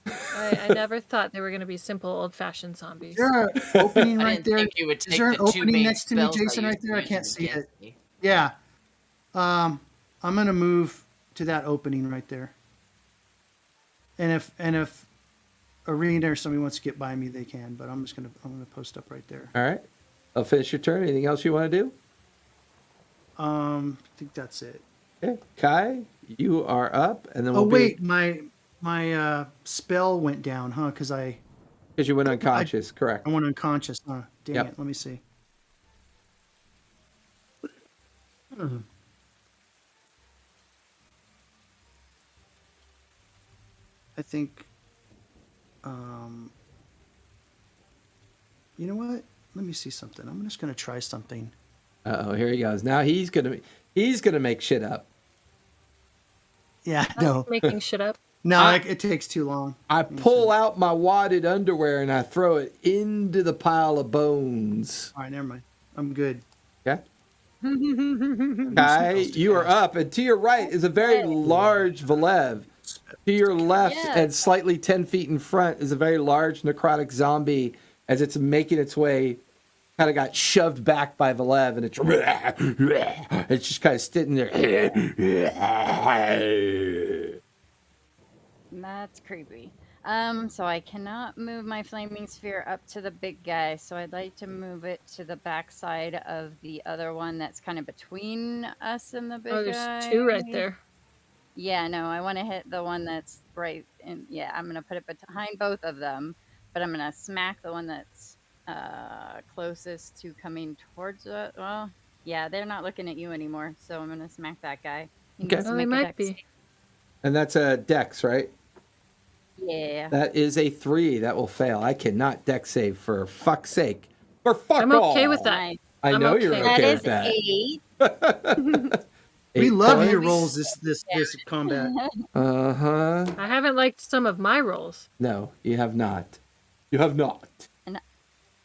I never thought they were going to be simple, old-fashioned zombies. Is there an opening I right didn't there? think you would Is take there an the two opening main next to me, spells Jason, I right used to there? I use can't see against it. me. Yeah. I'm gonna move to that opening right there. And if Arena or somebody wants to get by me, they can. But I'm gonna post up right there. All right. I'll finish your turn. Anything else you want to do? I think that's it. Okay. Kai, you are up, and then Oh we'll wait, my spell went down, huh? Because I because you went unconscious. Correct. went unconscious, huh? Dang Yep. it. Let me see. I think, you know what? Let me see something. I'm just gonna try something. Uh-oh, here he goes. Now he's gonna make shit up. Yeah, Not no, making shit up. no, it takes too long. I pull out my wadded underwear and I throw it into the pile of bones. All right, never mind. I'm good. Okay. Kai, you are up, and to your right is a very large Velev. To your left Yes. and slightly 10 feet in front is a very large necrotic zombie as it's making its way, kind of got shoved back by Velev, and it's just kind of sitting there. That's creepy. So I cannot move my flaming sphere up to the big guy, so I'd like to move it to the backside of the other one that's kind of between us and the big Oh, guy. there's 2 right there. Yeah, no, I want to hit the one that's right in. Yeah, I'm gonna put it behind both of them, but I'm gonna smack the one that's closest to coming towards it. Well, Yeah, they're not looking at you anymore, so I'm gonna smack that guy. He Okay. needs to Oh, they make a might dex be. And that's a dex, right? save. Yeah. That is a 3. That will fail. I cannot dex save for fuck's sake. For fuck I'm okay with all. that. Nice. I I'm know okay you're with That okay is with that. 8. We 8 love your points. rolls this combat. Uh-huh. I haven't liked some of my rolls. No, you have not. You have not.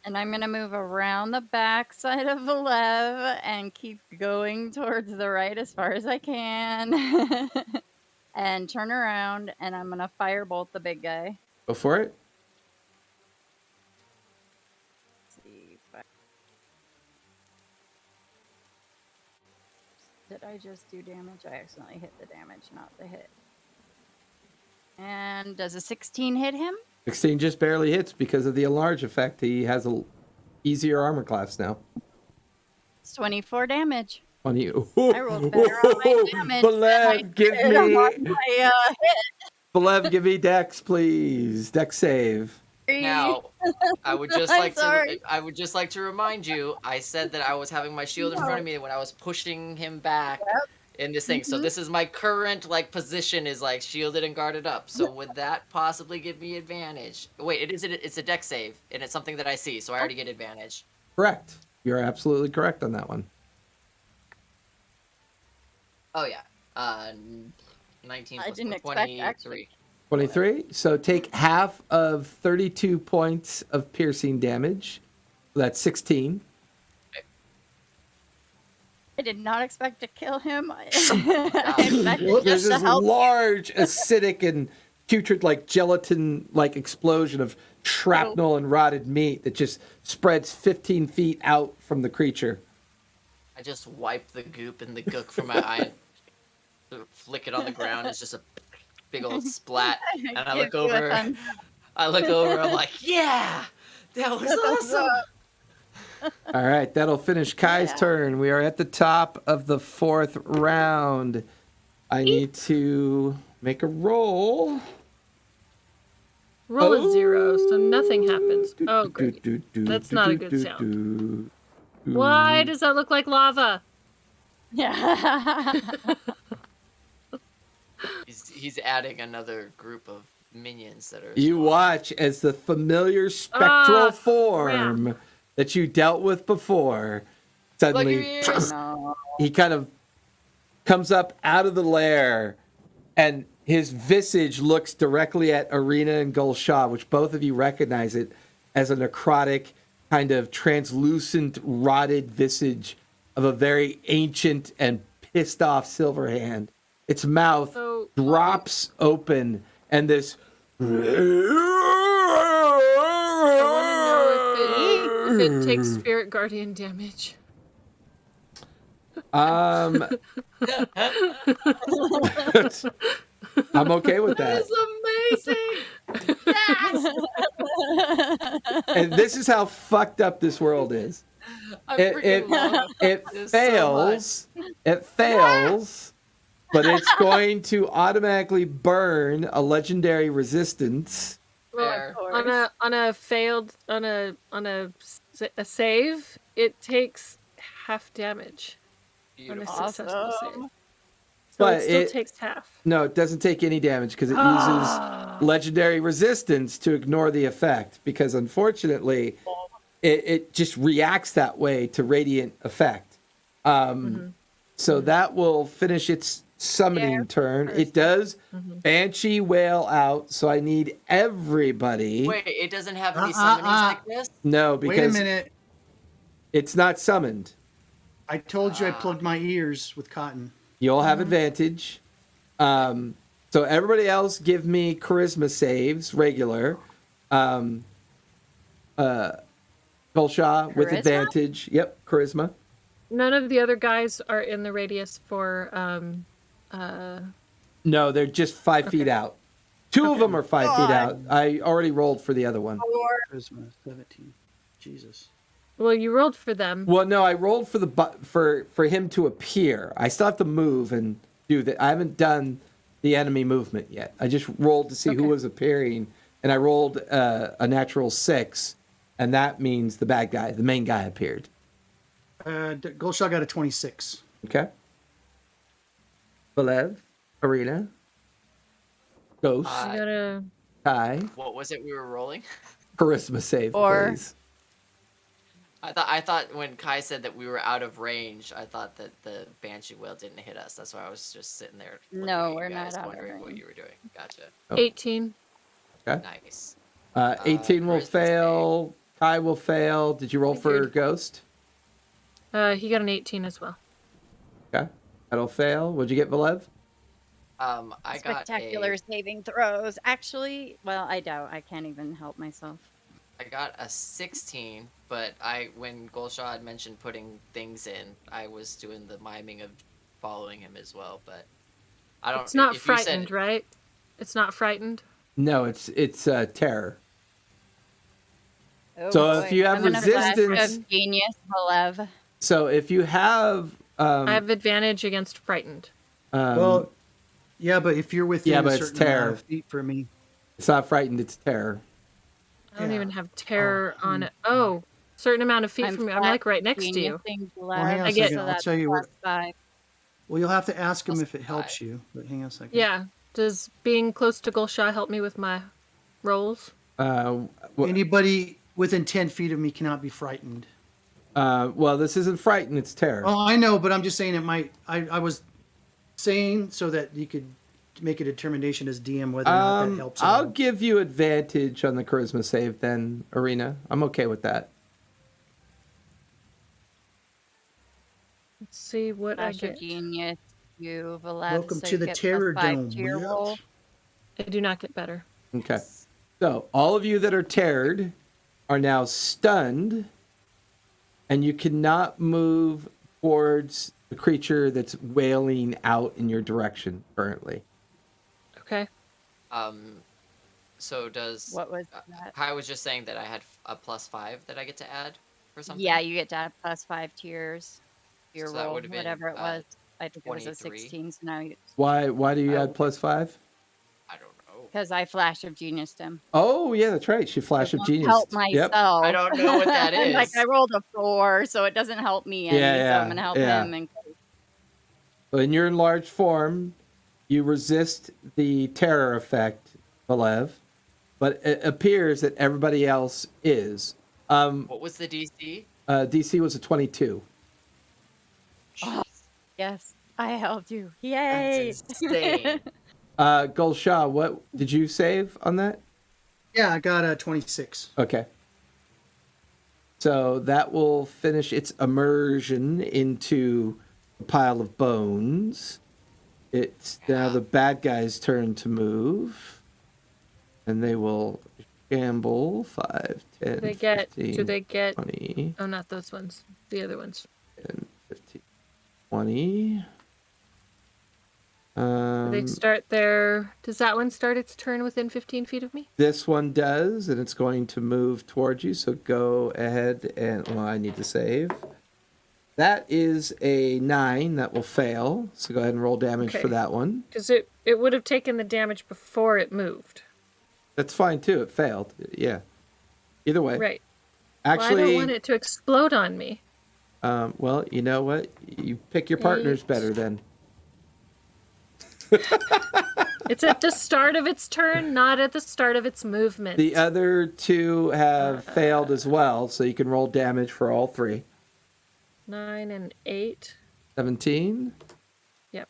And I'm gonna move around the back side of Valev and keep going towards the right as far as I can. And turn around, and I'm gonna firebolt the big guy. Go for it. Let's see if I... Did I just do damage? I accidentally hit the damage, not the hit. And does a 16 hit him? 16 just barely hits because of the enlarge effect. He has a easier armor class now. It's 24 damage. 20. I rolled better on my damage than I Balev, give did on me my hit. Balev, give me dex, please. Dex save. Now, I would just I'm like sorry. to I would just like to remind you, I said that I was having my shield in front of me when I was pushing him back in this thing. So this is my current like position is like shielded and guarded up. So would that possibly give me advantage? Wait, it's a dex save and it's something that I see, so I already get advantage. Correct. You're absolutely correct on that one. Oh yeah. 19 I plus didn't 4, expect 23. actually. 23. So take half of 32 points of piercing damage. That's 16. I did not expect to kill him. I expected There's just to this help. large acidic and putrid like gelatin like explosion of shrapnel and rotted meat that just spreads 15 feet out from the creature. I just wipe the goop and the gook from my eye and flick it on the ground. It's just a big old splat. And I look Give you a over. thumbs I'm like, yeah, that was awesome. All right, that'll finish Kai's turn. We are at the top of the 4th round. I need to make a roll. Roll a 0, so nothing happens. Oh, great. That's not a good sound. Why does that look like lava? Yeah. He's adding another group of minions that are. You watch as the familiar spectral form that you dealt with before suddenly No. he kind of comes up out of the lair and his visage looks directly at Arena and Gulshaw, which both of you recognize it as a necrotic kind of translucent rotted visage of a very ancient and pissed off Silverhand. Its mouth drops open and this I want to know if it takes Spirit Guardian damage. I'm okay with that. That is amazing. And this is how fucked up this world is. It fails. It fails, but it's going to automatically burn a legendary resistance. Fair. On a failed on a save, it takes half damage on a Beautiful. successful save. So But it still it- takes half. No, it doesn't take any damage because it uses legendary resistance to ignore the effect. Because unfortunately, it just reacts that way to radiant effect. So that will finish its summoning turn. It does Banshee Wail out, so I need everybody. Wait, it doesn't have any summoning sickness? No, Wait a because minute. it's not summoned. I told you I plugged my ears with cotton. You'll have advantage. So everybody else give me charisma saves, regular. Gulshaw with Charisma? advantage. Yep, charisma. None of the other guys are in the radius for No, they're just 5 feet out. Two of them are 5 feet out. I already rolled for the other one. Charisma 17. Jesus. well, you rolled for them. Well, no, I rolled for for him to appear. I still have to move and do that. I haven't done the enemy movement yet. I just rolled to see who was appearing, and I rolled a natural 6, and that means the bad guy, the main guy, appeared. Goldshot got a 26. Okay. Belev, Arena, Ghost, I got a Kai, What was it we were rolling? charisma save, Or- please. I thought when Kai said that we were out of range, I thought that the Banshee Whale didn't hit us. That's why I was just sitting there looking No, at you we're guys, not out of wondering what range. you were doing. Gotcha. Oh. 18. Okay. Nice. 18 will charisma fail. Kai will fail. Did you roll for Figured. Ghost? He got an 18 as well. Okay. That'll fail. What'd you get, Belev? I got Spectacular saving throws. Actually, well, I doubt. I can't even help myself. I got a 16, but when Golshah had mentioned putting things in, I was doing the miming of following him as well. But I don't. It's not if you said- frightened, right? It's not frightened. No, it's terror. Oh, So if boy. you have I'm gonna flash resistance- of genius, Belev. So if you have, I have advantage against frightened. Well, yeah, but if you're within Yeah, but a it's certain amount terror. of feet for me, it's not frightened, it's terror. I don't Yeah. even have terror Oh, on it. Oh, certain amount of feet from you. I'm like right next to you. Geniusing Well, hang on Belev, a second, so I'll that's tell you where- +5. well, you'll have to ask him Plus if it helps 5. you. But hang on a second. Yeah. Does being close to Golshah help me with my rolls? Well, Anybody within 10 feet of me cannot be frightened. well, this isn't frightened, it's terror. Oh, I know, but I'm just saying it might. I was saying so that you could make a determination as DM whether or not that helps. at I'll all. give you advantage on the charisma save then, Arena. I'm okay with that. Let's see what I Flash of get. genius, you Belev. Welcome so to you the get Terror +5 Dome. to your bitch. roll. I do not get better. Okay. So all of you that are terrored are now stunned, and you cannot move towards the creature that's wailing out in your direction currently. Okay. So does What was that? Kai was just saying that I had a +5 that I get to add for something. Yeah, you get to add +5 to yours. Your So that roll, would've been, whatever it was. I think it was a 23. 16, so now you... Why do you Oh. add +5? I don't know. Because I Flash of Geniused him. Oh yeah, that's right. She flash It of won't genius. help myself. I don't know what that Like, is. I rolled a 4, so it doesn't help me any, so I'm going to help him. And In your enlarged form, you resist the terror effect, Belev, but it appears that everybody else is. What was the DC? DC was a 22. Jeez, yes, I helped you. that's Yay! insane. Golshah, what did you save on that? Yeah, I got a 26. Okay. So that will finish its immersion into a pile of bones. It's now the bad guy's turn to move. And they will gamble 5, 10, They get. 15, Do they get? 20, Oh, not those ones. The other ones. 10, 15, 20. They start their. Does that one start its turn within 15 feet of me? This one does, and it's going to move towards you. So go ahead and, well, I need to save. That is a 9 that will fail. So go ahead and roll damage Okay. for that one. Because it would have taken the damage before it moved. That's fine too. It failed. Yeah. Either way. Right. Well, I Actually, don't want it to explode on me. well, you know what? You pick your partners 8. better then. It's at the start of its turn, not at the start of its movement. The other 2 have failed as well, so you can roll damage for all 3. 9 and 8. 17. Yep.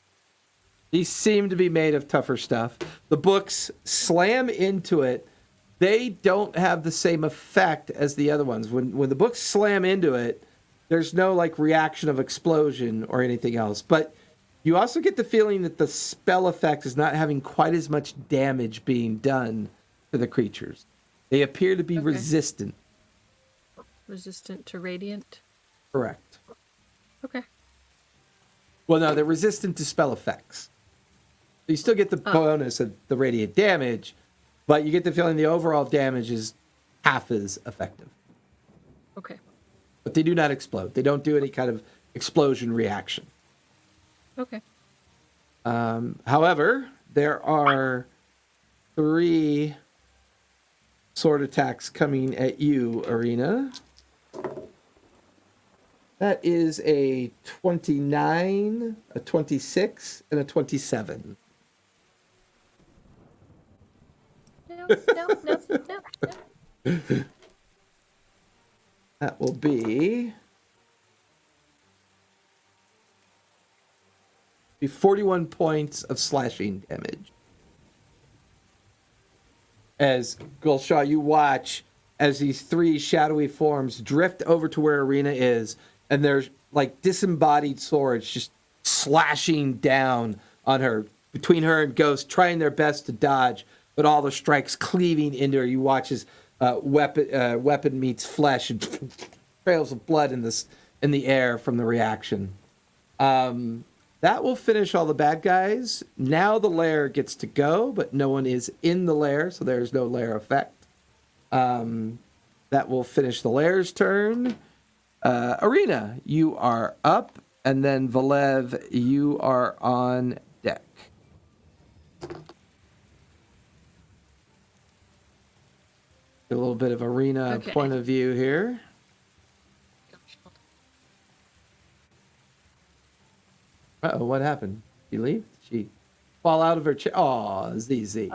These seem to be made of tougher stuff. The books slam into it. They don't have the same effect as the other ones. When the books slam into it, there's no like reaction of explosion or anything else. But you also get the feeling that the spell effect is not having quite as much damage being done to the creatures. They appear to be Okay. resistant. Resistant to radiant. Correct. Okay. Well, no, they're resistant to spell effects. You still get the bonus of the radiant damage, but you get the feeling the overall damage is half as effective. Okay. But they do not explode. They don't do any kind of explosion reaction. Okay. However, there are 3 sword attacks coming at you, Arena. That is a 29, a 26, and a 27. No, no, no, no, no. That will be 41 points of slashing damage. As Gulshaw, you watch as these three shadowy forms drift over to where Arena is, and there's like disembodied swords just slashing down on her, between her and Ghost, trying their best to dodge, but all the strikes cleaving into her. You watch as weapon meets flesh and trails of blood in the air from the reaction. That will finish all the bad guys. Now the lair gets to go, but no one is in the lair, so there's no lair effect. That will finish the lair's turn. Arena, you are up, and then Valev, you are on deck. Get a little bit of Arena Okay. point of view here. Uh-oh, what happened? She leave? She fall out of her chair? Aw, ZZ.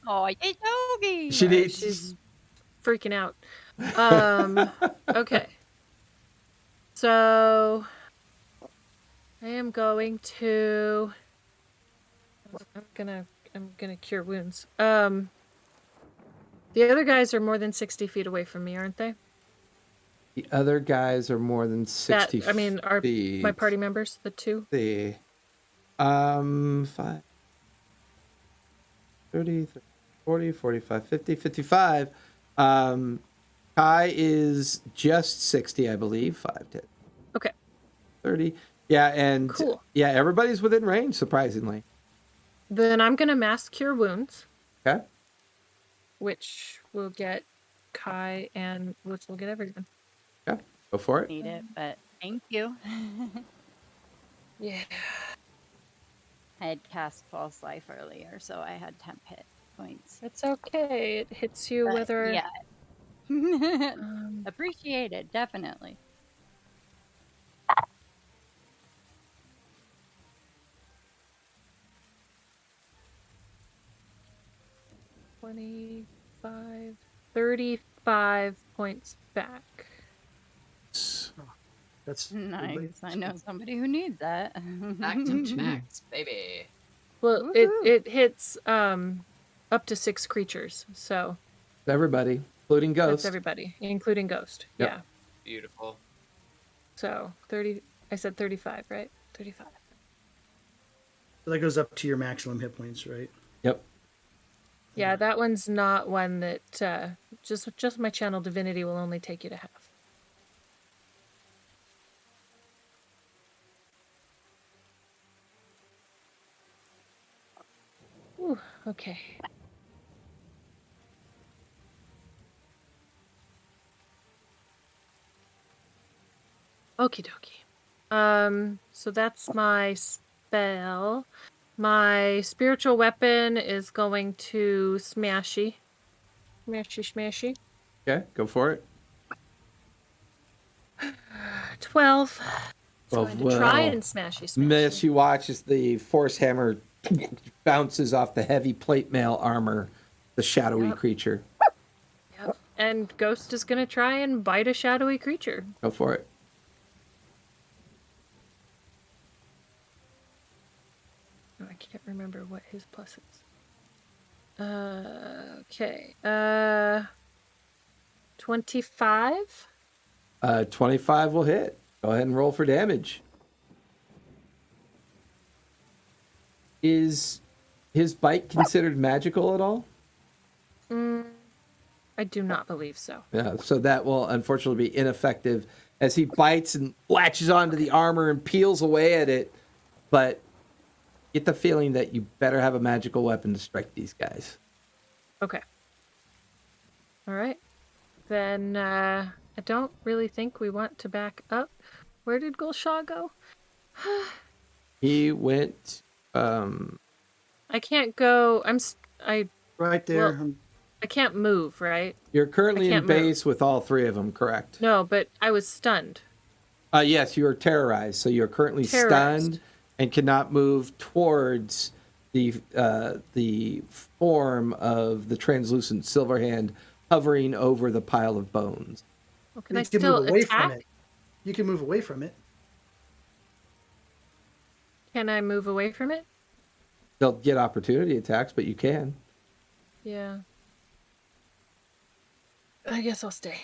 Oh, it's Yogi. She needs... She's freaking out. Okay. So I am going to. I'm gonna cure wounds. The other guys are more than 60 feet away from me, aren't they? The other guys are more than 60 I mean, are feet. my party members the two? See. 5, 30, 40, 45, 50, 55. Kai is just 60, I believe. 5, 10. Okay. 30. Yeah, and Cool. Yeah, everybody's within range, surprisingly. Then I'm gonna mass cure wounds, Okay. which will get Kai and which will get everyone. Okay. Go for it. Need it, but thank you. Yeah. I had cast false life earlier, so I had temp hit points. It's okay. It hits you But, whether. yeah. Um, Appreciated, definitely. $25, 35 points back. That's Nice. I know somebody who needs that. Active jacks, baby. Well, it hits up to 6 creatures, so Everybody, including Ghost. that's everybody, including Ghost. Yep. Yeah. Beautiful. So 30. I said 35, right? 35. So that goes up to your maximum hit points, right? Yep. Yeah, that one's not one that just my channel divinity will only take you to half. Ooh, okay. Okie dokie. So that's my spell. My spiritual weapon is going to smashy. Smashy. Okay, go for it. 12. It's Well, going to try well, and smashy. Miss, you watch as the force hammer bounces off the heavy plate mail armor, the shadowy Yep. creature. Yep. And Ghost is going to try and bite a shadowy creature. Go for it. Oh, I can't remember what his plus is. Okay. 25. 25 will hit. Go ahead and roll for damage. Is his bite considered magical at all? I do not believe so. Yeah, so that will unfortunately be ineffective as he bites and latches onto the armor and peels away at it. But get the feeling that you better have a magical weapon to strike these guys. Okay. All right. Then I don't really think we want to back up. Where did Gulshaw go? He went. I can't go. Right there. Well, I can't move, right? You're currently I in can't move. base with all three of them, correct? No, but I was stunned. Yes, you are terrorized, so you're currently Terrorized. stunned and cannot move towards the form of the translucent Silverhand hovering over the pile of bones. Well, can You I can still move away from attack? it. You can move away from it. Can I move away from it? They'll get opportunity attacks, but you can. Yeah. I guess I'll stay.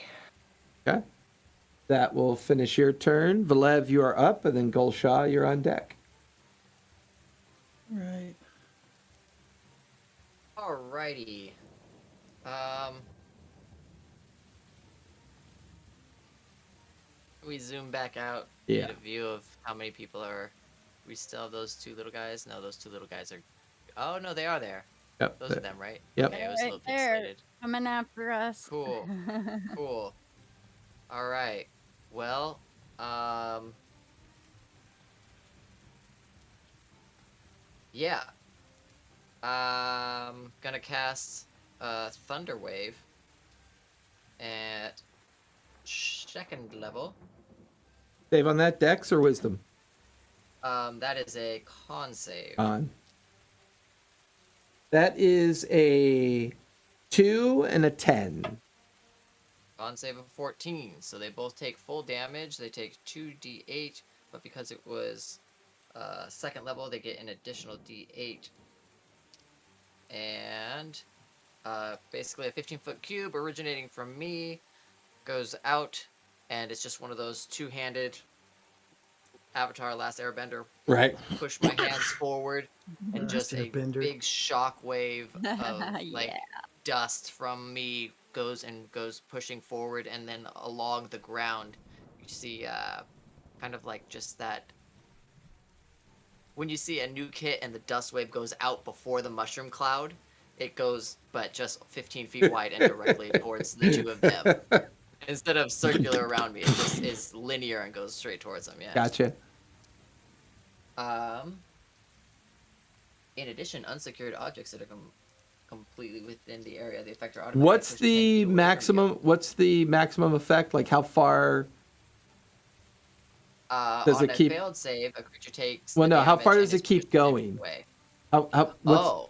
Okay. That will finish your turn. Valev, you are up, and then Gulshaw, you're on deck. Right. Alrighty. We zoom back out. Yeah. Get a view of how many people are. We still have those two little guys. No, those two little guys are. Oh no, they are there. Yep. Those are them, right? Yep. Okay, I was a Right little there, pixelated. coming after us. Cool. Cool. All right. Well, yeah. Gonna cast Thunder Wave at second level. Save on that, Dex or Wisdom? That is a con save. On. That is a 2 and a 10. Con save of 14. So they both take full damage. They take 2d8, but because it was second level, they get an additional d8. And basically a 15-foot cube originating from me goes out, and it's just one of those two-handed Avatar Last Airbender. Right. Push my hands forward, and Last just a Airbender. big shock wave of like Yeah. dust from me goes pushing forward, and then along the ground you see kind of like just that when you see a nuke hit and the dust wave goes out before the mushroom cloud, it goes but just 15 feet wide and directly towards the two of them. Instead of circular around me, it just is linear and goes straight towards them. Yeah. Gotcha. In addition, unsecured objects that are completely within the area of the effect are automatically What's pushed 10 feet the away from you. maximum? What's the maximum effect? Like how far? Does On it a keep- failed save, a creature takes. Well, the no. How damage far and does is it keep pushed 10 feet going? away. What's,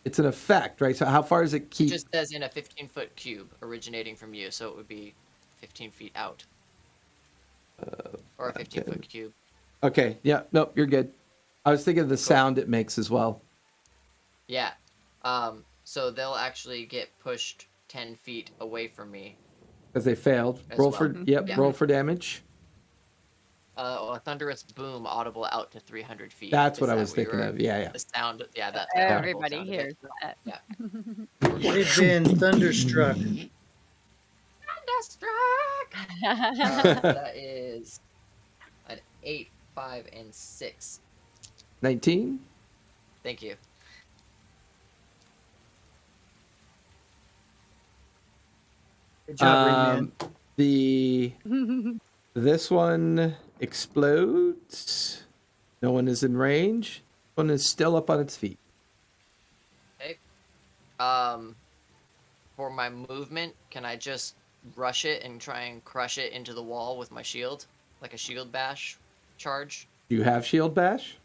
it's an effect, right? So how far does it It keep? just says in a 15-foot cube originating from you, so it would be 15 feet out. Or a 15-foot cube. Okay. Yeah. Nope. You're good. I was thinking of the sound it makes as well. Yeah. So they'll actually get pushed 10 feet away from me. Because they failed. As Roll well. for yep. Yeah. Roll for damage. A thunderous boom audible out to 300 feet. That's Is what I that was thinking you were- of. Yeah. The sound, yeah, that Everybody sound of it. hears that. Yeah. They've been thunderstruck. Thunderstruck! That is an 8, 5, and 6. 19. Thank you. Good job, Ringman. This one explodes. No one is in range. One is still up on its feet. Okay. For my movement, can I just rush it and try and crush it into the wall with my shield? Like a shield bash charge? Do you have shield bash?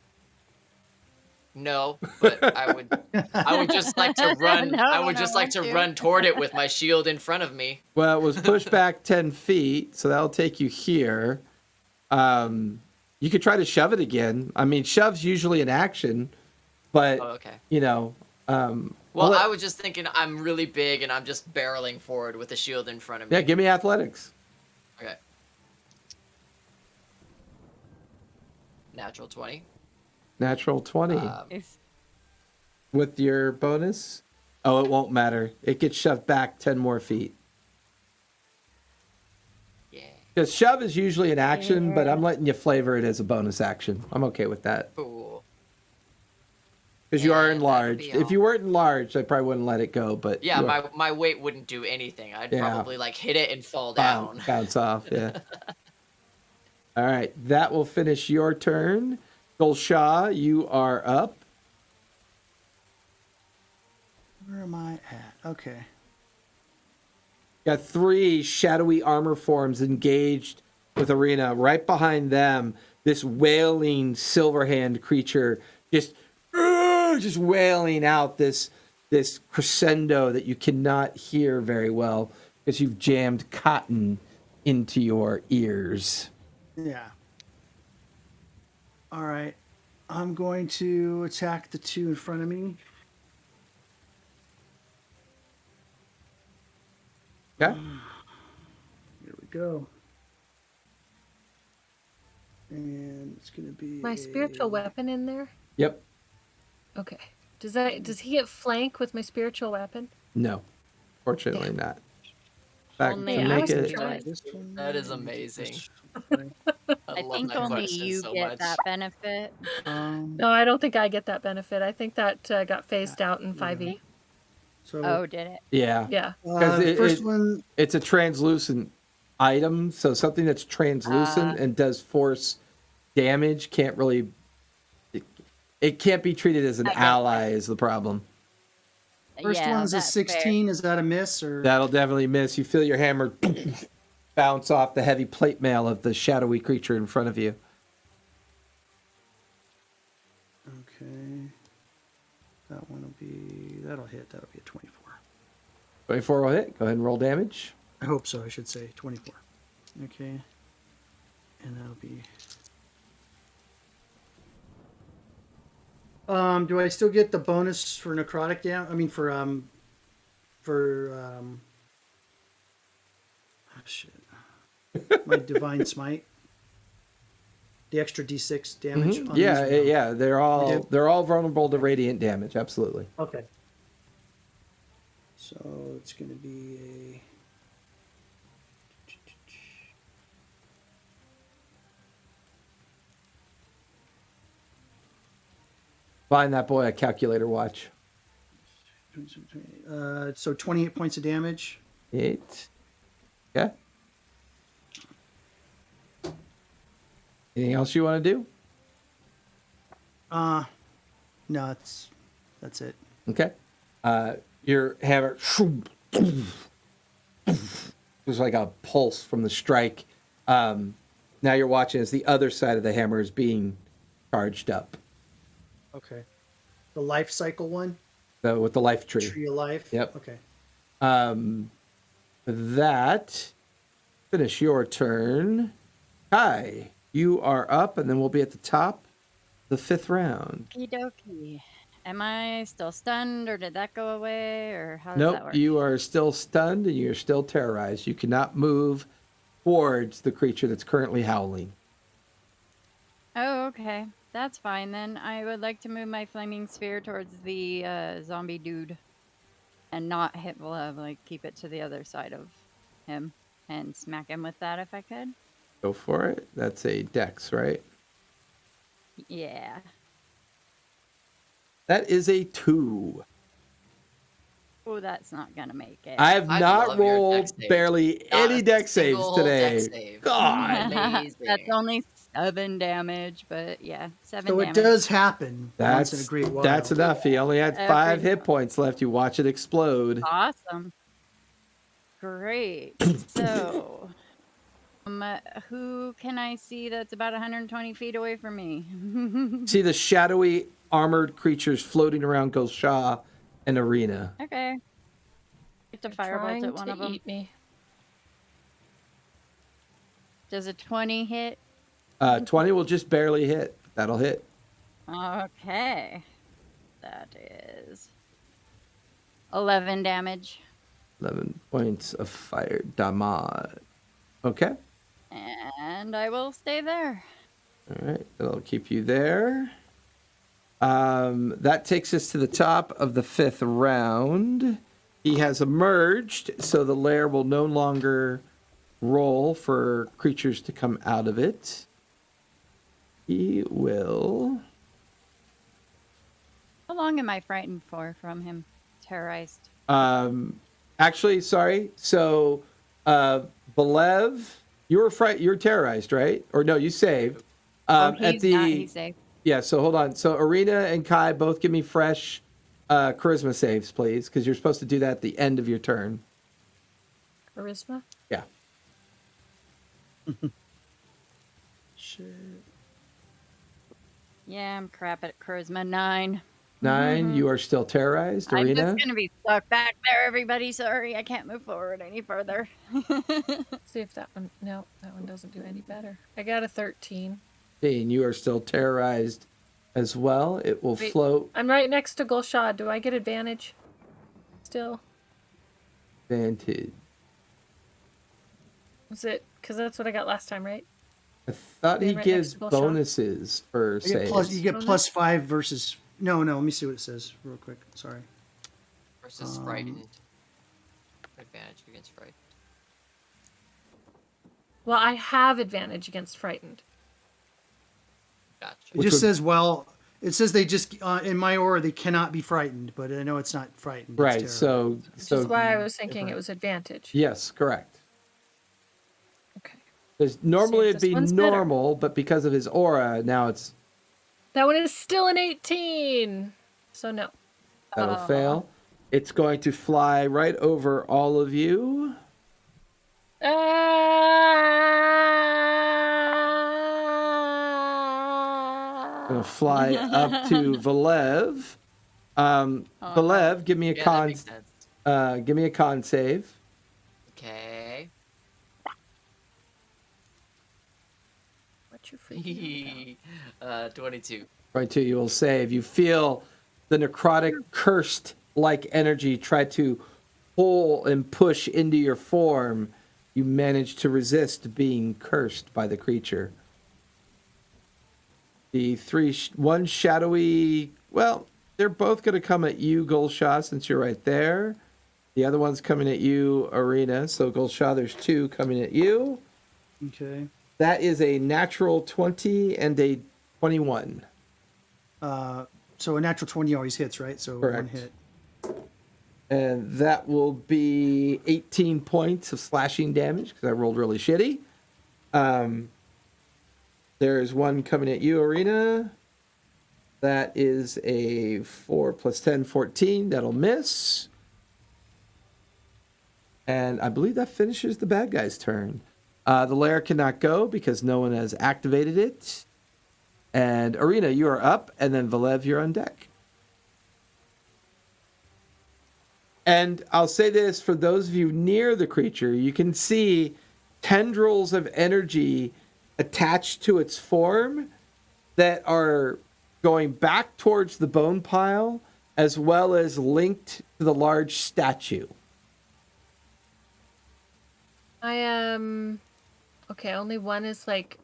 No, but I would just like to run. No, I would I just like want to to. run toward it with my shield in front of me. Well, it was pushed back 10 feet, so that'll take you here. You could try to shove it again. I mean, shove's usually an action, but, Oh, okay. you know. Well, I was just thinking I'm really big and I'm just barreling forward with the shield in front of me. Yeah, give me athletics. Okay. Natural 20. Natural 20. It's- With your bonus? Oh, it won't matter. It gets shoved back 10 more feet. Yeah. Because shove is usually an action, but I'm letting you flavor it as a bonus action. I'm okay with that. Cool. Because you are Yeah, that'd enlarged. be If you weren't enlarged, I probably wouldn't let it go, but Yeah, you are- my weight wouldn't do anything. I'd Yeah. probably like hit it and fall bounce, down. bounce off, yeah. All right, that will finish your turn. Gulshaw, you are up. Where am I at? Okay. Got 3 shadowy armor forms engaged with Arena. Right behind them, this wailing Silverhand creature just wailing out this crescendo that you cannot hear very well because you've jammed cotton into your ears. Yeah. All right. I'm going to attack the two in front of me. Okay. Here we go. And it's going to be My spiritual weapon in there? Yep. Okay. Does he get flank with my spiritual weapon? No, fortunately Damn. not. In fact, Only to I make was it, trying. this one. That is amazing. Okay. I I love think that only question you so get much. that benefit. No, I don't think I get that benefit. I think that got phased out in 5e. So Oh, did it? yeah. Yeah. Because first one. it's a translucent item, so something that's translucent and does force damage can't really. It can't be treated as an I get ally. Is the problem? First Yeah, one's a that's fair. 16. Is that a miss or? That'll definitely miss. You feel your hammer bounce off the heavy plate mail of the shadowy creature in front of you. Okay. That'll hit. That'll be a 24. 24 will hit. Go ahead and roll damage. I hope so. I should say 24. Okay. And that'll be. Do I still get the bonus for necrotic damage? I mean, oh shit. My divine smite. The extra d6 damage. On Yeah, these or no? yeah. They're do? all vulnerable to radiant damage. Absolutely. Okay. So it's going to be a. Find that boy a calculator watch. So 28 points of damage. 8. Okay. Anything else you want to do? No, that's it. Okay. Your hammer was like a pulse from the strike. Now you're watching as the other side of the hammer is being charged up. Okay. The life cycle one? So with the life tree. Tree of life? Yep. Okay. That finish your turn. Hi, you are up, and then we'll be at the top the 5th round. Okie dokie. Am I still stunned, or did that go away, or how does Nope, that work? you are still stunned and you're still terrorized. You cannot move towards the creature that's currently howling. Oh, okay. That's fine then. I would like to move my flaming sphere towards the zombie dude and not hit Vlad, like keep it to the other side of him and smack him with that if I could. Go for it. That's a dex, right? Yeah. That is a 2. Oh, that's not gonna make it. I have I not love your rolled dex saves. barely Not any a dex saves single today. dex save. God. Amazing. That's only 7 damage, but yeah, 7 So damage. it does happen once in a great while. That's enough. He only had 5 hit points left. You watch it explode. Awesome. Great. So, who can I see that's about 120 feet away from me? See the shadowy armored creatures floating around Gulsha and Arena. Okay. Get to firebolt Trying at one to of them. eat me. Does a 20 hit? 20 will just barely hit. That'll hit. Okay. That is 11 damage. 11 points of fire damage. Okay. And I will stay there. All right. That'll keep you there. That takes us to the top of the 5th round. He has emerged, so the lair will no longer roll for creatures to come out of it. He will. How long am I frightened for from him? Terrorized. Actually, sorry. So, Belev, you're terrorized, right? Or no, you saved. He's not. He's safe. Yeah. So hold on. So Arena and Kai both give me fresh charisma saves, please, because you're supposed to do that at the end of your turn. Charisma? Yeah. shit. Yeah, I'm crap at charisma 9. 9, you are still terrorized, I'm Arena? just gonna be stuck back there, everybody. Sorry, I can't move forward any further. See if that one. No, that one doesn't do any better. I got a 13. And you are still terrorized as well. It will Wait. float. I'm right next to Gulshad. Do I get advantage? Still? Vantage. Was it? Because that's what I got last time, right? I thought he Being right gives next to Gulshad. bonuses for saves. You get Bonus? plus 5 versus. No, let me see what it says real quick. Sorry. Versus frightened. Advantage against frightened. Well, I have advantage against frightened. Gotcha. It Which just would- says, well, it says they just in my aura they cannot be frightened, but I know it's not frightened. it's Right, terror. so Which is why I was Different. thinking it was advantage. yes, correct. Okay. Because normally See if it'd be this one's better. normal, but because of his aura, now it's That one is still an 18. So no. that'll fail. It's going to fly right over all of you. Gonna fly up to Valev. Valev, give me a Yeah, that con. makes sense. Give me a con save. Okay. What you freaking out 22. Right to you will save. You feel the necrotic cursed like energy try to pull and push into your form. You manage to resist being cursed by the creature. The one shadowy, well, they're both going to come at you, Gulshaw, since you're right there. The other one's coming at you, Arena. So Gulshaw, there's 2 coming at you. Okay. That is a natural 20 and a 21. So a natural 20 always hits, right? So Correct. 1 hit. And that will be 18 points of slashing damage because I rolled really shitty. There's one coming at you, Arena. That is a 4 plus 10, 14. That'll miss. And I believe that finishes the bad guy's turn. The lair cannot go because no one has activated it. And Arena, you are up, and then Valev, you're on deck. And I'll say this for those of you near the creature, you can see tendrils of energy attached to its form that are going back towards the bone pile as well as linked to the large statue. I am. Okay, only one is like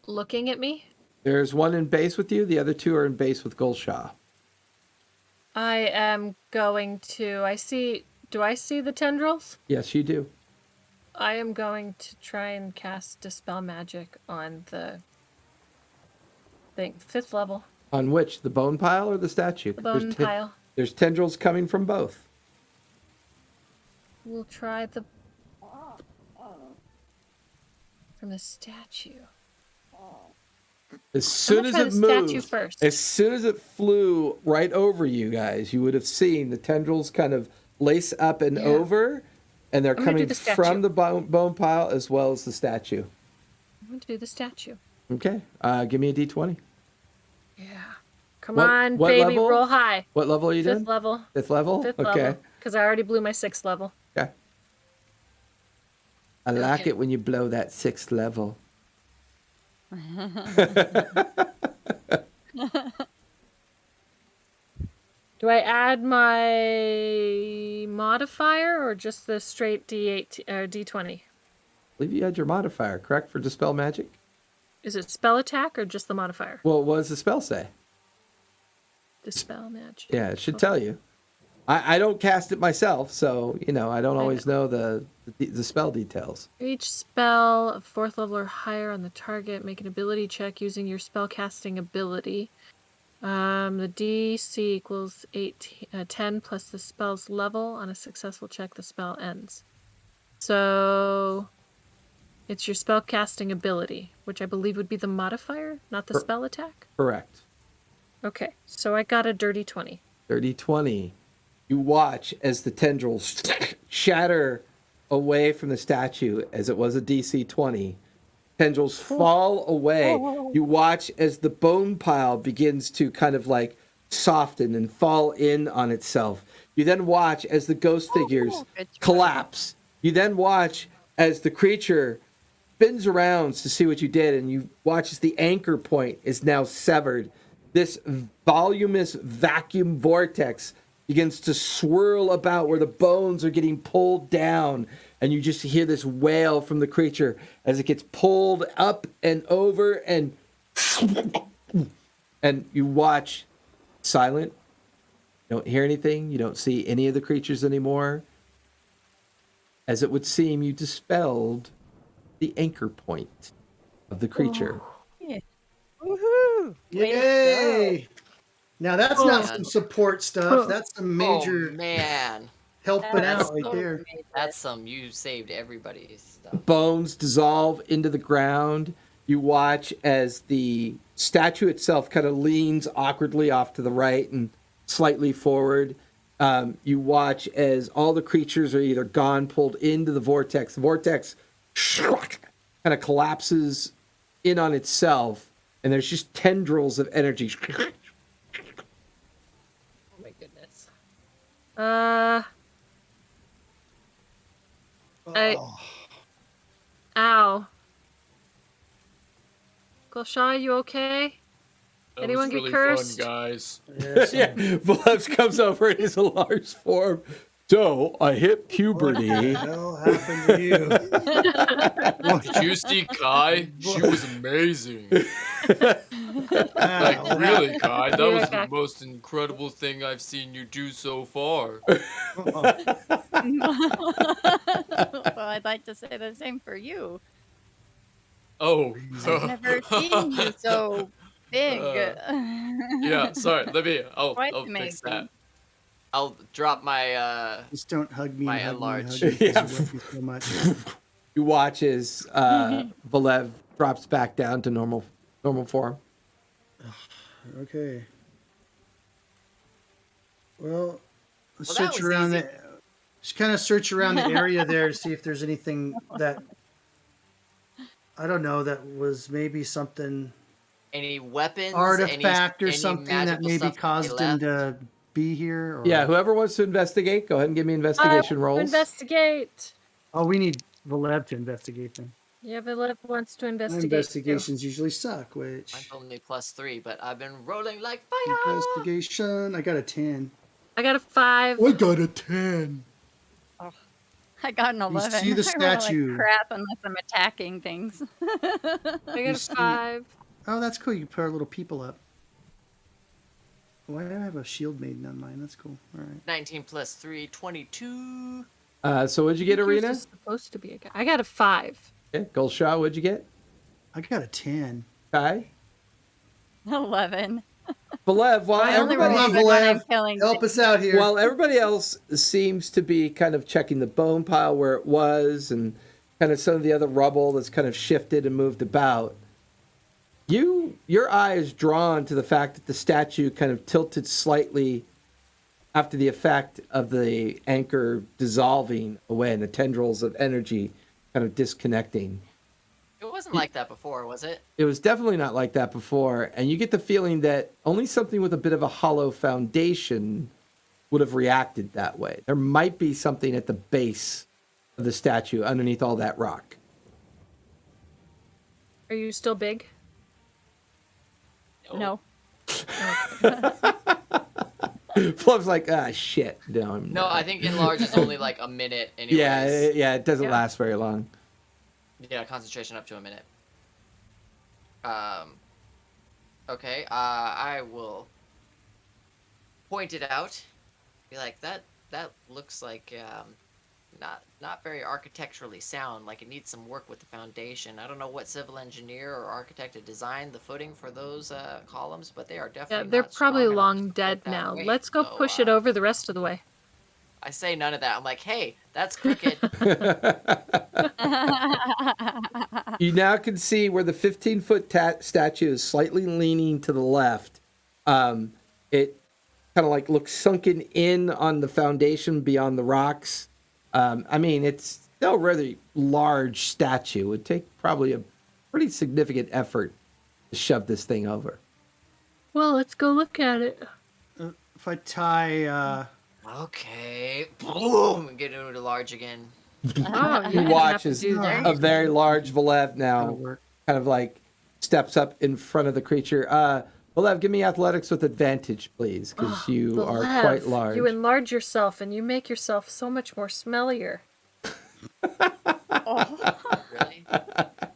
looking at me. There's one in base with you. The other 2 are in base with Gulshaw. I am going to. Do I see the tendrils? Yes, you do. I am going to try and cast Dispel Magic on the thing. 5th level. On which? The bone pile or the statue? The bone pile. There's tendrils coming from both. We'll try the. From the statue. As soon as try it the statue moved, first. as soon as it flew right over you guys, you would have seen the tendrils kind of lace up and over, and they're I'm gonna do coming the statue. from the bone pile as well as the statue. I'm going to do the statue. Okay, give me a d20. Yeah. Come What- on, what baby, level? roll high. What level are you 5th doing? level. 5th level? 5th Okay. level. Because I already blew my 6th level. Okay. I like Okay. it when you blow that 6th level. Do I add my modifier or just the straight D8 or D20? I believe you had your modifier, correct, for Dispel Magic? Is it spell attack or just the modifier? Well, what does the spell say? Dispel magic. Yeah, it should tell you. I don't cast it myself, so, I don't always know the spell details. Each spell of 4th level or higher on the target, make an ability check using your spellcasting ability. The DC equals 10 plus the spell's level. On a successful check, the spell ends. So it's your spellcasting ability, which I believe would be the modifier, not the spell attack. Correct. Okay, so I got a dirty 20. Dirty 20. You watch as the tendrils shatter away from the statue as it was a DC 20. tendrils fall away. You watch as the bone pile begins to kind of like soften and fall in on itself. You then watch as the ghost figures good choice. collapse. You then watch as the creature spins around to see what you did, and you watch as the anchor point is now severed. This voluminous vacuum vortex begins to swirl about where the bones are getting pulled down, and you just hear this wail from the creature as it gets pulled up and over, and you watch silent. You don't hear anything. You don't see any of the creatures anymore. As it would seem, you dispelled the anchor point of the creature. Woohoo! Way to go. Yay! Now that's not Man. some support stuff. That's some major Oh man, helping That's out right so there. amazing. that's some you saved everybody's stuff. Bones dissolve into the ground. You watch as the statue itself kind of leans awkwardly off to the right and slightly forward. You watch as all the creatures are either gone, pulled into the vortex. The vortex kind of collapses in on itself, and there's just tendrils of energy. Oh my goodness. I- Oh, Ow. Gulshaw, you okay? That Anyone was get really cursed? fun, guys. Yeah, Vleps comes over in his large form. So I hit puberty. what the hell happened to you? Did you see Kai? She was amazing. Ah, Like, what really, Kai? That Be was right the back. most incredible thing I've seen you do so far. happened? Well, I'd like to say the same for you. Oh. I've never seen you so big. Yeah, sorry. I'll Quite fix amazing. that. I'll drop my Just don't hug me My and hug me and enlarged. hug me 'cause Yeah. you love me so much. You watch as Vlev drops back down to normal form. Okay. Well, that search was around easy. the just kind of search around the area there to see if there's anything that I don't know that was maybe something any weapons, artifact or any something that magical maybe stuff they caused him left? to be here. Or... Yeah, whoever wants to investigate, go ahead and give me investigation rolls. Investigate. Oh, we need Valev to investigate them. Yeah, Valev wants to My investigate. investigations usually suck. Which Mine's only +3, but I've been rolling like fire. investigation? I got a 10. I got a 5. I got a 10. I got an 11. see the I roll like statue. crap unless I'm attacking things. I got You a see- 5. Oh, that's cool. You put our little people up. Why do I have a shield maiden on mine? That's cool. All right. 19 +3, 22. So what'd you get, Yours Arena? is supposed to be a guy. I got a 5. Okay, Gulshaw, what'd you get? I got a 10. Kai? 11. Vlev, while I only everybody, rolled Come on, good when Valev. I'm killing Help things. us out here. while everybody else seems to be kind of checking the bone pile where it was and kind of some of the other rubble that's kind of shifted and moved about, your eye is drawn to the fact that the statue kind of tilted slightly after the effect of the anchor dissolving away and the tendrils of energy kind of disconnecting. It wasn't like that before, was it? It was definitely not like that before, and you get the feeling that only something with a bit of a hollow foundation would have reacted that way. There might be something at the base of the statue underneath all that rock. Are you still big? No. Fluff's like, shit. No, I'm No, not. I think enlarge is only like a minute anyways. Yeah, it doesn't Yeah. last very long. Yeah, concentration up to a minute. Okay, I will point it out. Be like, that looks like not very architecturally sound. Like it needs some work with the foundation. I don't know what civil engineer or architect had designed the footing for those columns, but they are Yeah, definitely they're not probably strong enough long to support dead that now. weight. Let's go So, push it over the rest of the way. I say none of that. I'm like, hey, that's crooked. You now can see where the 15-foot statue is slightly leaning to the left. It kind of like looks sunken in on the foundation beyond the rocks. I mean, it's still a really large statue. It would take probably a pretty significant effort to shove this thing over. Well, let's go look at it. If I tie, Okay. Boom! Get into large again. Oh, He you watches do that. a very large Valev that'll now work. kind of like steps up in front of the creature. Valev, give me athletics with advantage, please, because you are Valev, quite large. You enlarge yourself and you make yourself so much more smellier. Really? Really?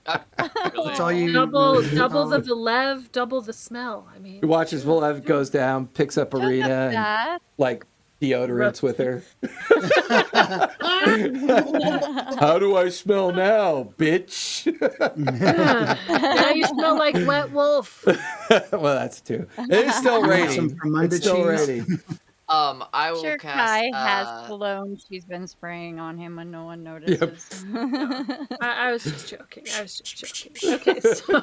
That's all you. Double really- the Valev, double the smell. I mean, You watch as Valev goes down, picks up Arena, and That. like deodorants with her. How do I smell now, bitch? now you smell like wet wolf. Well, that's two. It is still raining. From It's still cheese. raining. I will Sure, cast. Kai has cologne she's been spraying on him when no one notices. I was just joking. Okay, so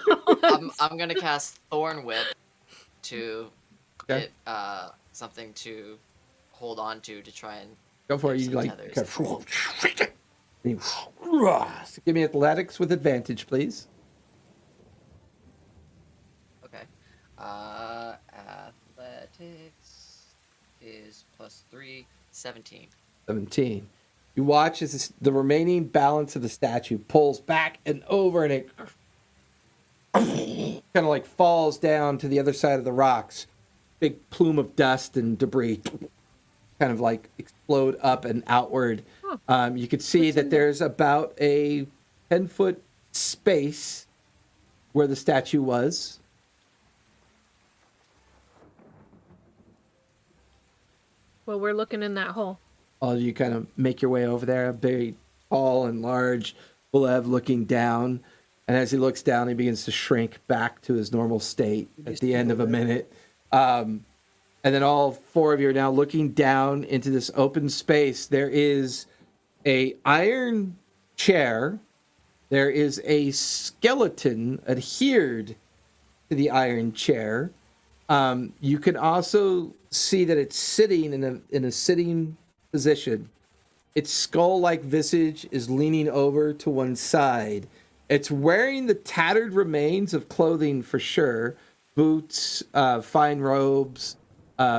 I'm gonna cast Thorn Whip to Okay. get something to hold on to try and. Go for it. Some You like. tethers. Give me athletics with advantage, please. Okay. Athletics is +3, 17. 17. You watch as the remaining balance of the statue pulls back and over, and it kind of like falls down to the other side of the rocks. Big plume of dust and debris kind of like explode up and outward. You could see that there's about a 10-foot space where the statue was. well, we're looking in that hole. You kind of make your way over there, very tall and large, Valev looking down. And as he looks down, he begins to shrink back to his normal state at the end of a minute. And then all four of you are now looking down into this open space. There is a iron chair. There is a skeleton adhered to the iron chair. You can also see that it's sitting in a sitting position. Its skull-like visage is leaning over to one side. It's wearing the tattered remains of clothing for sure. Boots, fine robes,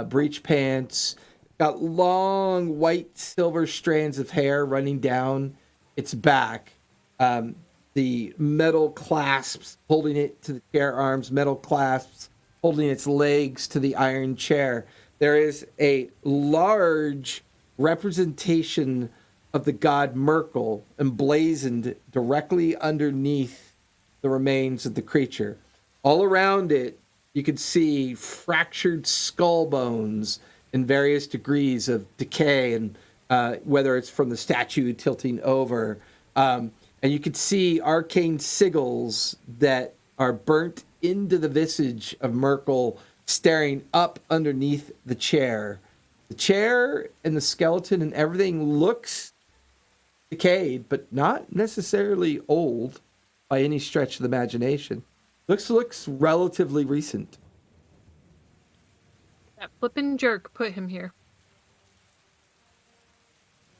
breech pants. Got long white silver strands of hair running down its back. The metal clasps holding it to the chair arms, metal clasps holding its legs to the iron chair. There is a large representation of the god Merkel emblazoned directly underneath the remains of the creature. All around it, you can see fractured skull bones in various degrees of decay, and whether it's from the statue tilting over. And you can see arcane sigils that are burnt into the visage of Merkel staring up underneath the chair. The chair and the skeleton and everything looks decayed, but not necessarily old by any stretch of the imagination. Looks relatively recent. That flippin' jerk put him here.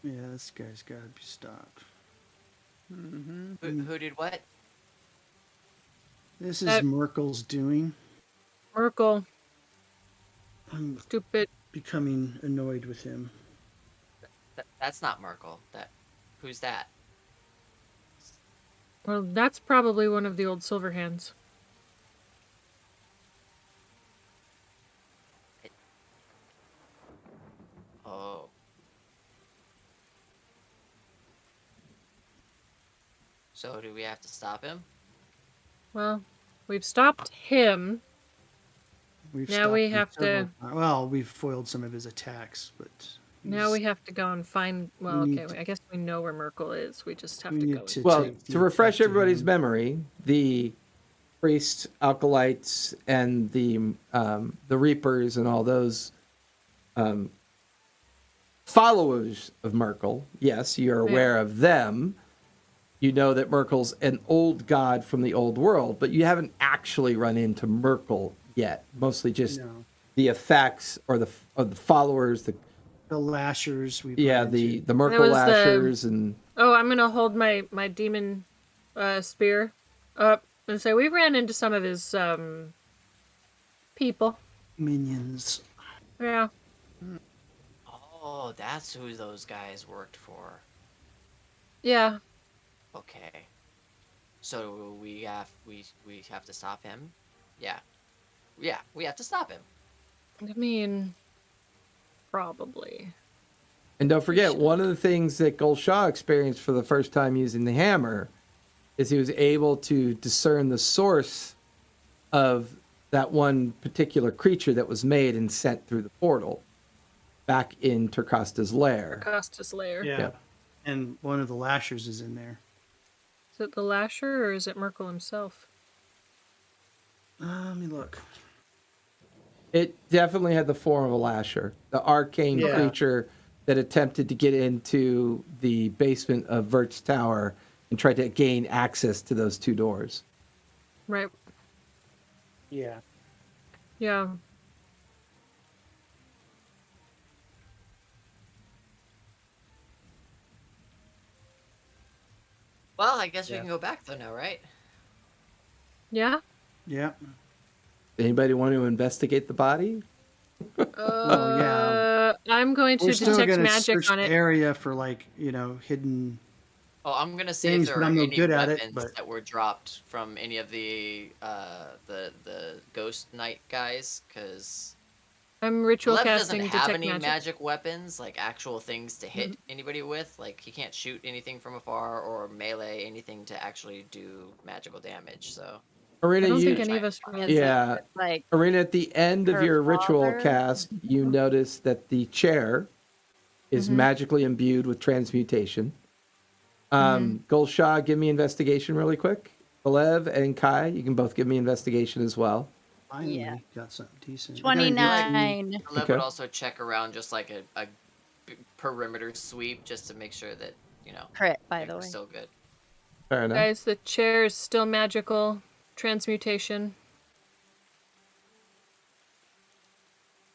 Yeah, this guy's got to be stopped. Who did what? This is Merkel's doing. Merkel, I'm stupid. becoming annoyed with him. That's not Merkel. Who's that? Well, that's probably one of the old Silverhands. Oh. So do we have to stop him? Well, we've stopped him. We've Now stopped we him have to- several times. Well, we've foiled some of his attacks, but Now we have to go and find. Well, we need okay, to- I guess we know where Merkel is. We just have we to need go. to- Well, take to the refresh effect of everybody's him. memory, the priests, acolytes, and the reapers and all those followers of Merkel, yes, you're aware of them. You know that Merkel's an old god from the old world, but you haven't actually run into Merkel yet. Mostly just No. the effects or the followers, the lashers. We've yeah, run the into. Merkel was the- lashers and Oh, I'm gonna hold my demon spear up And so we ran into some of his people. Minions. Yeah. Oh, that's who those guys worked for. Yeah. Okay. So we have to stop him? Yeah. Yeah, we have to stop him. I mean, probably. And don't forget, should. one of the things that Gulshaw experienced for the first time using the hammer is he was able to discern the source of that one particular creature that was made and sent through the portal back in Turcosta's lair. Costas lair. Yeah. Yep. And one of the lashers is in there. Is it the Lasher or is it Merkel himself? Let me look. It definitely had the form of a lasher, the arcane Yeah. creature that attempted to get into the basement of Vert's tower and tried to gain access to those two doors. Right. Yeah. Yeah. Well, I guess we Yeah. can go back though now, right? Yeah. Yeah. Anybody want to investigate the body? yeah. I'm going to We're still detect gonna magic search on the it. area for hidden. Oh, I'm gonna see Things, if but there are I'm no any good at weapons it, but- that were dropped from any of the Ghost Knight guys, because I'm ritual Lev casting doesn't have detect any magic. magic weapons, like actual things to hit anybody with. Like he can't shoot anything from afar or melee anything to actually do magical damage. So I Arena, don't you, think any of us Is really. it yeah. like Arena, at the end of her your ritual father? cast, you notice that the chair is magically imbued with transmutation. Gulshaw, give me investigation really quick. Balev and Kai, you can both give me investigation as well. Finally Yeah. got something decent. I gotta get 29? Lev Okay. would also check around just like a perimeter sweep just to make sure that Crit, by the we're way. still good. Fair enough. Guys, the chair is still magical. Transmutation.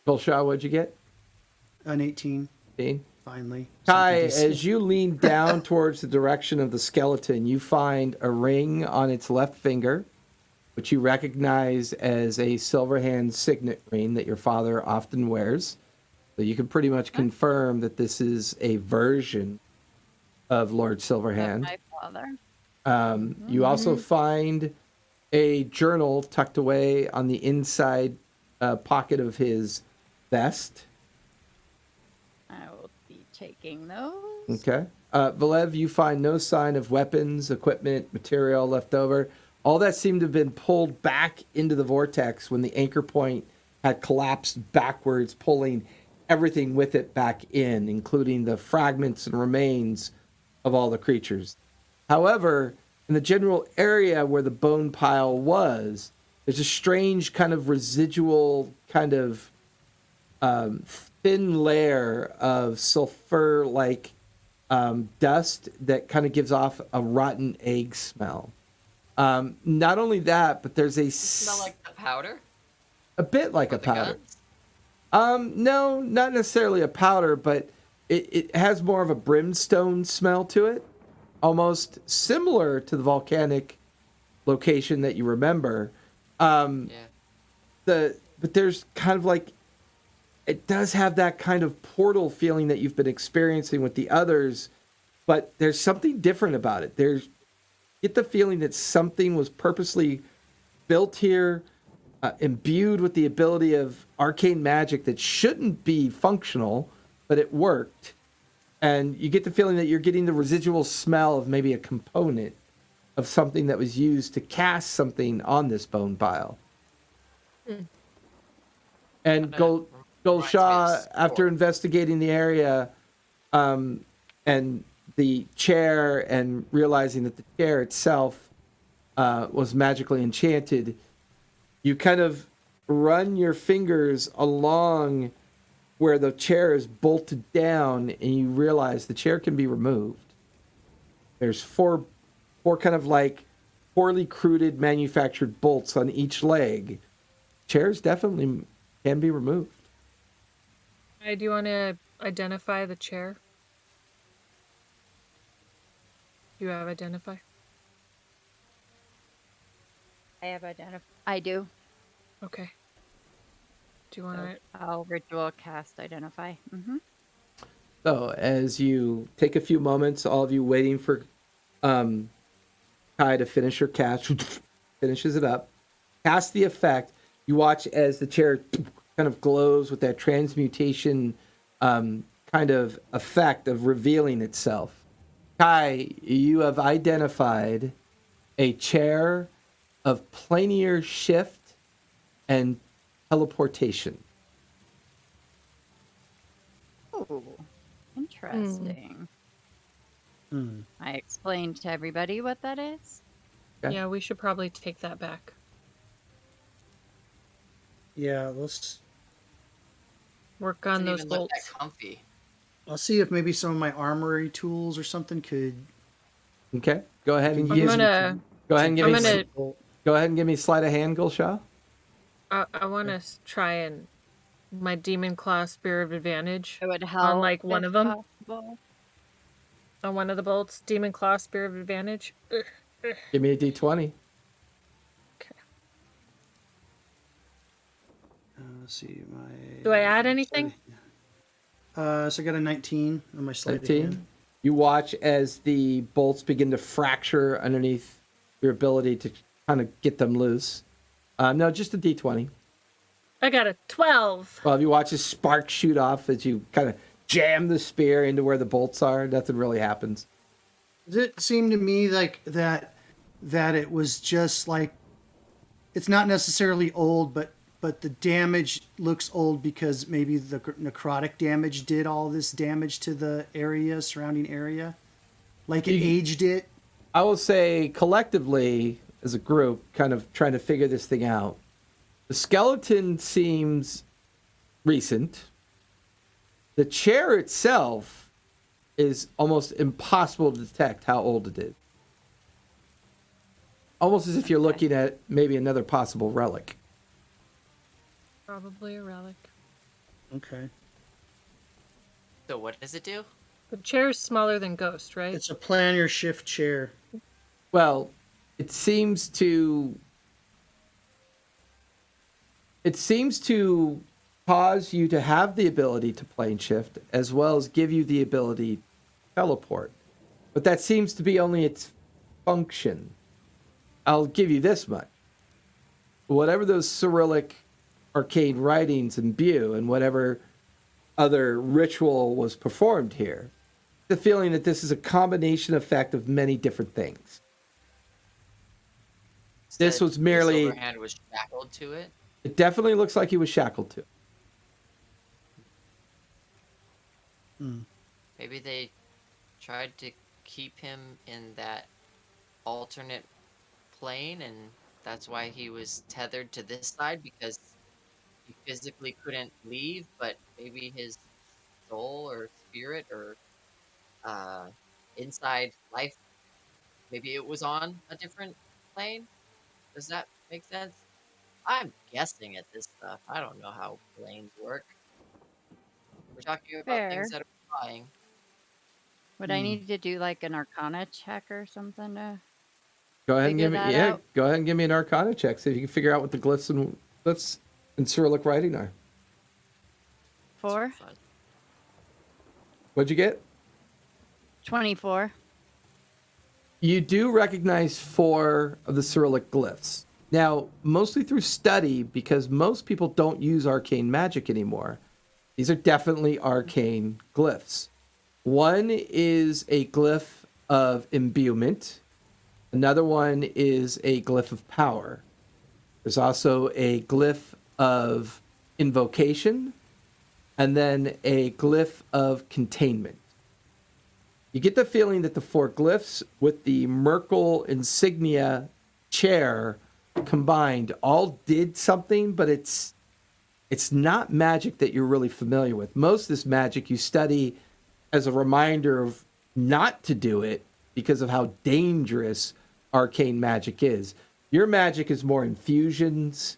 Gulshaw, what'd you get? an 18. Dean? Finally. Kai, Something decent. as you lean down towards the direction of the skeleton, you find a ring on its left finger, which you recognize as a Silverhand signet ring that your father often wears. So you can pretty much confirm that this is a version of Lord Silverhand. My father. You also find a journal tucked away on the inside pocket of his vest. I will be taking those. Okay. Valev, you find no sign of weapons, equipment, material left over. All that seemed to have been pulled back into the vortex when the anchor point had collapsed backwards, pulling everything with it back in, including the fragments and remains of all the creatures. However, in the general area where the bone pile was, there's a strange kind of residual kind of thin layer of sulfur-like dust that kind of gives off a rotten egg smell. Not only that, but there's Smell like the powder? a bit like Or a the powder. guns? No, not necessarily a powder, but it has more of a brimstone smell to it, almost similar to the volcanic location that you remember. Yeah. But there's kind of like, it does have that kind of portal feeling that you've been experiencing with the others, but there's something different about it. Get the feeling that something was purposely built here, imbued with the ability of arcane magic that shouldn't be functional, but it worked. And you get the feeling that you're getting the residual smell of maybe a component of something that was used to cast something on this bone pile. And Kinda Gulshaw, reminds me of after Spore. investigating the area and the chair and realizing that the chair itself was magically enchanted, you kind of run your fingers along where the chair is bolted down and you realize the chair can be removed. There's four kind of like poorly cruded manufactured bolts on each leg. Chairs definitely can be removed. Do you want to identify the chair? Do you have identify? I have identified. I do. Okay. Do you want to? I'll ritual cast identify. So as you take a few moments, all of you waiting for Kai to finish her cast, finishes it up, cast the effect. You watch as the chair kind of glows with that transmutation kind of effect of revealing itself. Kai, you have identified a chair of planar shift and teleportation. Oh, interesting. I explained to everybody what that is. Okay. Yeah, we should probably take that back. Yeah, let's. Work on Doesn't those even look that bolts. comfy. I'll see if maybe some of my armory tools or something could. Okay, go ahead and could give. use gonna- Go ahead and give I'm me. gonna- Go ahead and give me sleight of hand, Gulshaw. I want to try and my demon claw spear of advantage It would help on like one if of them. possible. On one of the bolts, demon claw spear of advantage. Give me a d20. Okay. Let's see my. Do I add anything? So I got a 19 on my sleight of 19. hand. You watch as the bolts begin to fracture underneath your ability to kind of get them loose. No, just a d20. I got a 12. Well, if you watch a spark shoot off as you kind of jam the spear into where the bolts are, nothing really happens. Does it seem to me like that it was just like it's not necessarily old, but the damage looks old because maybe the necrotic damage did all this damage to the surrounding area, like it aged it. I will say collectively, as a group, kind of trying to figure this thing out. The skeleton seems recent. The chair itself is almost impossible to detect how old it is. Almost as if you're looking at maybe another possible relic. Probably a relic. Okay, So what does it do? The chair is smaller than Ghost, right? it's a planar shift chair. Well, it seems to cause you to have the ability to plane shift as well as give you the ability to teleport. But that seems to be only its function. I'll give you this much. Whatever those Cyrillic arcane writings imbue and whatever other ritual was performed here, the feeling that this is a combination effect of many different things. This Said was merely- The Silverhand was shackled to it. It definitely looks like he was shackled to it. Maybe they tried to keep him in that alternate plane, and that's why he was tethered to this side, because he physically couldn't leave, but maybe his soul or spirit or inside life, maybe it was on a different plane. Does that make sense? I'm guessing at this stuff. I don't know how planes work. We're talking about Fair. things that are flying. Would I need to do like an Arcana check or something to? Go ahead and Figure give me that out. Go ahead and give me an Arcana check. See if you can figure out what the glyphs and Cyrillic writing are. 4? Fun. What'd you get? 24. You do recognize 4 of the Cyrillic glyphs. Now, mostly through study, because most people don't use arcane magic anymore. These are definitely arcane glyphs. One is a glyph of imbuement. Another one is a glyph of power. There's also a glyph of invocation, and then a glyph of containment. You get the feeling that the 4 glyphs with the Merkel insignia chair combined all did something, but it's not magic that you're really familiar with. Most of this magic you study as a reminder of not to do it because of how dangerous arcane magic is. Your magic is more infusions,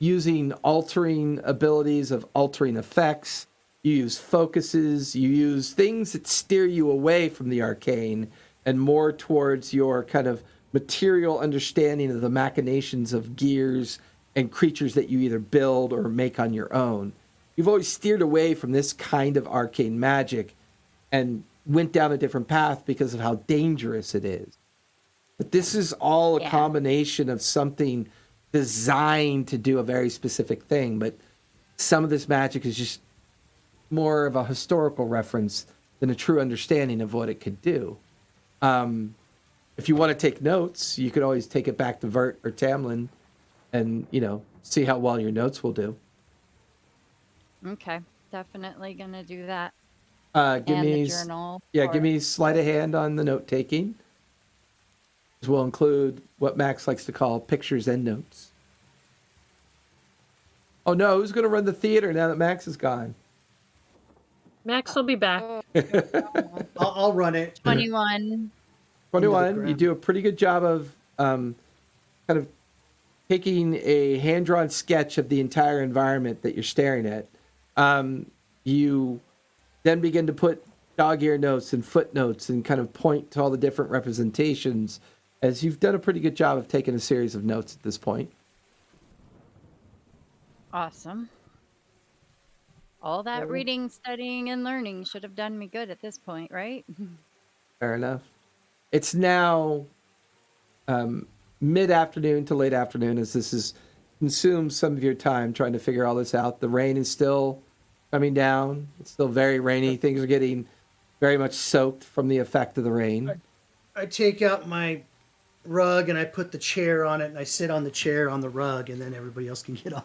using altering abilities of altering effects. You use focuses. You use things that steer you away from the arcane and more towards your kind of material understanding of the machinations of gears and creatures that you either build or make on your own. You've always steered away from this kind of arcane magic and went down a different path because of how dangerous it is. But this is all a combination of something designed to do a very specific thing. But some of this magic is just more of a historical reference than a true understanding of what it could do. If you want to take notes, you could always take it back to Vert or Tamlin and, see how well your notes will do. Okay, definitely gonna do that. Give And me the journal. give me sleight of hand on the note taking. We'll include what Max likes to call pictures and notes. Oh no, who's going to run the theater now that Max is gone? Max will be back. I'll run it. 21. 21, you ground. do a pretty good job of kind of taking a hand-drawn sketch of the entire environment that you're staring at. You then begin to put dog-ear notes and footnotes and kind of point to all the different representations, as you've done a pretty good job of taking a series of notes at this point. Awesome. All that reading, studying, and learning should have done me good at this point, right? Fair enough. It's now mid-afternoon to late afternoon as this has consumed some of your time trying to figure all this out. The rain is still coming down. It's still very rainy. Things are getting very much soaked from the effect of the rain. I take out my rug and I put the chair on it and I sit on the chair on the rug and then everybody else can get on.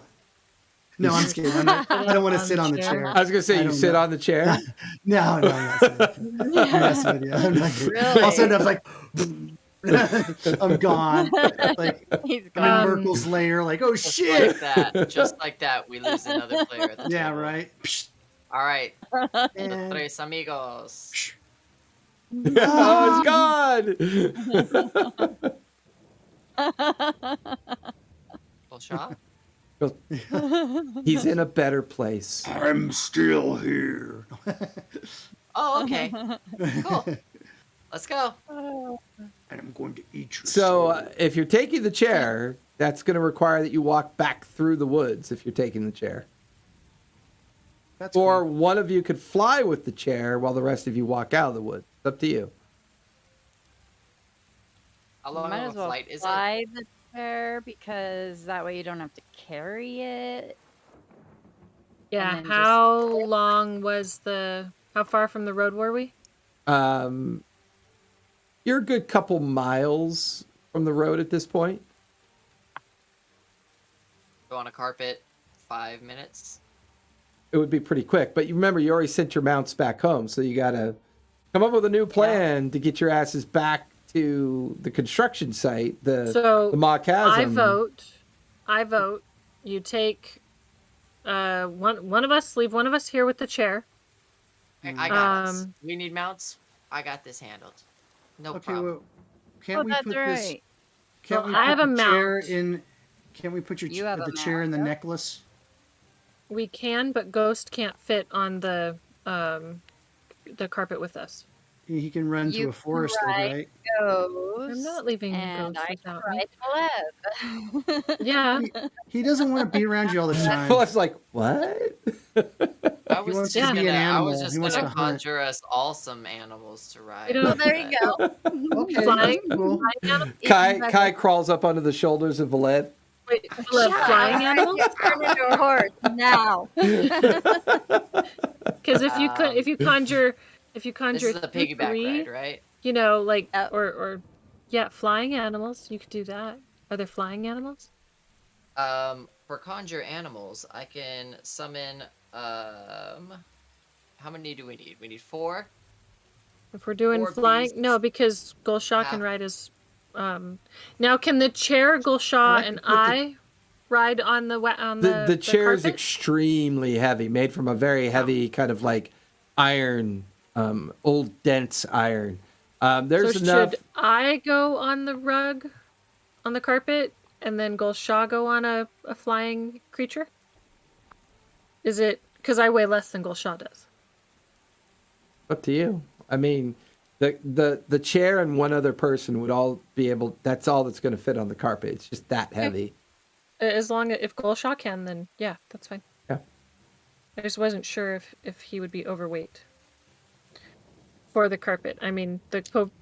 No, I'm just kidding. I don't want to sit on the chair. I was going to say, you sit on the chair? No, I'm not sitting. I'm messing with you. I'm not kidding. I'll sit up like, I'm gone. Like, He's I'm in Merkel's lair, like, oh Just shit. just like that, we lose another player at the Yeah, table. right. All right, And tres amigos. Oh, it's gone! Full shot. He's in a better place. I'm still here. Oh, okay. Cool. Let's go. And I'm going to eat your So soul. if you're taking the chair, that's going to require that you walk back through the woods if you're taking the chair. That's Or cool. one of you could fly with the chair while the rest of you walk out of the woods. It's up to you. How long Might of as a well flight is it? fly the chair because that way you don't have to carry it. Yeah. then just- How long was how far from the road were we? You're a good couple miles from the road at this point. Go on a carpet. 5 minutes. It would be pretty quick, but you remember you already sent your mounts back home, so you got to come up with a new plan to get your asses back to the construction site, the Maw Chasm. I vote. You take one of us. Leave one of us here with the chair. I got this. We need mounts. I got this handled. No Okay, problem. well, can't we that's put this? right. Can't Well, we I put have a the chair mount. in? Can't we put You have the a chair in the mount, yeah. necklace? We can, but Ghost can't fit on the carpet with us. He can run to You a forest, though, ride right? Ghost. I'm not leaving and Ghost I without can me. ride Lev. Yeah. He doesn't want to be around you all the time. Well, it's like, what? I He was wants just to be gonna. an I animal. was just He wants gonna to hunt. conjure us all some animals to ride. don't- Well, there you but- go. Okay, Flying- that's cool. Kai crawls up onto the shoulders of Valev. Wait, flying animals? You turn into a horse now. Because if you conjure This is a 3, piggyback ride, right? like Yep. or yeah, flying animals. You could do that. Are there flying animals? For conjure animals, I can summon. How many do we need? We need 4. If we're doing 4 flying, beasts. no, because Gulshaw can Half. ride his. Now, can the chair Gulshaw and I ride on The chair is carpet? extremely heavy, made from a very heavy kind of like iron, old dense iron. There's So enough. should I go on the rug, on the carpet, and then Gulshaw go on a flying creature? Is it because I weigh less than Gulshaw does? Up to you. I mean, The chair and one other person would all be able. That's all that's going to fit on the carpet. It's just that heavy. As long as if Gulshaw can, then yeah, that's fine. Yeah. I just wasn't sure if he would be overweight for the carpet. I mean,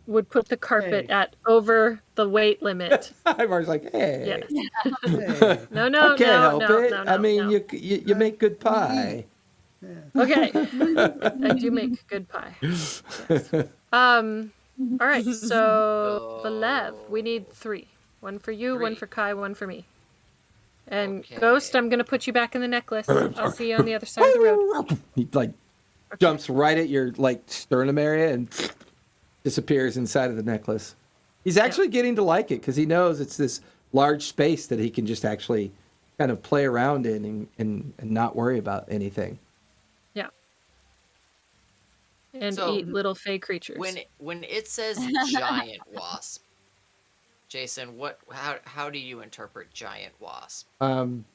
would put the carpet Hey. at over the weight limit. I was like, hey. Yes. Hey. No, I can't help no, it. no, I mean, no. you make good pie. Okay. I do make good pie. Yes. All right. So Valev, we need 3. 1 for you, 1 3. for Kai, 1 for me. And Okay. Ghost, I'm gonna put you back in the necklace. I'll see you on the other side of the road. He like jumps right at your like sternum area and disappears inside of the necklace. He's actually getting to like it because he knows it's this large space that he can just actually kind of play around in and not worry about anything. Yeah. And So, eat little fey creatures. When it says giant wasp, Jason, how do you interpret giant wasp?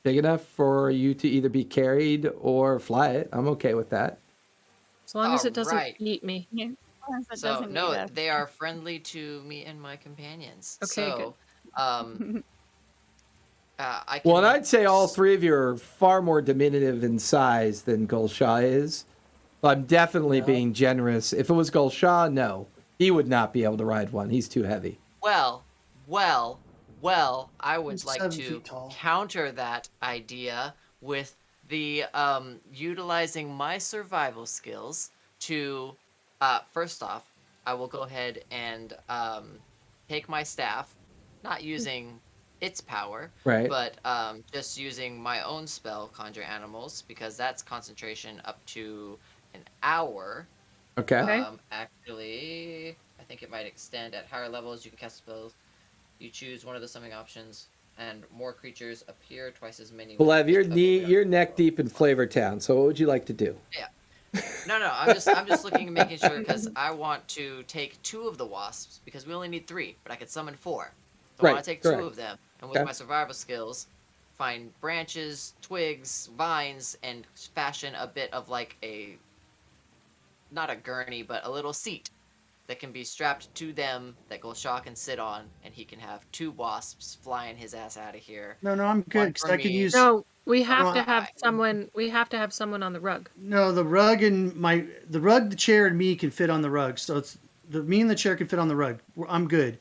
Big enough for you to either be carried or fly it. I'm okay with that. As long as it doesn't Alright. eat me. Yeah. As long as it So doesn't no, eat us. they are friendly to me and my companions. Okay, so, I can. Well, and I'd say all 3 of you are far more diminutive in size than Gulshaw is. So I'm definitely being generous. If it was Gulshaw, no. He would not be able to ride one. He's too heavy. Well, I would He's like 7 to feet tall. counter that idea with the utilizing my survival skills to first off, I will go ahead and take my staff, not using its power, Right. but just using my own spell, Conjure Animals, because that's concentration up to an hour. Okay. Okay. Actually, I think it might extend at higher levels. You can cast spells. You choose one of the summoning options, and more creatures appear twice as many. with Balev, a bit of you're neck deep in Flavor Town. So what would you like to do? No, I'm just looking and making sure because I want to take 2 of the wasps because we only need 3, but I could summon 4. So I Right, want to take 2 correct. of them, and with Okay. my survival skills, find branches, twigs, vines, and fashion a bit of like not a gurney, but a little seat that can be strapped to them that Gulshaw can sit on, and he can have 2 wasps flying his ass out of here. No, I'm good because for I can me. use. No, we have to I- have someone. We have to have someone on the rug. No, the rug, the chair, and me can fit on the rug. So it's me and the chair can fit on the rug. I'm good.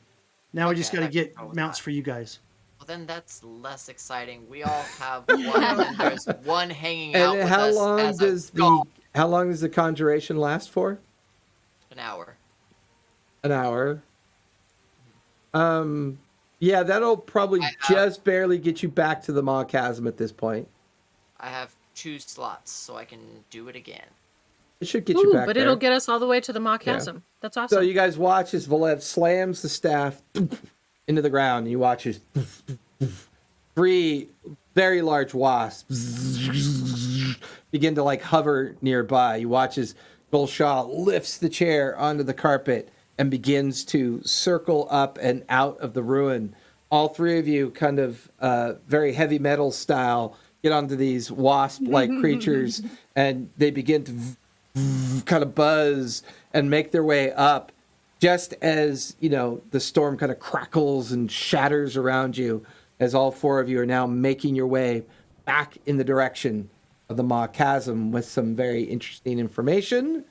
Now we just Okay, got to I get can go with mounts that. for you guys. Well, then that's less exciting. We all have one, and there's one hanging out And with how us long as does the conjuration last for? an hour. An hour. Yeah, that'll probably I have- just barely get you back to the Maw Chasm at this point. I have 2 slots, so I can do it again. It should get you Ooh, back but there. it'll get us all the way to the Maw Chasm. That's awesome. So you guys watch as Valev slams the staff into the ground. And you watch as 3 very large wasps begin to like hover nearby. You watch as Gulshaw lifts the chair onto the carpet and begins to circle up and out of the ruin. All 3 of you kind of very heavy metal style get onto these wasp-like creatures and they begin to kind of buzz and make their way up just as, the storm kind of crackles and shatters around you as all 4 of you are now making your way back in the direction of the Maw Chasm with some very interesting information,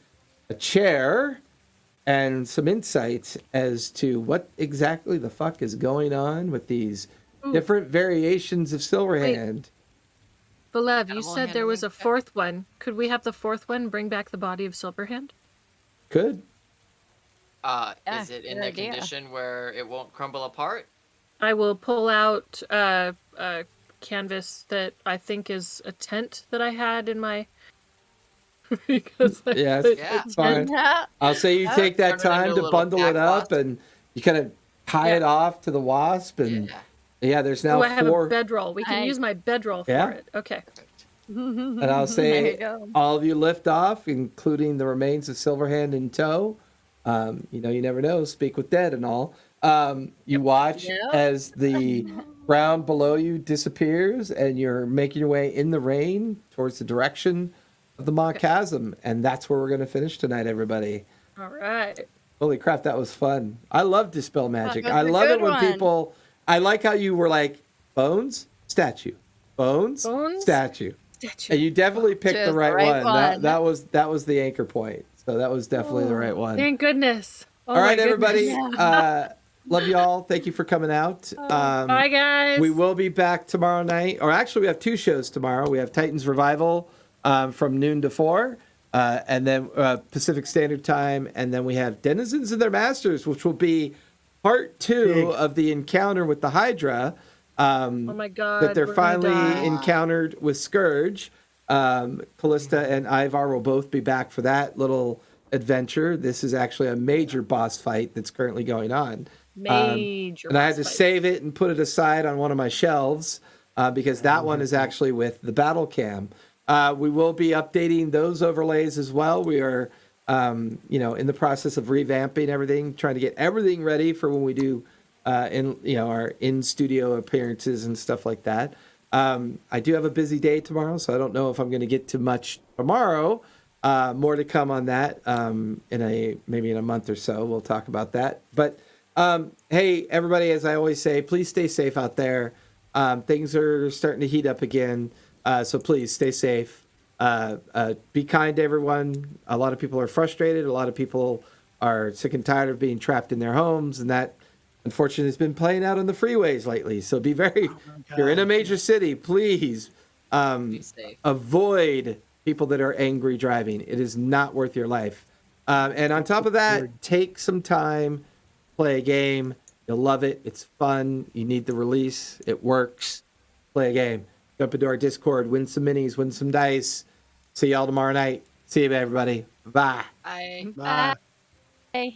a chair, and some insights as to what exactly the fuck is going on with these different variations of Silverhand. Valev, you Animal said there was a handling check. 4th one. Could we have the 4th one bring back the body of Silverhand? Good. Yeah, Is it in good the idea. condition where it won't crumble apart? I will pull out a canvas that I think is a tent that I had in my. Because I Yeah, put Yeah. the Fine. tent- I'll say you take that Turn it time into a to little bundle it pack up wasp. and you kind of tie it off to the wasp and Yeah. there's now Oh, I have 4 a bedroll. We can Nice. use my bedroll for Yeah. it. Okay. and I'll There say you go. all of you lift off, including the remains of Silverhand in tow. You never know, speak with dead and all. You watch Yep. as the ground below you disappears and you're making your way in the rain towards the direction of the Maw Chasm. And that's where we're going to finish tonight, everybody. All right. Holy crap, that was fun. I love Dispel Magic. was I a love it good when one. people, I like how you were like, bones, statue, bones, Bones? statue. Statue. And you definitely picked the Chose the right, right one. one. That was the anchor point. So that was definitely the right one. Thank goodness. Oh, All right, my everybody. goodness. Love you all. Thank you for coming out. Bye, guys. We will be back tomorrow night, or actually, we have 2 shows tomorrow. We have Titans Revival from noon to 4, and then Pacific Standard Time, and then we have Denizens and Their Masters, which will be part 2 Big. of the encounter with the Hydra. Oh my god. That they're we're gonna finally die. encountered with Scourge. Callista and Ivar will both be back for that little adventure. This is actually a major boss fight that's currently going on. Major. And I had to boss fight. save it and put it aside on one of my shelves because that one is actually with the battle cam. We will be updating those overlays as well. We are, in the process of revamping everything, trying to get everything ready for when we do, our in-studio appearances and stuff like that. I do have a busy day tomorrow, so I don't know if I'm going to get to much tomorrow. More to come on that maybe in a month or so. We'll talk about that. But hey, everybody, as I always say, please stay safe out there. Things are starting to heat up again, so please stay safe. Be kind to everyone. A lot of people are frustrated. A lot of people are sick and tired of being trapped in their homes, and that, unfortunately, has been playing out on the freeways lately. So be very, if you're in a major city, please Be safe. avoid people that are angry driving. It is not worth your life. And on top of that, take some time, play a game. You'll love it. It's fun. You need the release. It works. Play a game. Jump into our Discord, win some minis, win some dice. See y'all tomorrow night. See you, everybody. Bye. Bye. Bye. Bye.